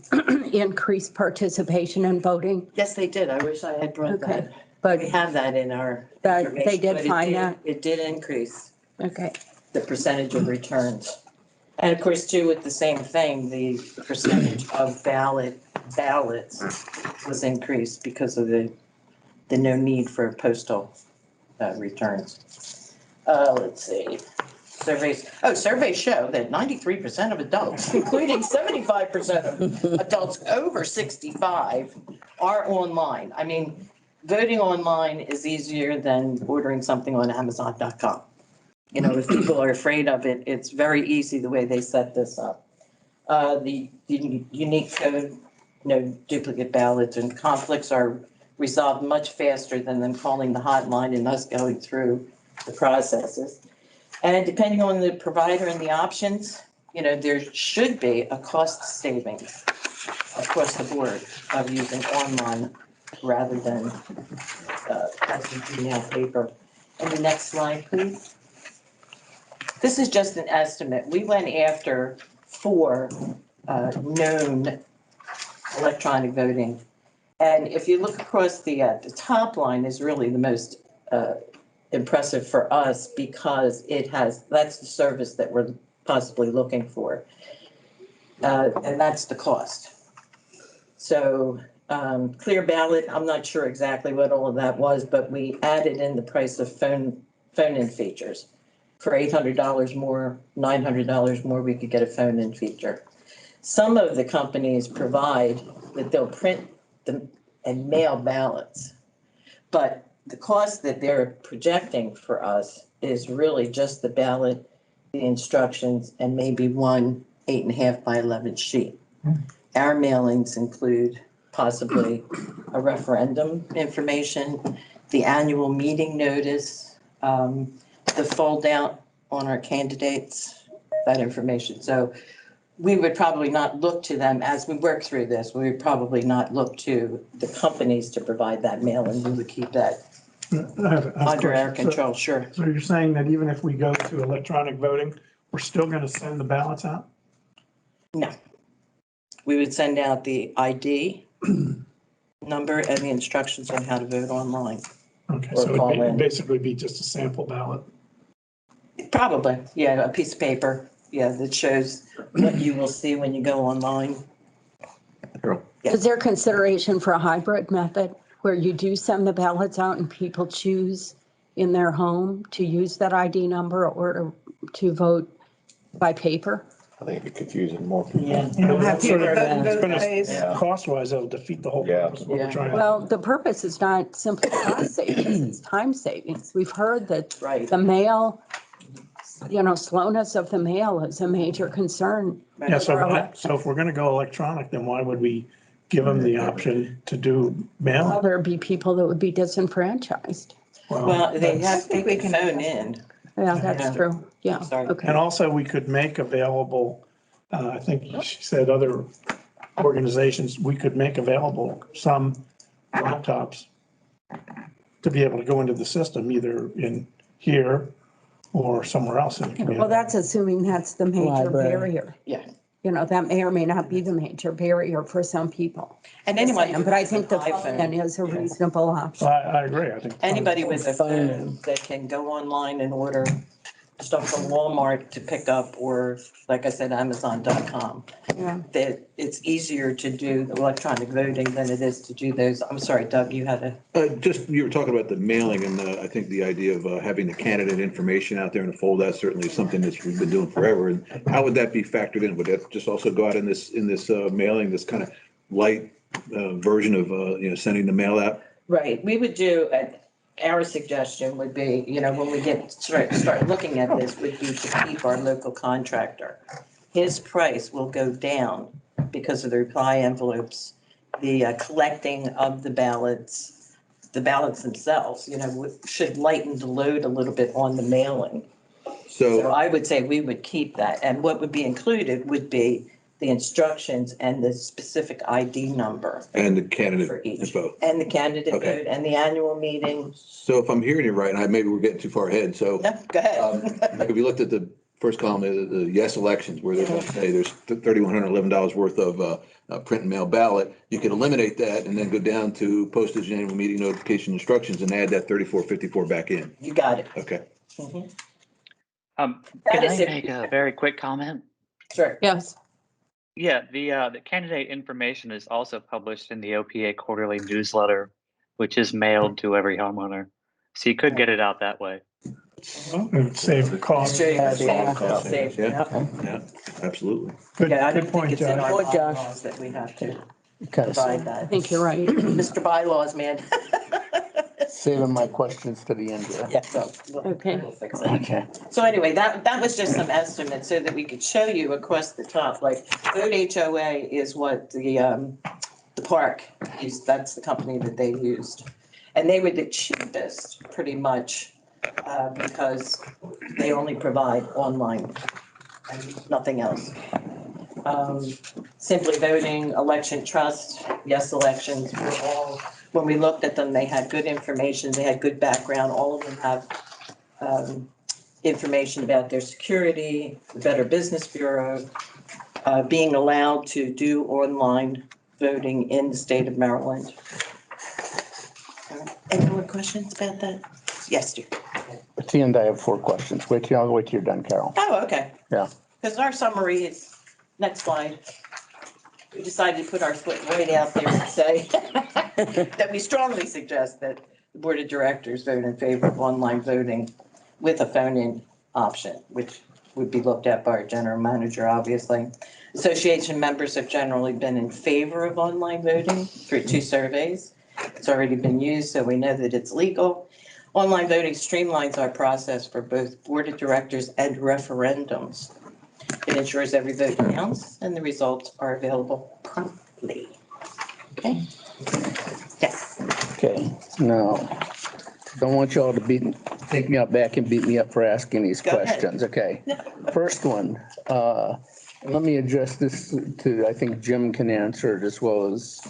increased participation in voting? Yes, they did. I wish I had brought Okay, that. but We have that in our that information. they did but find that? It did increase. Okay. The percentage of returns. And of course, too, with the same thing, the percentage of ballots was increased because of the no need for postal returns. Let's see. Surveys show that 93% of adults, including 75% of adults over 65, are online. I mean, voting online is easier than ordering something on Amazon.com. You know, if people are afraid of it, it's very easy the way they set this up. The unique code, no duplicate ballots, and conflicts are resolved much faster than them calling the hotline and us going through the processes. And depending on the provider and the options, you know, there should be a cost savings across the board of using online rather than as we do now paper. And the next slide, please. This is just an estimate. We went after 4 known electronic voting. And if you look across the top line is really the most impressive for us because that's the service that we're possibly looking for. And that's the cost. So Clear Ballot, I'm not sure exactly what all of that was, but we added in the price of phone-in features. For $800 more, $900 more, we could get a phone-in feature. Some of the companies provide that they'll print them and mail ballots. But the cost that they're projecting for us is really just the ballot, the instructions, and maybe one 8.5 by 11 sheet. Our mailings include possibly a referendum information, the annual meeting notice, the fold out on our candidates, that information. So we would probably not look to them as we work through this. We would probably not look to the companies to provide that mailing. We would keep that under our control, sure. So you're saying that even if we go to electronic voting, we're still going to send the ballots out? No. We would send out the ID number and the instructions on how to vote online. Okay, Or so call it'd in. basically be just a sample ballot. Probably, yeah, a piece of paper, yeah, that shows what you will see when you go online. Is there consideration for a hybrid method where you do send the ballots out and people choose in their home to use that ID number or to vote by paper? I think it'd be confusing more people. Yeah. You know, Have that's sort people of, vote it's both gonna, ways. cost-wise, it'll defeat the whole purpose of what we're trying to. Well, the purpose is not simply cost savings, it's time savings. We've heard that Right. the mail, you know, slowness of the mail is a major concern. Yeah, for our so election. if we're gonna go electronic, then why would we give them the option to do Well, mail? there'd be people that would be disenfranchised. Well, they can phone in. Yeah, that's true. Yeah, Sorry. okay. And also, we could make available, I think she said other organizations, we could make available some laptops to be able to go into the system, either in here or somewhere else in the community. Well, that's assuming that's the major Library. barrier. Yeah. You know, that may or may not be the major barrier for some people. And anyone. But I think the iPhone. phone is a reasonable option. I agree, I think. Anybody with a phone that can go online and order stuff from Walmart to pick up, or like I said, Amazon.com. Yeah. That it's easier to do electronic voting than it is to do those. I'm sorry, Doug, you had a. Just, you were talking about the mailing and I think the idea of having the candidate information out there in a folder, that's certainly something that we've been doing forever. And how would that be factored in? Would that just also go out in this mailing, this kind of light version of, sending the mail out? Right, we would do, our suggestion would be, you know, when we start looking at this, would be to keep our local contractor. His price will go down because of the reply envelopes the collecting of the ballots themselves, should lighten the load a little bit on the mailing. So I would say we would keep that. And what would be included would be the instructions and the specific ID number. And the candidate for each. info. And the candidate Okay. vote and the annual meeting. So if I'm hearing you right, and maybe we're getting too far ahead, so. No, go ahead. Like if you looked at the first column, the yes elections, where they're going to say there's $3,111 worth of print and mail ballot, you could eliminate that and then go down to postage and annual meeting notification instructions and add that 3454 back in. You got it. Okay. Mhm. Can That I is it. make a very quick comment? Sure. Yes. Yeah, the candidate information is also published in the OPA quarterly newsletter, which is mailed to every homeowner. So you could get it out that way. Save the cost. Yeah, absolutely. Good, Yeah, I good don't think point, it's in our Josh. bylaws that we have to Kind of provide that. I think you're right. Mr. Bylaws, man. Saving my questions to the end here. Yeah, so Okay. we'll fix it. Okay. So anyway, that was just some estimates so that we could show you across the top, like Vote HOA is what the park is, that's the company that they used. And they were the cheapest, pretty much, because they only provide online and nothing else. Simply Voting, Election Trust, Yes Elections, were all, when we looked at them, they had good information, they had good background, all of them have information about their security, the Better Business Bureau, being allowed to do online voting in the state of Maryland. Any more questions about that? Yes, dear. At the end, I have 4 questions. Wait till you're done, Carol. Oh, okay. Yeah. Because our summary is, next slide. We decided to put our foot right out there and say that we strongly suggest that the Board of Directors vote in favor of online voting with a phone-in option, which would be looked at by our general manager, obviously. Association members have generally been in favor of online voting through 2 surveys. It's already been used, so we know that it's legal. Online voting streamlines our process for both Board of Directors and referendums. It ensures every vote counts and the results are available promptly. Okay? Yes. Okay, now, don't want y'all to take me out back and beat me up for asking these Go ahead. questions, okay? First one, let me address this to, I think Jim can answer it as well as.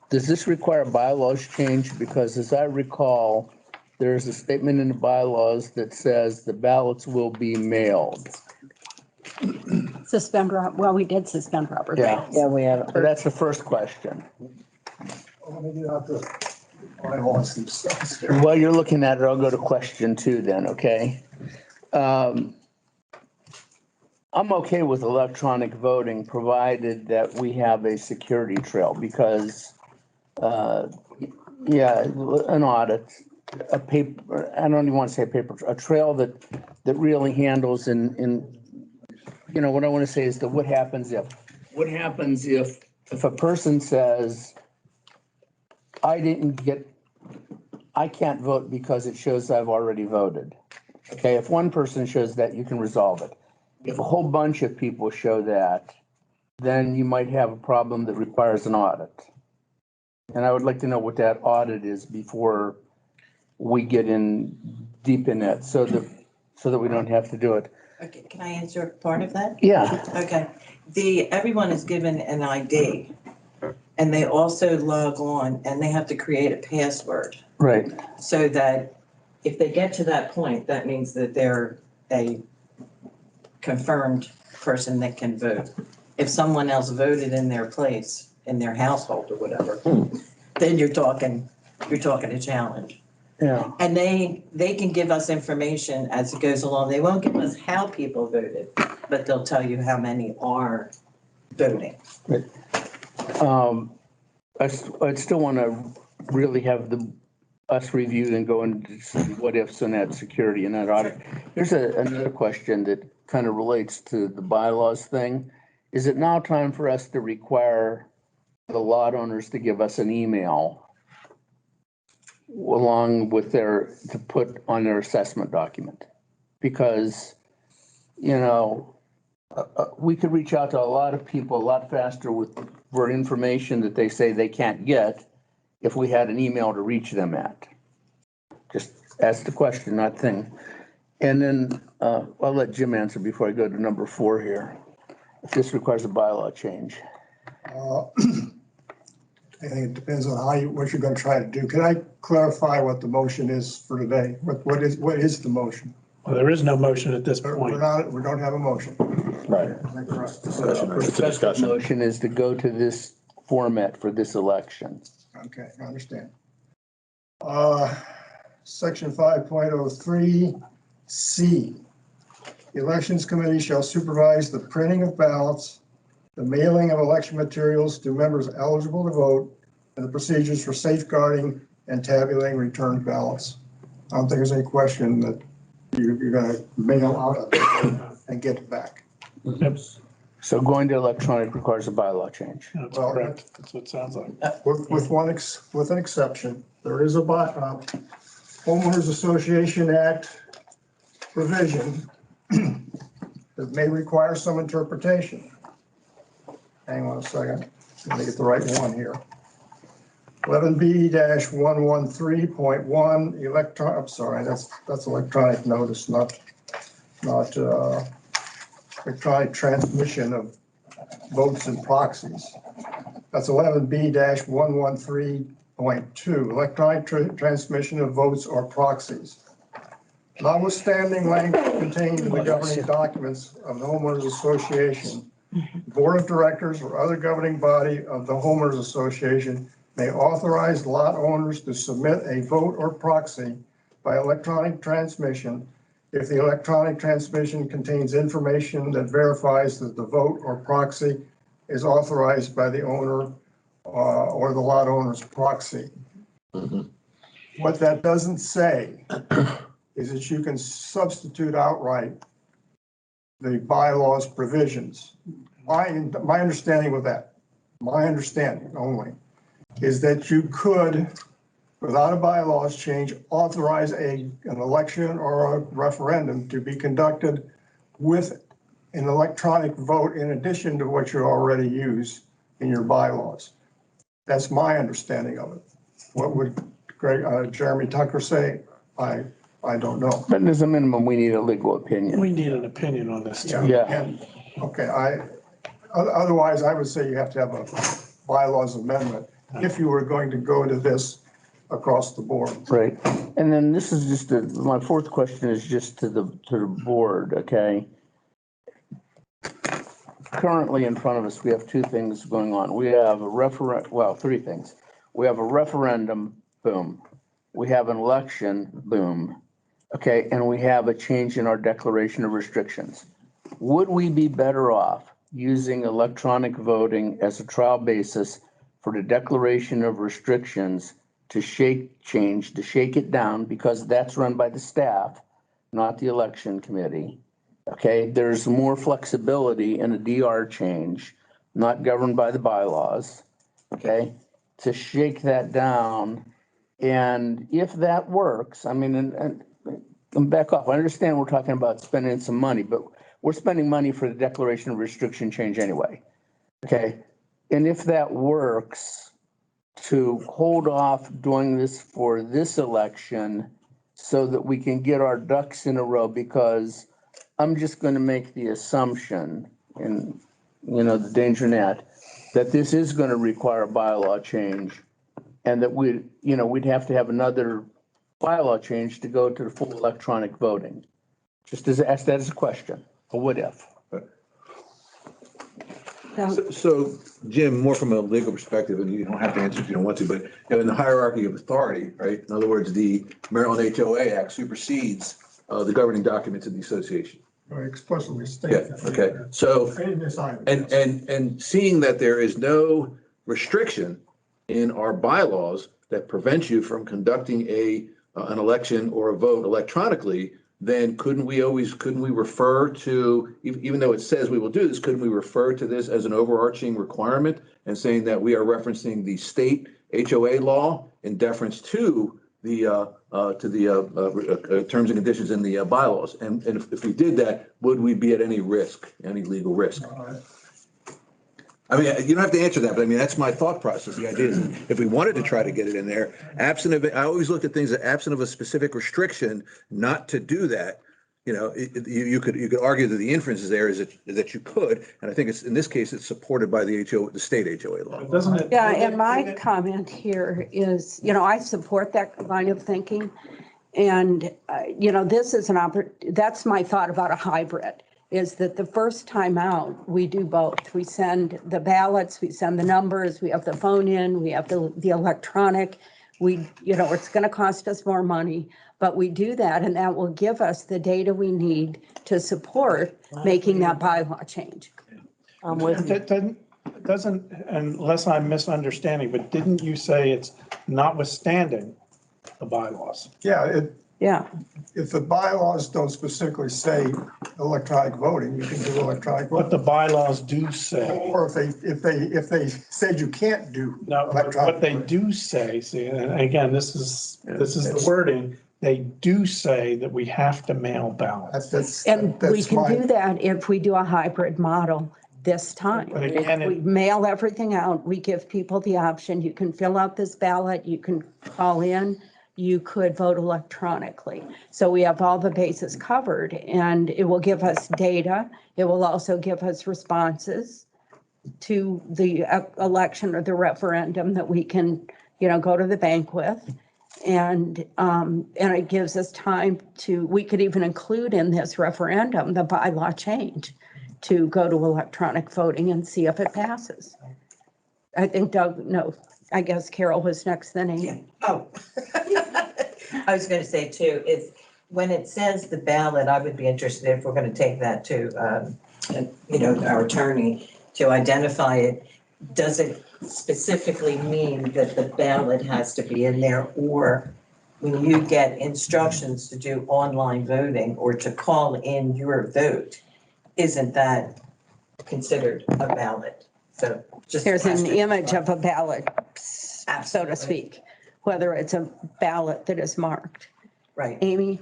Does this require bylaws change? Because as I recall, there's a statement in the bylaws that says the ballots will be mailed. Well, we did suspend Robert. Yeah. Yeah, we have. So that's the first question. While you're looking at it, I'll go to question 2 then, okay? I'm okay with electronic voting, provided that we have a security trail, because, an audit, a paper, I don't even want to say paper, a trail that really handles what I want to say is that what happens if a person says, I can't vote because it shows I've already voted. Okay, if one person shows that, you can resolve it. If a whole bunch of people show that, then you might have a problem that requires an audit. And I would like to know what that audit is before we get in deep in that, so that we don't have to do it. Okay, can I answer part of that? Yeah. Okay, everyone is given an ID and they also log on and they have to create a password. Right. So that if they get to that point, that means that they're a confirmed person that can vote. If someone else voted in their place, in their household or whatever, then you're talking a challenge. Yeah. And they can give us information as it goes along. They won't give us how people voted, but they'll tell you how many are voting. Right. I'd still want to really have us review and go into what ifs on that security and that audit. Here's another question that kind of relates to the bylaws thing. Is it now time for us to require the lot owners to give us an email along with to put on their assessment document? Because, we could reach out to a lot of people a lot faster for information that they say they can't get if we had an email to reach them at. Just ask the question, not thing. And then I'll let Jim answer before I go to number 4 here. If this requires a bylaw change. I think it depends on what you're going to try to do. Can I clarify what the motion is for today? What is the motion? Well, there is no motion at this point. We don't have a motion. Right. The motion is to go to this format for this election. Okay, I understand. Section 5.03C. The Elections Committee shall supervise the printing of ballots, the mailing of election materials to members eligible to vote, and the procedures for safeguarding and tabulating returned ballots. I don't think there's any question that you're going to mail out and get it back. Yep. So going to electronic requires a bylaw change. That's correct. That's what it sounds like. With an exception, there is a Homeowners Association Act provision that may require some interpretation. Hang on a second, let me get the right one here. 11B-113.1 I'm sorry, that's electronic notice, not electronic transmission of votes and proxies. That's 11B-113.2, electronic transmission of votes or proxies. Notwithstanding language contained in the governing documents of the Homeowners Association, the Board of Directors or other governing body of the Homeowners Association may authorize lot owners to submit a vote or proxy by electronic transmission if the electronic transmission contains information that verifies that the vote or proxy is authorized by the owner or the lot owner's proxy. What that doesn't say is that you can substitute outright the bylaws provisions. My understanding with that, my understanding only, is that you could, without a bylaws change, authorize an election or a referendum to be conducted with an electronic vote in addition to what you already use in your bylaws. That's my understanding of it. What would Jeremy Tucker say? I don't know. But as a minimum, we need a legal opinion. We need an opinion on this too. Yeah. Okay, otherwise I would say you have to have a bylaws amendment if you were going to go to this across the board. Right. And then this is just my 4th question is just to the board, okay? Currently in front of us, we have 2 things going on. We have a 3 things. We have a referendum, boom. We have an election, boom. Okay, and we have a change in our declaration of restrictions. Would we be better off using electronic voting as a trial basis for the declaration of restrictions to shake it down, because that's run by the staff, not the election committee? Okay, there's more flexibility in a DR change, not governed by the bylaws, okay, to shake that down. And if that works, I mean, and back off, I understand we're talking about spending some money, but we're spending money for the declaration of restriction change anyway, okay? And if that works, to hold off doing this for this election so that we can get our ducks in a row, because I'm just going to make the assumption, and the danger net, that this is going to require a bylaw change, and that we'd have to have another bylaw change to go to the full electronic voting. Just ask that as a question, a what if. So Jim, more from a legal perspective, and you don't have to answer if you don't want to, but in the hierarchy of authority, right? In other words, the Maryland HOA Act supersedes the governing documents of the association. Or explicitly state. Yeah, okay. So, and seeing that there is no restriction in our bylaws that prevents you from conducting an election or a vote electronically, then couldn't we refer to, even though it says we will do this, couldn't we refer to this as an overarching requirement and saying that we are referencing the state HOA law in deference to terms and conditions in the bylaws. And if we did that, would we be at any risk, any legal risk? I mean, you don't have to answer that, but I mean, that's my thought process. The idea is if we wanted to try to get it in there, absent of it, I always look at things that absent of a specific restriction not to do that. You know, you could argue that the inference is there is that you could, and I think it's in this case it's supported by the state HOA law. Doesn't it? Yeah, and my comment here is, I support that line of thinking. And, this is that's my thought about a hybrid, is that the first time out, we do both. We send the ballots, we send the numbers, we have the phone in, we have the electronic. It's going to cost us more money, but we do that, and that will give us the data we need to support making that bylaw change. It doesn't, unless I'm misunderstanding, but didn't you say it's notwithstanding the bylaws? Yeah. If the bylaws don't specifically say electronic voting, you can do electronic voting. What the bylaws do say. Or if they said you can't do electronic. What they do say, see, and again, this is the wording. They do say that we have to mail ballots. We can do that if we do a hybrid model this time. But again, we mail everything out. We give people the option. You can fill out this ballot. You can call in. You could vote electronically. So we have all the bases covered, and it will give us data. It will also give us responses to the election or the referendum that we can, go to the bank with. And it gives us time we could even include in this referendum the bylaw change to go to electronic voting and see if it passes. I think I guess Carol was next, then Amy. Yeah. Oh. I was going to say too, when it says the ballot, I would be interested if we're going to take that to, our attorney to identify it. Does it specifically mean that the ballot has to be in there, or when you get instructions to do online voting or to call in your vote, isn't that considered a ballot? So just there's an image of a ballot, so to speak, whether it's a ballot that is marked. Right. Amy?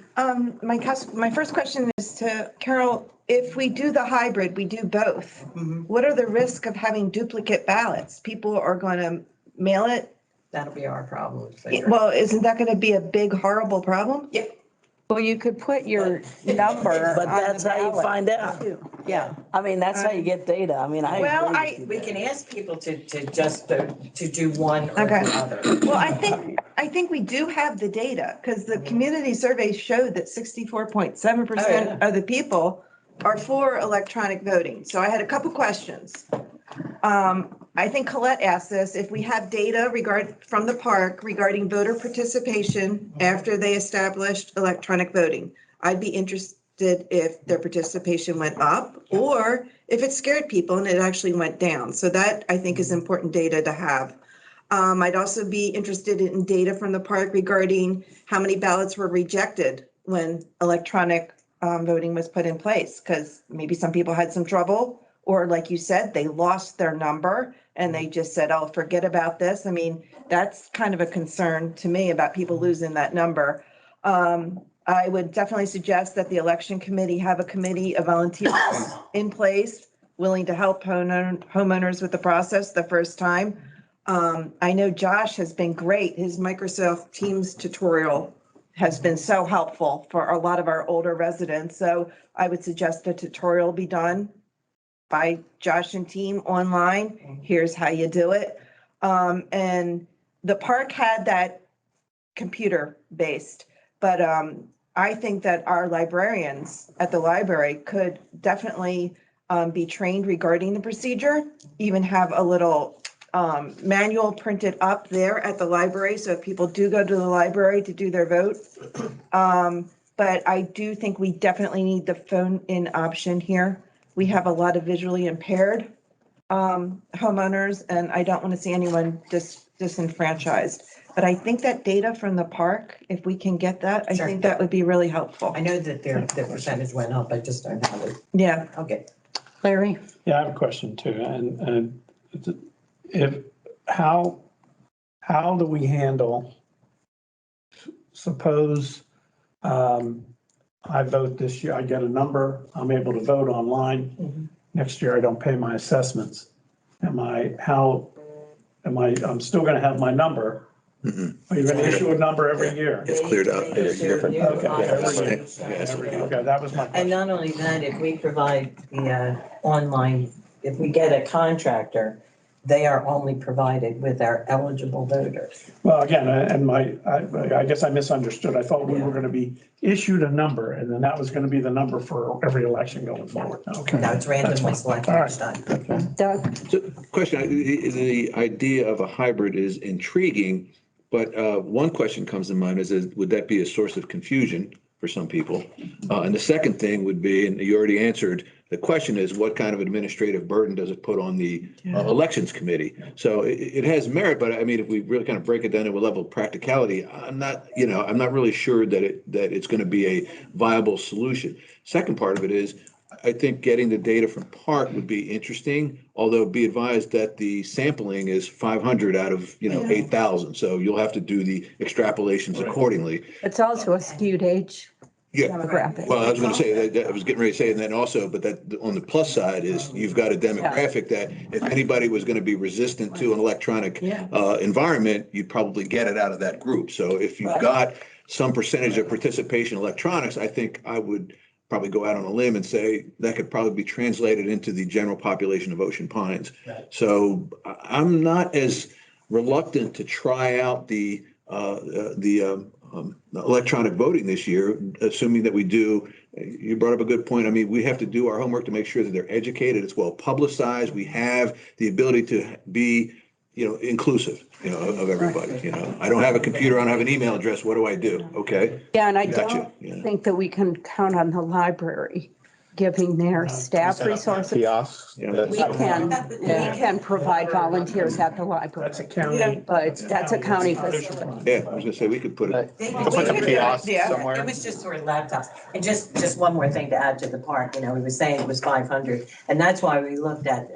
My first question is to Carol. If we do the hybrid, we do both. What are the risks of having duplicate ballots? People are going to mail it. That'll be our problem. Well, isn't that going to be a big, horrible problem? Yeah. Well, you could put your number. But that's how you find out. Yeah. I mean, that's how you get data. I mean, we can ask people to do one or the other. Well, I think we do have the data, because the community survey showed that 64.7% of the people are for electronic voting. So I had a couple questions. I think Colette asked this, if we have data from the park regarding voter participation after they established electronic voting. I'd be interested if their participation went up or if it scared people and it actually went down. So that I think is important data to have. I'd also be interested in data from the park regarding how many ballots were rejected when electronic voting was put in place, because maybe some people had some trouble, or like you said, they lost their number and they just said, oh, forget about this. I mean, that's kind of a concern to me about people losing that number. I would definitely suggest that the election committee have a committee of volunteers in place willing to help homeowners with the process the first time. I know Josh has been great. His Microsoft Teams tutorial has been so helpful for a lot of our older residents. So I would suggest a tutorial be done by Josh and team online. Here's how you do it. And the park had that computer based, but I think that our librarians at the library could definitely be trained regarding the procedure, even have a little manual printed up there at the library. So if people do go to the library to do their vote. But I do think we definitely need the phone in option here. We have a lot of visually impaired homeowners, and I don't want to see anyone disenfranchised. But I think that data from the park, if we can get that, I think that would be really helpful. I know that their percentage went up. I just don't have it. Yeah. Okay. Larry? Yeah, I have a question too. And how do we handle suppose I vote this year, I get a number, I'm able to vote online. Next year, I don't pay my assessments. I'm still gonna have my number. Are you gonna issue a number every year? It's cleared up. Okay, that was my And question. not only that, if we provide the online, if we get a contractor, they are only provided with our eligible voters. Well, again, I guess I misunderstood. I thought we were gonna be issued a number, and then that was gonna be the number for every election going forward. Okay. No, it's randomly selected each time. Doug? So, question, the idea of a hybrid is intriguing, but one question comes to mind is would that be a source of confusion for some people? And the second thing would be, and you already answered, the question is what kind of administrative burden does it put on the elections committee? So it has merit, but I mean, if we really kind of break it down to a level of practicality, I'm not really sure that it's going to be a viable solution. Second part of it is, I think getting the data from Park would be interesting, although be advised that the sampling is 500 out of 8,000. So you'll have to do the extrapolations accordingly. It's also a skewed age Yeah. demographic. Well, I was going to say that, I was getting ready to say, and then also, but that on the plus side is you've got a demographic that if anybody was going to be resistant to an electronic environment, you'd probably get it out of that group. So if you've got some percentage of participation in electronics, I think I would probably go out on a limb and say that could probably be translated into the general population of Ocean Pines. So I'm not as reluctant to try out the electronic voting this year, assuming that we do. You brought up a good point. I mean, we have to do our homework to make sure that they're educated, it's well publicized. We have the ability to be, inclusive, of everybody. I don't have a computer, I don't have an email address. What do I do? Okay. Yeah, and I Gotcha. don't think that we can count on the library giving their staff resources. Kiosks. We can provide volunteers at the library. That's a county. But that's a county facility. Yeah, I was gonna say, we could put it. It was just sort of laptops. And just one more thing to add to the park, we were saying it was 500. And that's why we looked at,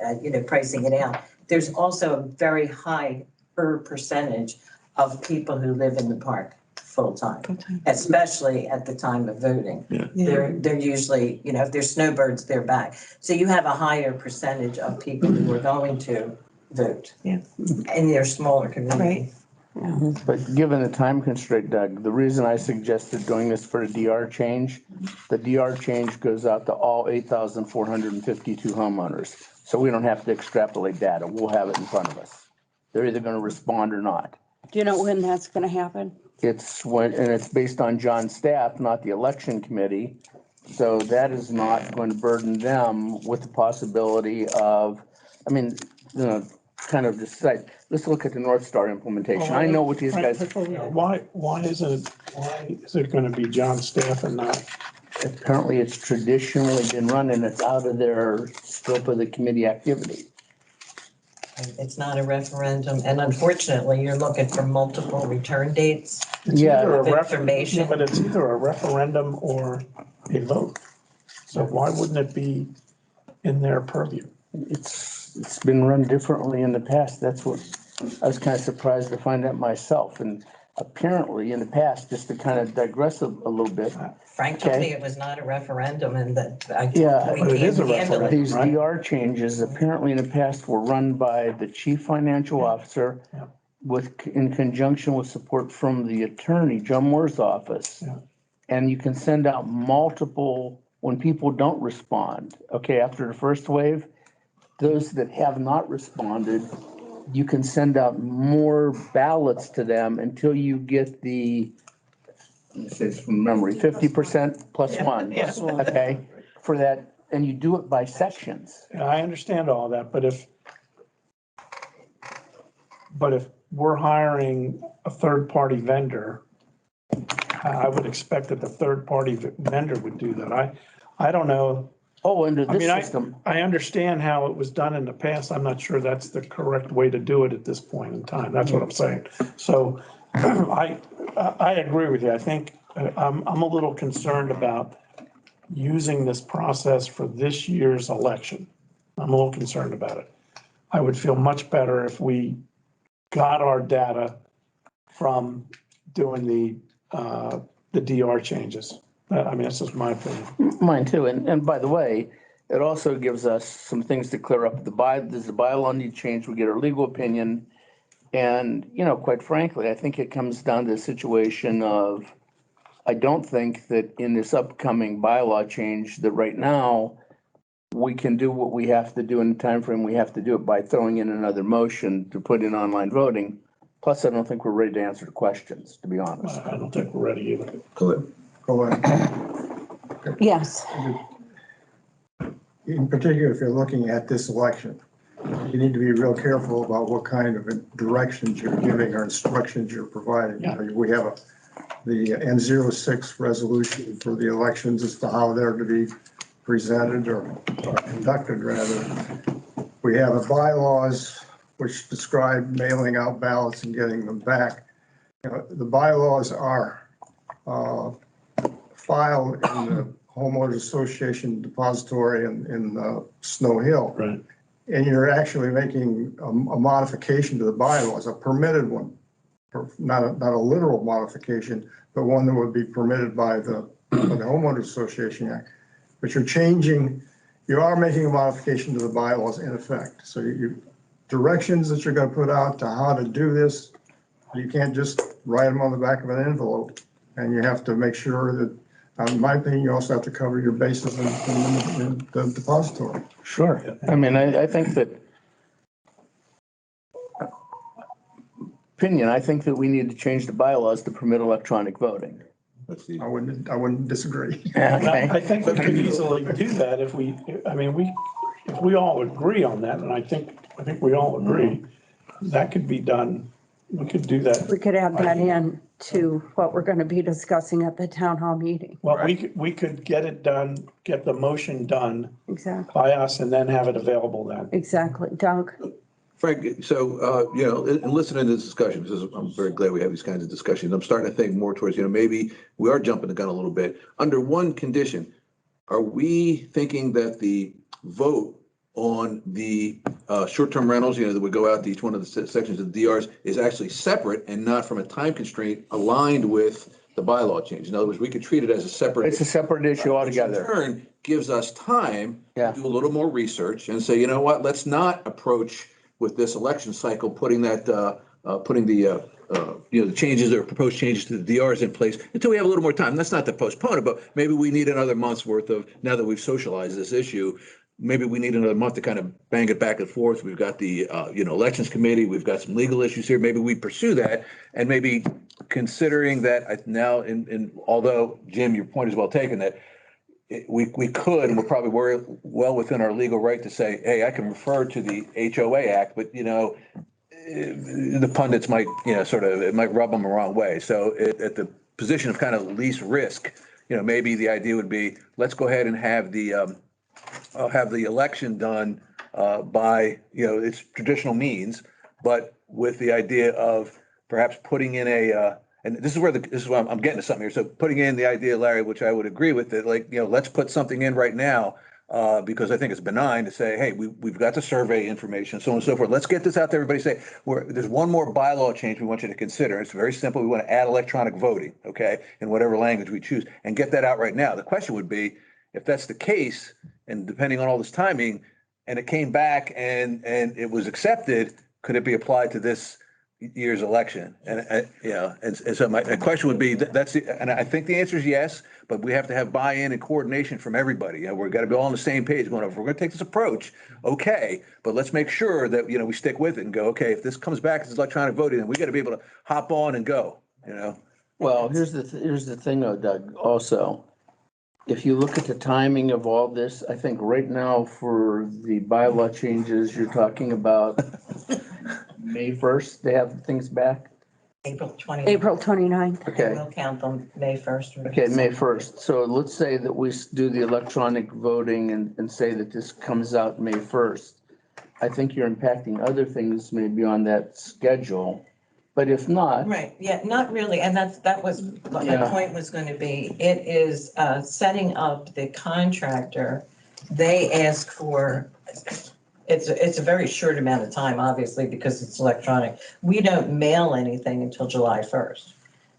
pricing it out. There's also a very high percentage of people who live in the park full-time, especially at the time of voting. They're usually, if there's snowbirds, they're back. So you have a higher percentage of people who are going to vote in your smaller community. But given the time constraint, Doug, the reason I suggested doing this for a DR change, the DR change goes out to all 8,452 homeowners. So we don't have to extrapolate data. We'll have it in front of us. They're either going to respond or not. Do you know when that's going to happen? It's based on John's staff, not the election committee. So that is not going to burden them with the possibility of, kind of decide, let's look at the North Star implementation. I know what these guys. Why is it going to be John's staff and not? Apparently it's traditionally been run and it's out of their scope of the committee activity. It's not a referendum, and unfortunately, you're looking for multiple return dates. Of information. But it's either a referendum or a vote. So why wouldn't it be in their purview? It's been run differently in the past. That's what, I was kind of surprised to find out myself. And apparently in the past, just to kind of digress a little bit. Frank told me it was not a referendum and that But it is a handle referendum. it. These DR changes apparently in the past were run by the chief financial officer in conjunction with support from the attorney, John Moore's office. And you can send out multiple, when people don't respond, after the first wave, those that have not responded, you can send out more ballots to them until you get the, let me say this from memory, 50% plus one. For that, and you do it by sections. Yeah, I understand all that, but if we're hiring a third-party vendor, I would expect that the third-party vendor would do that. I don't know. Under this system. I understand how it was done in the past. I'm not sure that's the correct way to do it at this point in time. That's what I'm saying. So I agree with you. I think I'm a little concerned about using this process for this year's election. I'm a little concerned about it. I would feel much better if we got our data from doing the DR changes. I mean, that's just my opinion. Mine too. And by the way, it also gives us some things to clear up. Does the bylaw need change? We get our legal opinion. And, quite frankly, I think it comes down to a situation of, I don't think that in this upcoming bylaw change that right now, we can do what we have to do in the timeframe we have to do it by throwing in another motion to put in online voting. Plus, I don't think we're ready to answer the questions, to be honest. I don't think we're ready either. Go ahead. Yes. In particular, if you're looking at this election, you need to be real careful about what kind of directions you're giving or instructions you're providing. Yeah. We have the N06 resolution for the elections as to how they're to be presented or conducted, rather. We have a bylaws which describe mailing out ballots and getting them back. The bylaws are filed in the homeowners association depository in Snow Hill. Right. And you're actually making a modification to the bylaws, a permitted one, not a literal modification, but one that would be permitted by the homeowners association act. But you are making a modification to the bylaws in effect. So you directions that you're going to put out to how to do this, you can't just write them on the back of an envelope. And you have to make sure that, in my opinion, you also have to cover your bases in the depository. Sure. I mean, I think that, I think that we need to change the bylaws to permit electronic voting. I wouldn't disagree. Okay. I think we could easily do that if we all agree on that, and I think we all agree, that could be done. We could do that. We could add that in to what we're going to be discussing at the town hall meeting. Well, we could get it done, get the motion done Exactly. by us and then have it available then. Exactly. Doug? Frank, so, in listening to this discussion, because I'm very glad we have these kinds of discussions, I'm starting to think more towards, maybe we are jumping the gun a little bit. Under one condition, are we thinking that the vote on the short-term rentals, that would go out to each one of the sections of the DRs is actually separate and not from a time constraint aligned with the bylaw change? In other words, we could treat it as a separate. It's a separate issue altogether. Which in turn gives us time to do a little more research and say, you know what, let's not approach with this election cycle, putting the changes or proposed changes to the DRs in place until we have a little more time. That's not to postpone it, but maybe we need another month's worth of, now that we've socialized this issue, maybe we need another month to kind of bang it back and forth. We've got the, elections committee, we've got some legal issues here. Maybe we pursue that, and maybe considering that now, although Jim, your point is well taken, that we could, and we're probably well within our legal right to say, hey, I can refer to the HOA Act, but, the pundits might, it might rub them the wrong way. So at the position of kind of least risk, maybe the idea would be, let's go ahead and have the election done by, its traditional means, but with the idea of perhaps putting in and this is where I'm getting to something here. So putting in the idea, Larry, which I would agree with, that let's put something in right now because I think it's benign to say, hey, we've got the survey information, so on and so forth. Let's get this out to everybody. Say, there's one more bylaw change we want you to consider. It's very simple. We want to add electronic voting, okay, in whatever language we choose, and get that out right now. The question would be, if that's the case, and depending on all this timing, and it came back and it was accepted, could it be applied to this year's election? And so my question would be, and I think the answer is yes, but we have to have buy-in and coordination from everybody. We've got to be all on the same page going, if we're going to take this approach, okay, but let's make sure that, we stick with it and go, okay, if this comes back as electronic voting, then we got to be able to hop on and go, Well, here's the thing though, Doug, also. If you look at the timing of all this, I think right now for the bylaw changes, you're talking about May 1st, they have things back? April 29th. April 29th. Okay. We'll count them May 1st. Okay, May 1st. So let's say that we do the electronic voting and say that this comes out May 1st. I think you're impacting other things maybe on that schedule. But if not. Right, yeah, not really, and that was what my point was going to be. It is setting up the contractor. They ask for, it's a very short amount of time, obviously, because it's electronic. We don't mail anything until July 1st.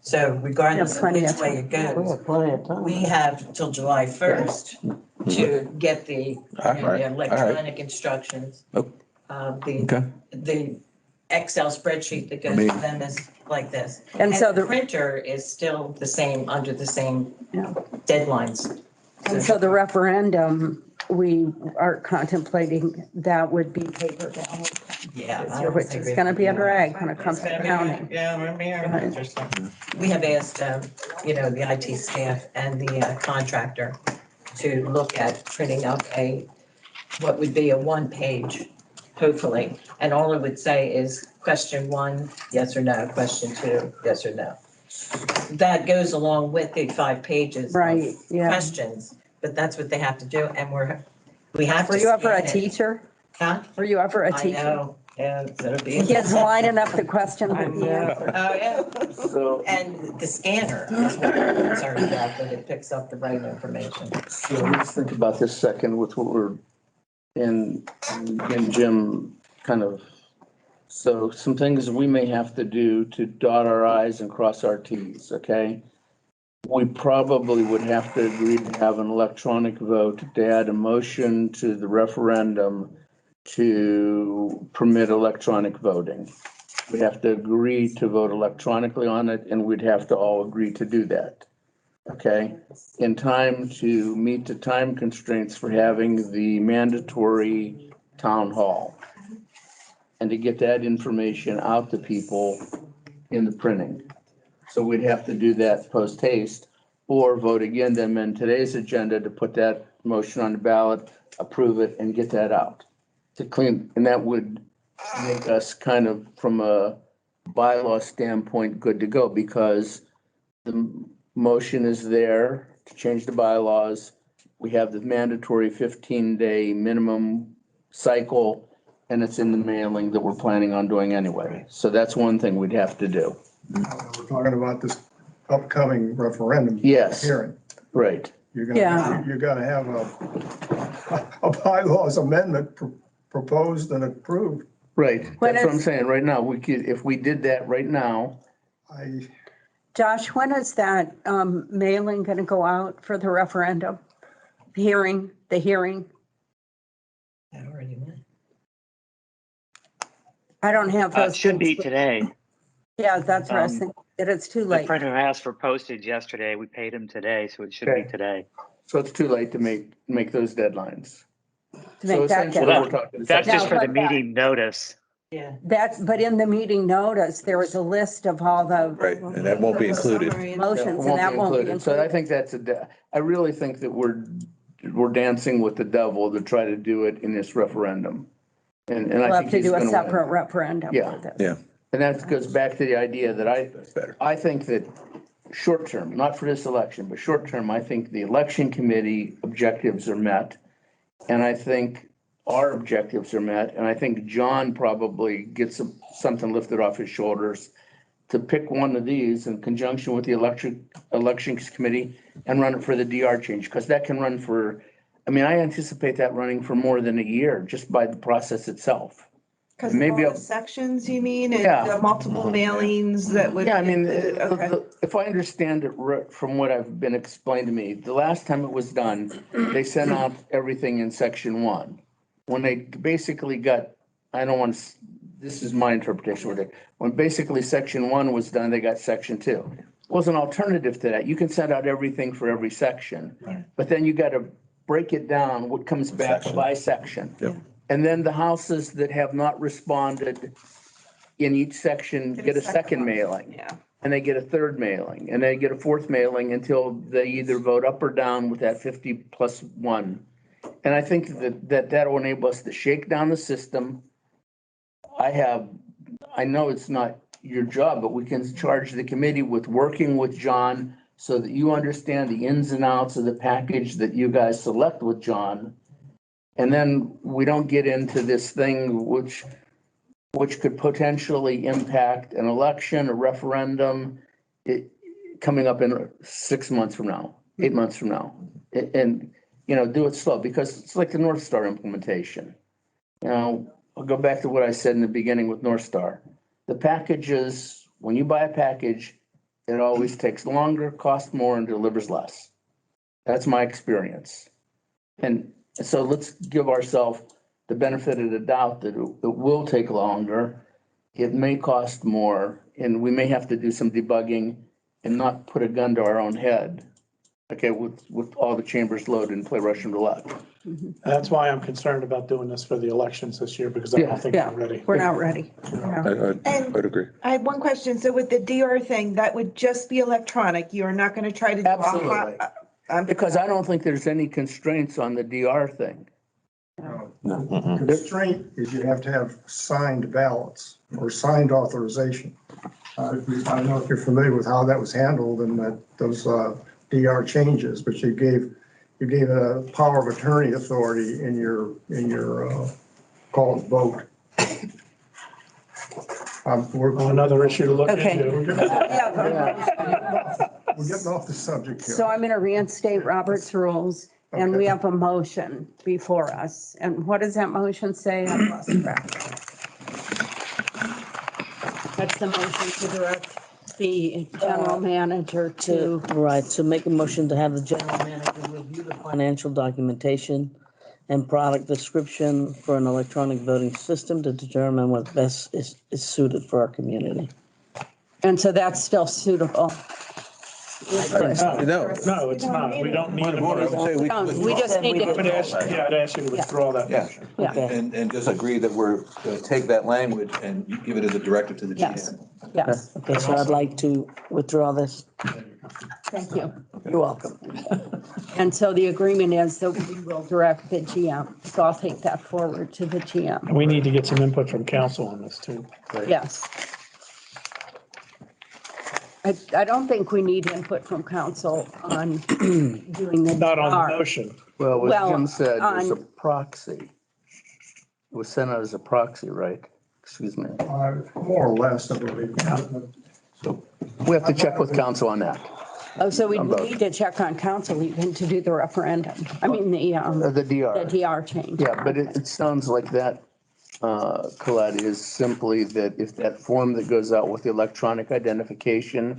So regardless Yeah, of plenty which of way it We goes, have plenty of time. we have till July 1st to get the All right, the all right. electronic instructions. Oh, okay. The Excel spreadsheet that goes mean- to them is like this. And so the the- printer is still the same, under the same Yeah. deadlines. And so the referendum, we are contemplating that would be paper ballot. Yeah. This year, which is gonna be a drag when it comes to counting. We have asked, the IT staff and the contractor to look at printing up what would be a one-page, hopefully. And all it would say is question 1, yes or no, question 2, yes or no. That goes along with the 5 pages Right, of yeah. questions, but that's what they have to do, and we have to. Were you ever a scan it. teacher? Huh? Were you ever a I teacher? know, yeah, it'll be. Kids lining up the questions at the answer. Oh, yeah. So, And the scanner is what I'm concerned about, that it picks up the right information. so let's think about this second with what we're in Jim kind of. So some things we may have to do to dot our i's and cross our t's, okay? We probably would have to agree to have an electronic vote to add a motion to the referendum to permit electronic voting. We'd have to agree to vote electronically on it, and we'd have to all agree to do that. Okay? In time to meet the time constraints for having the mandatory town hall. And to get that information out to people in the printing. So we'd have to do that post haste or vote again to amend today's agenda to put that motion on the ballot, approve it, and get that out. To clean, and that would make us kind of, from a bylaw standpoint, good to go, because the motion is there to change the bylaws. We have the mandatory 15-day minimum cycle, and it's in the mailing that we're planning on doing anyway. So that's one thing we'd have to do. We're talking about this upcoming referendum. Yes. Hearing. Right. You're Yeah. gonna, you're gonna have a bylaws amendment proposed and approved. Right, When that's what I'm is- saying. Right now, we could, if we did that right now, Josh, when is that mailing gonna go out for the referendum? The hearing? That already went. I don't have It those. should be things. today. Yeah, that's what I was thinking, that it's too The late. printer asked for postage yesterday. We paid him today, so it should be Okay. today. so it's too late to make those deadlines. To So make that essentially, Well, we're talking. That's just Now, for the what that- meeting notice. Yeah. But in the meeting notice, there was a list of all the Right, and that won't be included. motions, and that won't be So I included. think that's I really think that we're dancing with the devil to try to do it in this referendum. And We'll I have think to he's do a gonna separate win. referendum Yeah. for this. Yeah. And that goes back to the idea that That's better. I think that short term, not for this election, but short term, I think the election committee objectives are met. And I think our objectives are met. And I think John probably gets something lifted off his shoulders to pick one of these in conjunction with the elections committee and run it for the DR change, because that can run for, I anticipate that running for more than a year just by the process itself. Because Maybe all I'll- the sections, you mean, and Yeah. the multiple mailings that would. Yeah, Okay. if I understand it from what I've been explained to me, the last time it was done, they sent out everything in section 1. When they basically got, this is my interpretation of it. When basically section 1 was done, they got section 2. Well, as an alternative to that, you can send out everything for every section, but then you got to break it down, what comes back by section. Yep. And then the houses that have not responded in each section get a second mailing. Yeah. And they get a third mailing, and they get a fourth mailing until they either vote up or down with that 50+1. And I think that will enable us to shake down the system. I know it's not your job, but we can charge the committee with working with John so that you understand the ins and outs of the package that you guys select with John. And then we don't get into this thing which could potentially impact an election, a referendum, coming up in 6 months from now, 8 months from now. And, do it slow, because it's like the North Star implementation. I'll go back to what I said in the beginning with North Star. The packages, when you buy a package, It always takes longer, costs more, and delivers less. That's my experience. And so let's give ourselves the benefit of the doubt that it will take longer. It may cost more, and we may have to do some debugging and not put a gun to our own head. Okay, with all the chambers loaded and play Russian roulette. That's why I'm concerned about doing this for the elections this year, because I don't think we're ready. We're not ready. No. I'd agree. I had one question. So with the DR thing, that would just be electronic. You're not going to try to do Absolutely. Because I don't think there's any constraints on the DR thing. The constraint is you have to have signed ballots or signed authorization. I don't know if you're familiar with how that was handled and those DR changes, but you gave a power of attorney authority in your call it vote. Another issue to look Okay. into. We're getting off the subject here. So I'm going to reinstate Robert's rules, and we have a motion before us. And what does that motion say? I've lost track. That's the motion to direct the general manager to. Right, so make a motion to have the general manager review the financial documentation and product description for an electronic voting system to determine what best is suited for our community. And so that's still suitable. No, it's not. We don't need a motion. We just need to. I'd ask you to withdraw that motion. Yeah, and just agree that we're going to take that language and give it as a directive to the GM. Yes. Okay, so I'd like to withdraw this. Thank you. You're welcome. And so the agreement is that we will direct the GM. So I'll take that forward to the GM. We need to get some input from council on this too. Yes. I don't think we need input from council on doing the. Not on the motion. Well, what Well, Jim said is a on- proxy. It was sent out as a proxy, right? Excuse me. More or less, I believe. So we have to check with council on that. Oh, so we need to check on council even to do the referendum. I mean, the DR. The DR change. Yeah, but it sounds like that, Colette, is simply that if that form that goes out with the electronic identification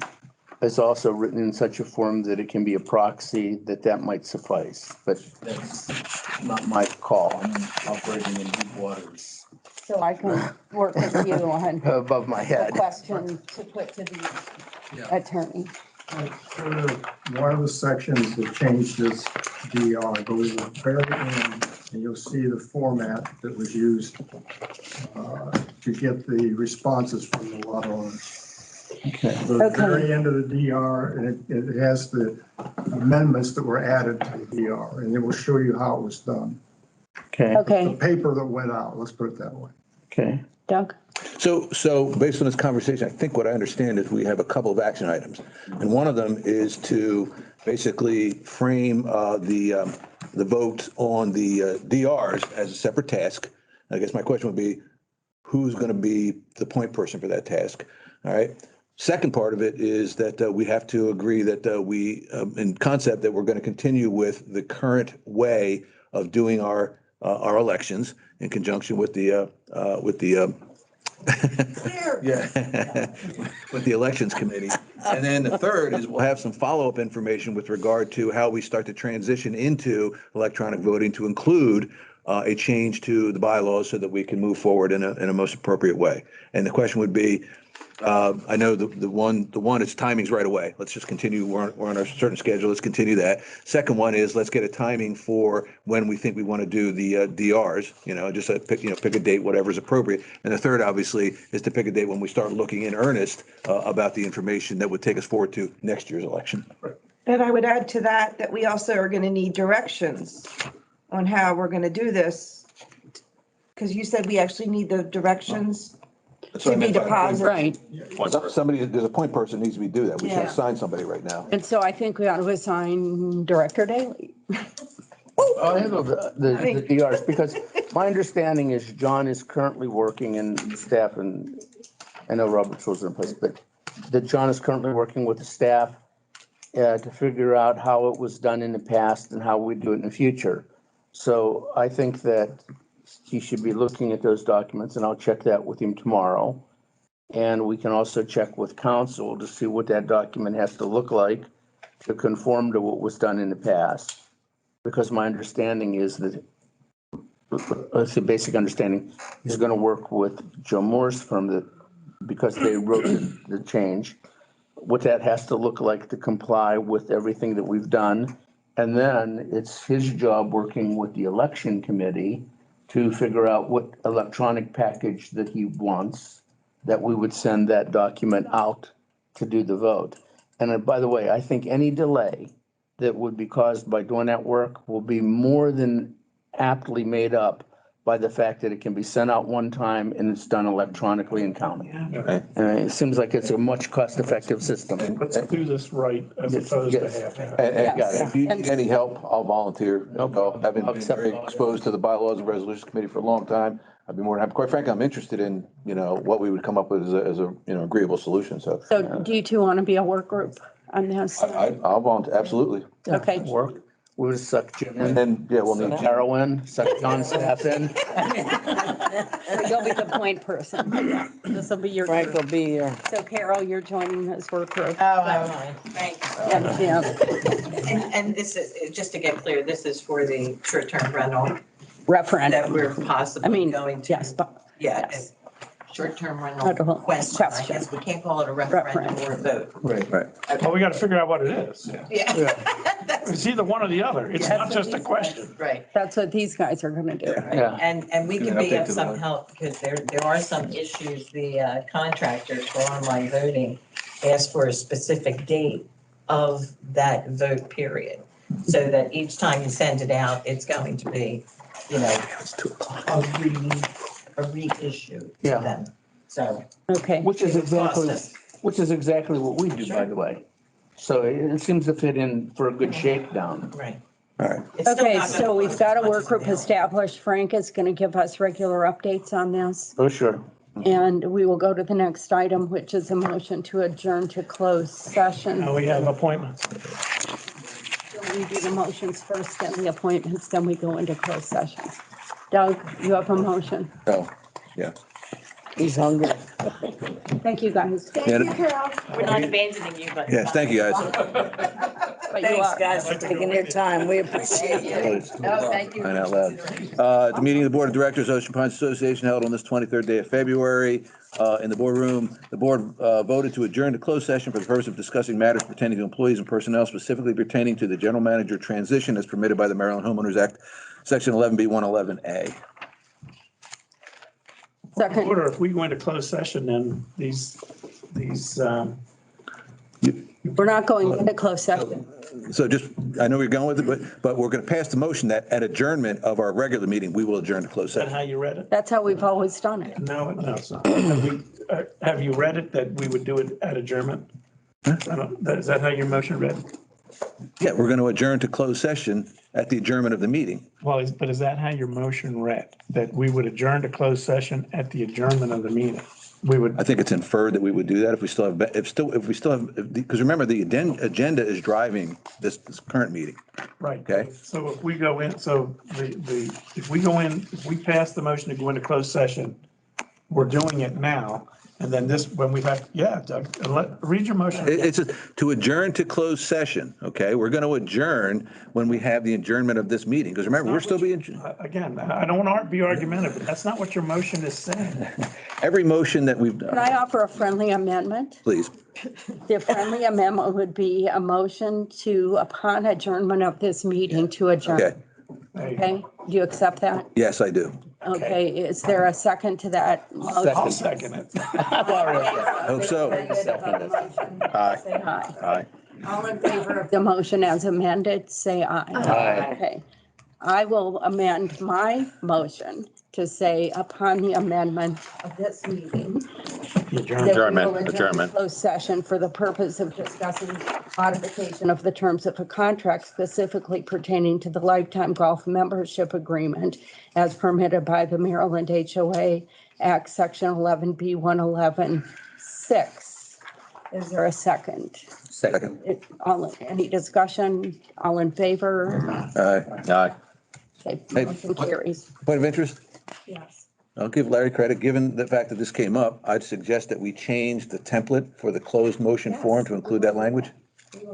is also written in such a form that it can be a proxy, that might suffice. But that's not my call. I'm operating in deep waters. So I can work with you on. Above my head. The question to put to the attorney. One of the sections that changed this DR goes at the very end, and you'll see the format that was used to get the responses from the lot owners. Okay. The very end of the DR, and it has the amendments that were added to the DR, and it will show you how it was done. Okay. The paper that went out, let's put it that way. Okay. Doug? So based on this conversation, I think what I understand is we have a couple of action items. And one of them is to basically frame the vote on the DRs as a separate task. I guess my question would be, who's going to be the point person for that task? All right. Second part of it is that we have to agree that we, in concept, that we're going to continue with the current way of doing our elections in conjunction with the with the elections committee. And then the third is we'll have some follow-up information with regard to how we start to transition into electronic voting to include a change to the bylaws so that we can move forward in a most appropriate way. And the question would be, I know the one is timing's right away. Let's just continue. We're on a certain schedule. Let's continue that. Second one is let's get a timing for when we think we want to do the DRs. Just pick a date, whatever's appropriate. And the third, obviously, is to pick a date when we start looking in earnest about the information that would take us forward to next year's election. And I would add to that we also are going to need directions on how we're going to do this. Because you said we actually need the directions to be deposited. Right. There's a point person needs to do that. We should assign somebody right now. And so I think we ought to assign Director Daly. I handle the DRs because my understanding is John is currently working and staff, and I know Robert's rules are in place, but that John is currently working with the staff to figure out how it was done in the past and how we do it in the future. So I think that he should be looking at those documents, and I'll check that with him tomorrow. And we can also check with council to see what that document has to look like to conform to what was done in the past. Because my understanding is that, let's say basic understanding, he's going to work with Joe Moore's firm because they wrote the change, what that has to look like to comply with everything that we've done. And then it's his job working with the election committee to figure out what electronic package that he wants, that we would send that document out to do the vote. And by the way, I think any delay that would be caused by doing that work will be more than aptly made up by the fact that it can be sent out one time and it's done electronically in county. And it seems like it's a much cost-effective system. Let's do this right as opposed to half. And if you need any help, I'll volunteer. I've been very exposed to the Bylaws and Resolutions Committee for a long time. I'd be more than happy. Quite frankly, I'm interested in, what we would come up with as a agreeable solution. So do you two want to be a work group on this? I'll volunteer, absolutely. Okay. Work. We'll just suck Jim in. And then, we'll need heroin, suck John's staff in. You'll be the point person. This will be your. Frank will be here. So Carol, you're joining this work group. Oh, I'm fine. Thanks. Yeah. And this is, just to get clear, this is for the short-term rental Referendum. that we're possibly going to. Yes, but. Yeah. Yes. Short-term Rental rental question. I guess we can't call it a referendum or a vote. Right. Well, we got to figure out what it is. Yeah. It's either one or the other. It's not just a question. Right. That's what these guys are going to do. Yeah. And we Good can be update of to some the- help because there are some issues. The contractors for online voting ask for a specific date of that vote period. So that each time you send it out, it's going to be, a reissue to Yeah. them. So. Okay. Which is exactly what we do, by the way. So it seems to fit in for a good shakedown. Right. All right. It's still Okay, not gonna so we've cost got a as much work as group the mail. established. Frank is going to give us regular updates on this. Oh, sure. And we will go to the next item, which is a motion to adjourn to closed session. Now we have appointments. We do the motions first, then the appointments, then we go into closed sessions. Doug, you have a motion. Oh, yeah. He's hungry. Thank you, guys. Thank Yeah. you, Carol. We're not abandoning you, but. Yes, thank you, guys. But you Thanks, are. guys, for taking your time. We appreciate it. No, thank you. Crying out loud. The meeting of the Board of Directors, Ocean Pines Association, held on this 23rd day of February. In the boardroom, the board voted to adjourn to closed session for the purpose of discussing matters pertaining to employees and personnel, specifically pertaining to the general manager transition as permitted by the Maryland Homeowners Act, Section 11B 111A. Second. Order, if we go into closed session, then these, We're not going into closed session. So I know where you're going with it, but we're going to pass the motion that at adjournment of our regular meeting, we will adjourn to closed is that session. how you read it? That's how we've always done it. No, it's not. Have you read it that we would do it at adjournment? Is that how your motion read? Yeah, we're going to adjourn to closed session at the adjournment of the meeting. Well, but is that how your motion read? That we would adjourn to closed session at the adjournment of the meeting? I think it's inferred that we would do that if we still have, because remember, the agenda is driving this current meeting. Right. Okay. So if we go in, if we pass the motion to go into closed session, we're doing it now. And then when we have, Doug, read your motion. It's to adjourn to closed session, okay? We're going to adjourn when we have the adjournment of this meeting, because remember, we're still being. Again, I don't want to be argumentative, but that's not what your motion is saying. Every motion that we've done. Can I offer a friendly amendment? Please. The friendly amendment would be a motion to, upon adjournment of this meeting, to adjourn. Okay. Okay, do you accept that? Yes, I do. Okay, is there a second to that? I'll second it. I hope so. Aye. Say aye. Aye. All in favor of the motion as amended, say aye. Aye. Okay. I will amend my motion to say upon the amendment of this meeting. Adjournment. Closed session for the purpose of discussing modification of the terms of a contract specifically pertaining to the lifetime golf membership agreement as permitted by the Maryland HOA Act, Section 11B 111(6). Is there a second? Second. Any discussion? All in favor? Aye. Okay, Hey, motion carries. Point of interest? Yes. I'll give Larry credit. Given the fact that this came up, I'd suggest that we change the template for the closed motion form to include that language.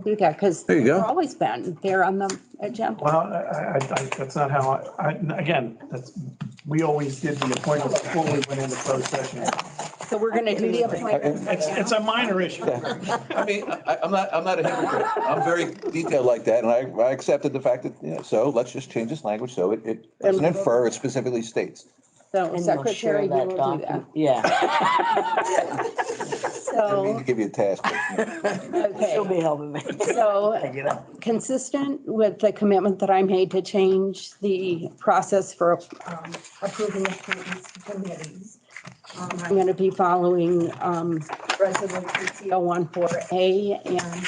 Do that, because There you go. they've always been there on the agenda. Well, that's not how again, we always did the appointment before we went into closed session. So we're gonna do the appointment. It's a minor issue. I mean, I'm not a hypocrite. I'm very detailed like that, and I accepted the fact that, so let's just change this language so it doesn't infer, it specifically states. So And Secretary, you you'll share will that do that. Yeah. I mean So, to give you a task. okay. She'll be helping me. So, consistent with the commitment that I made to change the process for approving appointments to committees, I'm going to be following Resolution CO14A and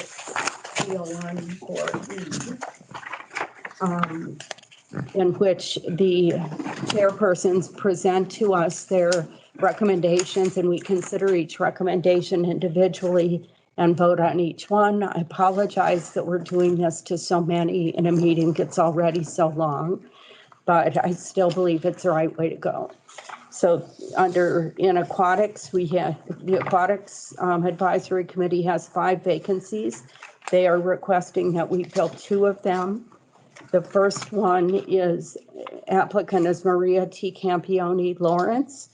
CO14E, in which the chairpersons present to us their recommendations, and we consider each recommendation individually and vote on each one. I apologize that we're doing this to so many in a meeting that's already so long, but I still believe it's the right way to go. So in aquatics, we have the Aquatics Advisory Committee has 5 vacancies. They are requesting that we fill 2 of them. The first one is applicant is Maria T. Campione Lawrence.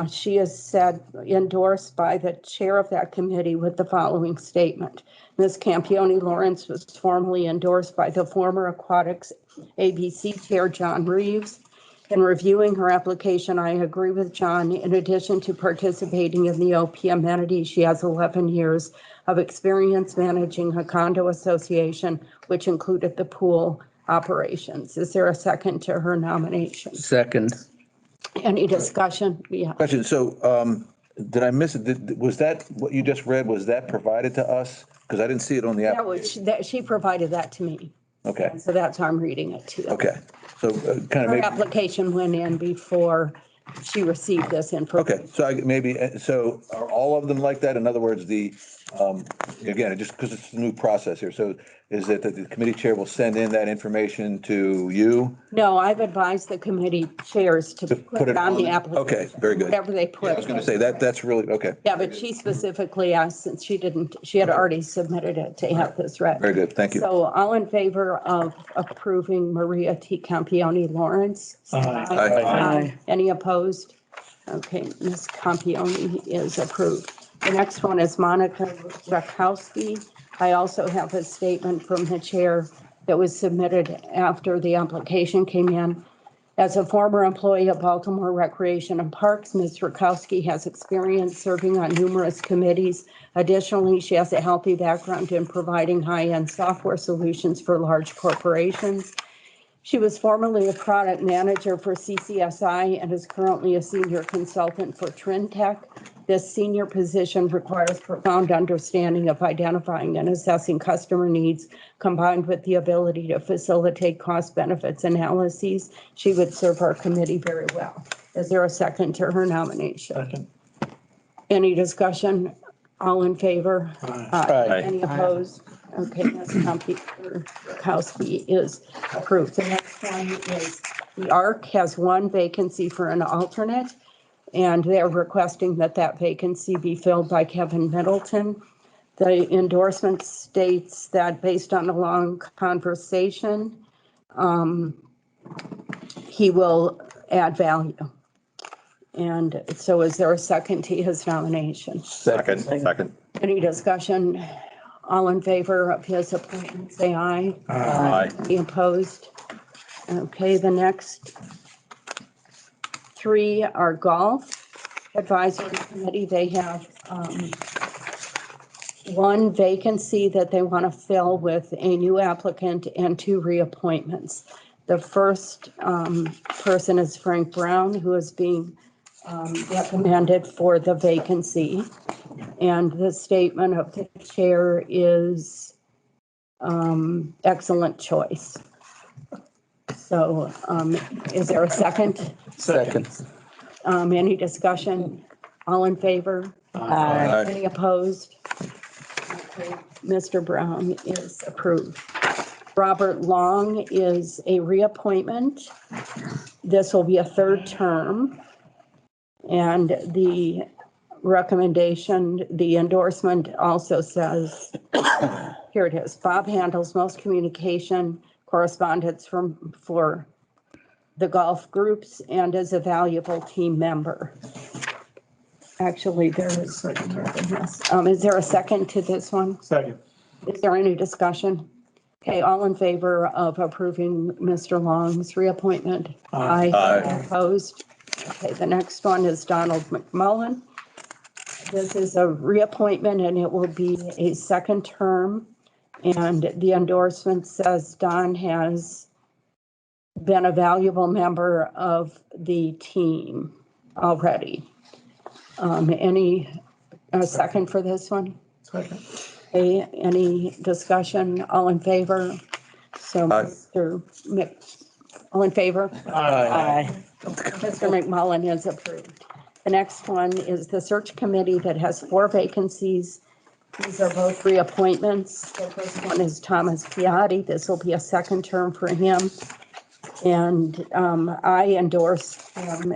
She is endorsed by the chair of that committee with the following statement. Ms. Campione Lawrence was formally endorsed by the former Aquatics ABC Chair John Reeves. In reviewing her application, I agree with John. In addition to participating in the OPA amenity, she has 11 years of experience managing a condo association, which included the pool operations. Is there a second to her nomination? Second. Any discussion? Yeah. Question, so did I miss it? Was that, what you just read, was that provided to us? Because I didn't see it on the app. She provided that to me. Okay, So that's how I'm reading it too. okay. So kind of Her maybe, application went in before she received this information. okay, so so are all of them like that? In other words, again, just because it's a new process here, so is it that the committee chair will send in that information to you? No, I've advised the committee chairs to put it on the application. Okay, very good. Whatever they put. I was going to say that's really, okay. Yeah, but she specifically asked, since she had already submitted it, to have this read. Very good, thank you. So all in favor of approving Maria T. Campione Lawrence? Aye. Any opposed? Okay, Ms. Campione is approved. The next one is Monica Rakowski. I also have a statement from the chair that was submitted after the application came in. As a former employee of Baltimore Recreation and Parks, Ms. Rakowski has experience serving on numerous committees. Additionally, she has a healthy background in providing high-end software solutions for large corporations. She was formerly a product manager for CCSI and is currently a senior consultant for Trintech. This senior position requires profound understanding of identifying and assessing customer needs, combined with the ability to facilitate cost benefits analyses. She would serve our committee very well. Is there a second to her nomination? Second. Any discussion? All in favor? Aye. Any opposed? Okay, Ms. Rakowski is approved. The next one is the ARC has 1 vacancy for an alternate, and they're requesting that vacancy be filled by Kevin Middleton. The endorsement states that based on a long conversation, he will add value. And so is there a second to his nomination? Second. Any discussion? All in favor of his appointment, say aye. Aye. Any opposed? Okay, the next 3 are Golf Advisory Committee. They have 1 vacancy that they want to fill with a new applicant and 2 reappointments. The first person is Frank Brown, who is being recommended for the vacancy. And the statement of the chair is excellent choice. So is there a second? Second. Any discussion? All in favor? Aye. Any opposed? Okay, Mr. Brown is approved. Robert Long is a reappointment. This will be a 3rd term. And the recommendation, the endorsement also says, here it is, Bob handles most communication correspondence for the golf groups and is a valuable team member. Actually, there is, is there a second to this one? Second. Is there any discussion? Okay, all in favor of approving Mr. Long's reappointment? Aye. Aye. Opposed? Okay, the next one is Donald McMullen. This is a reappointment and it will be a second term. And the endorsement says Don has been a valuable member of the team already. A second for this one? Second. Okay, any discussion? All in favor? So all in favor? Aye. Mr. McMullen is approved. The next one is the search committee that has 4 vacancies. These are both reappointments. The first one is Thomas Piatti. This will be a second term for him. And I endorse him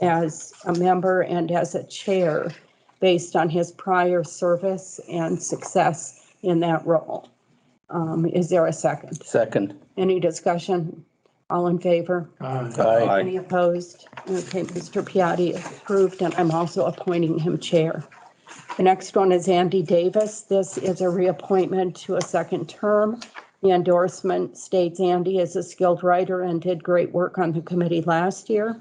as a member and as a chair based on his prior service and success in that role. Is there a second? Second. Any discussion? All in favor? Aye. Any opposed? Okay, Mr. Piatti is approved, and I'm also appointing him chair. The next one is Andy Davis. This is a reappointment to a second term. The endorsement states Andy is a skilled writer and did great work on the committee last year.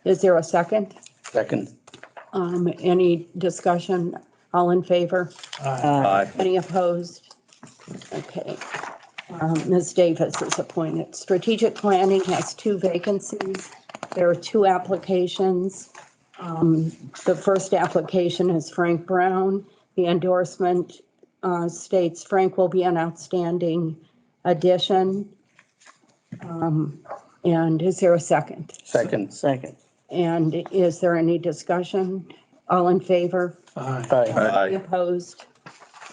Is there a second? Second. Any discussion? All in favor? Aye. Any opposed? Okay. Ms. Davis is appointed. Strategic Planning has 2 vacancies. There are 2 applications. The first application is Frank Brown. The endorsement states Frank will be an outstanding addition. And is there a second? Second. Second. And is there any discussion? All in favor? Aye. Any opposed?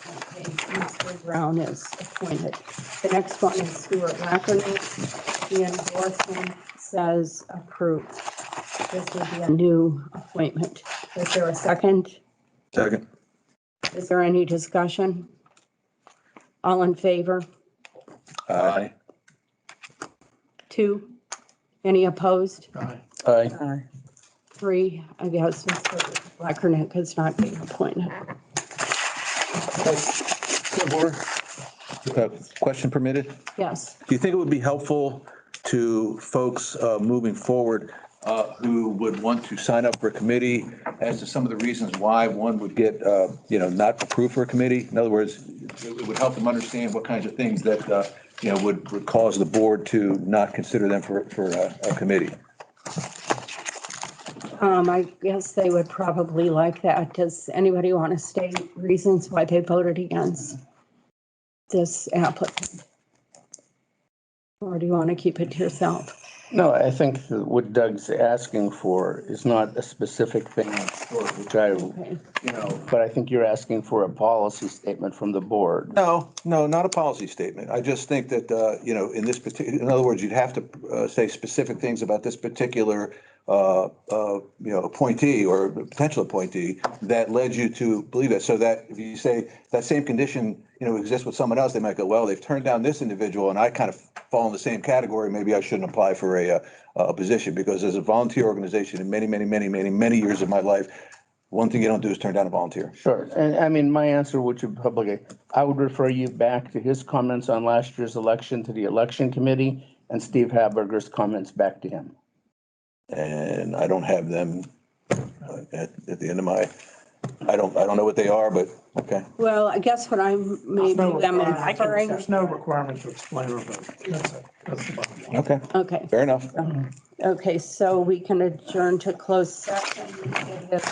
Okay, Mr. Brown is appointed. The next one is Stuart Lackerman. The endorsement says approved. This will be a new appointment. Is there a second? Second. Is there any discussion? All in favor? Aye. 2. Any opposed? Aye. 3, I guess Mr. Lackernick is not being appointed. Question permitted? Yes. Do you think it would be helpful to folks moving forward who would want to sign up for a committee as to some of the reasons why one would get, not approved for a committee? In other words, it would help them understand what kinds of things that, would cause the board to not consider them for a committee. I guess they would probably like that. Does anybody want to state reasons why they voted against this applicant? Or do you want to keep it to yourself? No, I think what Doug's asking for is not a specific thing, which but I think you're asking for a policy statement from the board. No, not a policy statement. I just think that, in this particular, in other words, you'd have to say specific things about this particular, appointee or potential appointee that led you to believe it. So that if you say that same condition, exists with someone else, they might go, well, they've turned down this individual and I kind of fall in the same category. Maybe I shouldn't apply for a position, because as a volunteer organization in many years of my life, one thing you don't do is turn down a volunteer. Sure. And I mean, my answer, which would probably, I would refer you back to his comments on last year's election to the election committee, and Steve Haberger's comments back to him. And I don't have them at the end of my, I don't know what they are, but okay. Well, I guess what I'm maybe inferring. There's no requirement to explain or vote. That's it. That's the bottom line. Okay. Okay. Fair enough. Okay, so we can adjourn to closed session. It is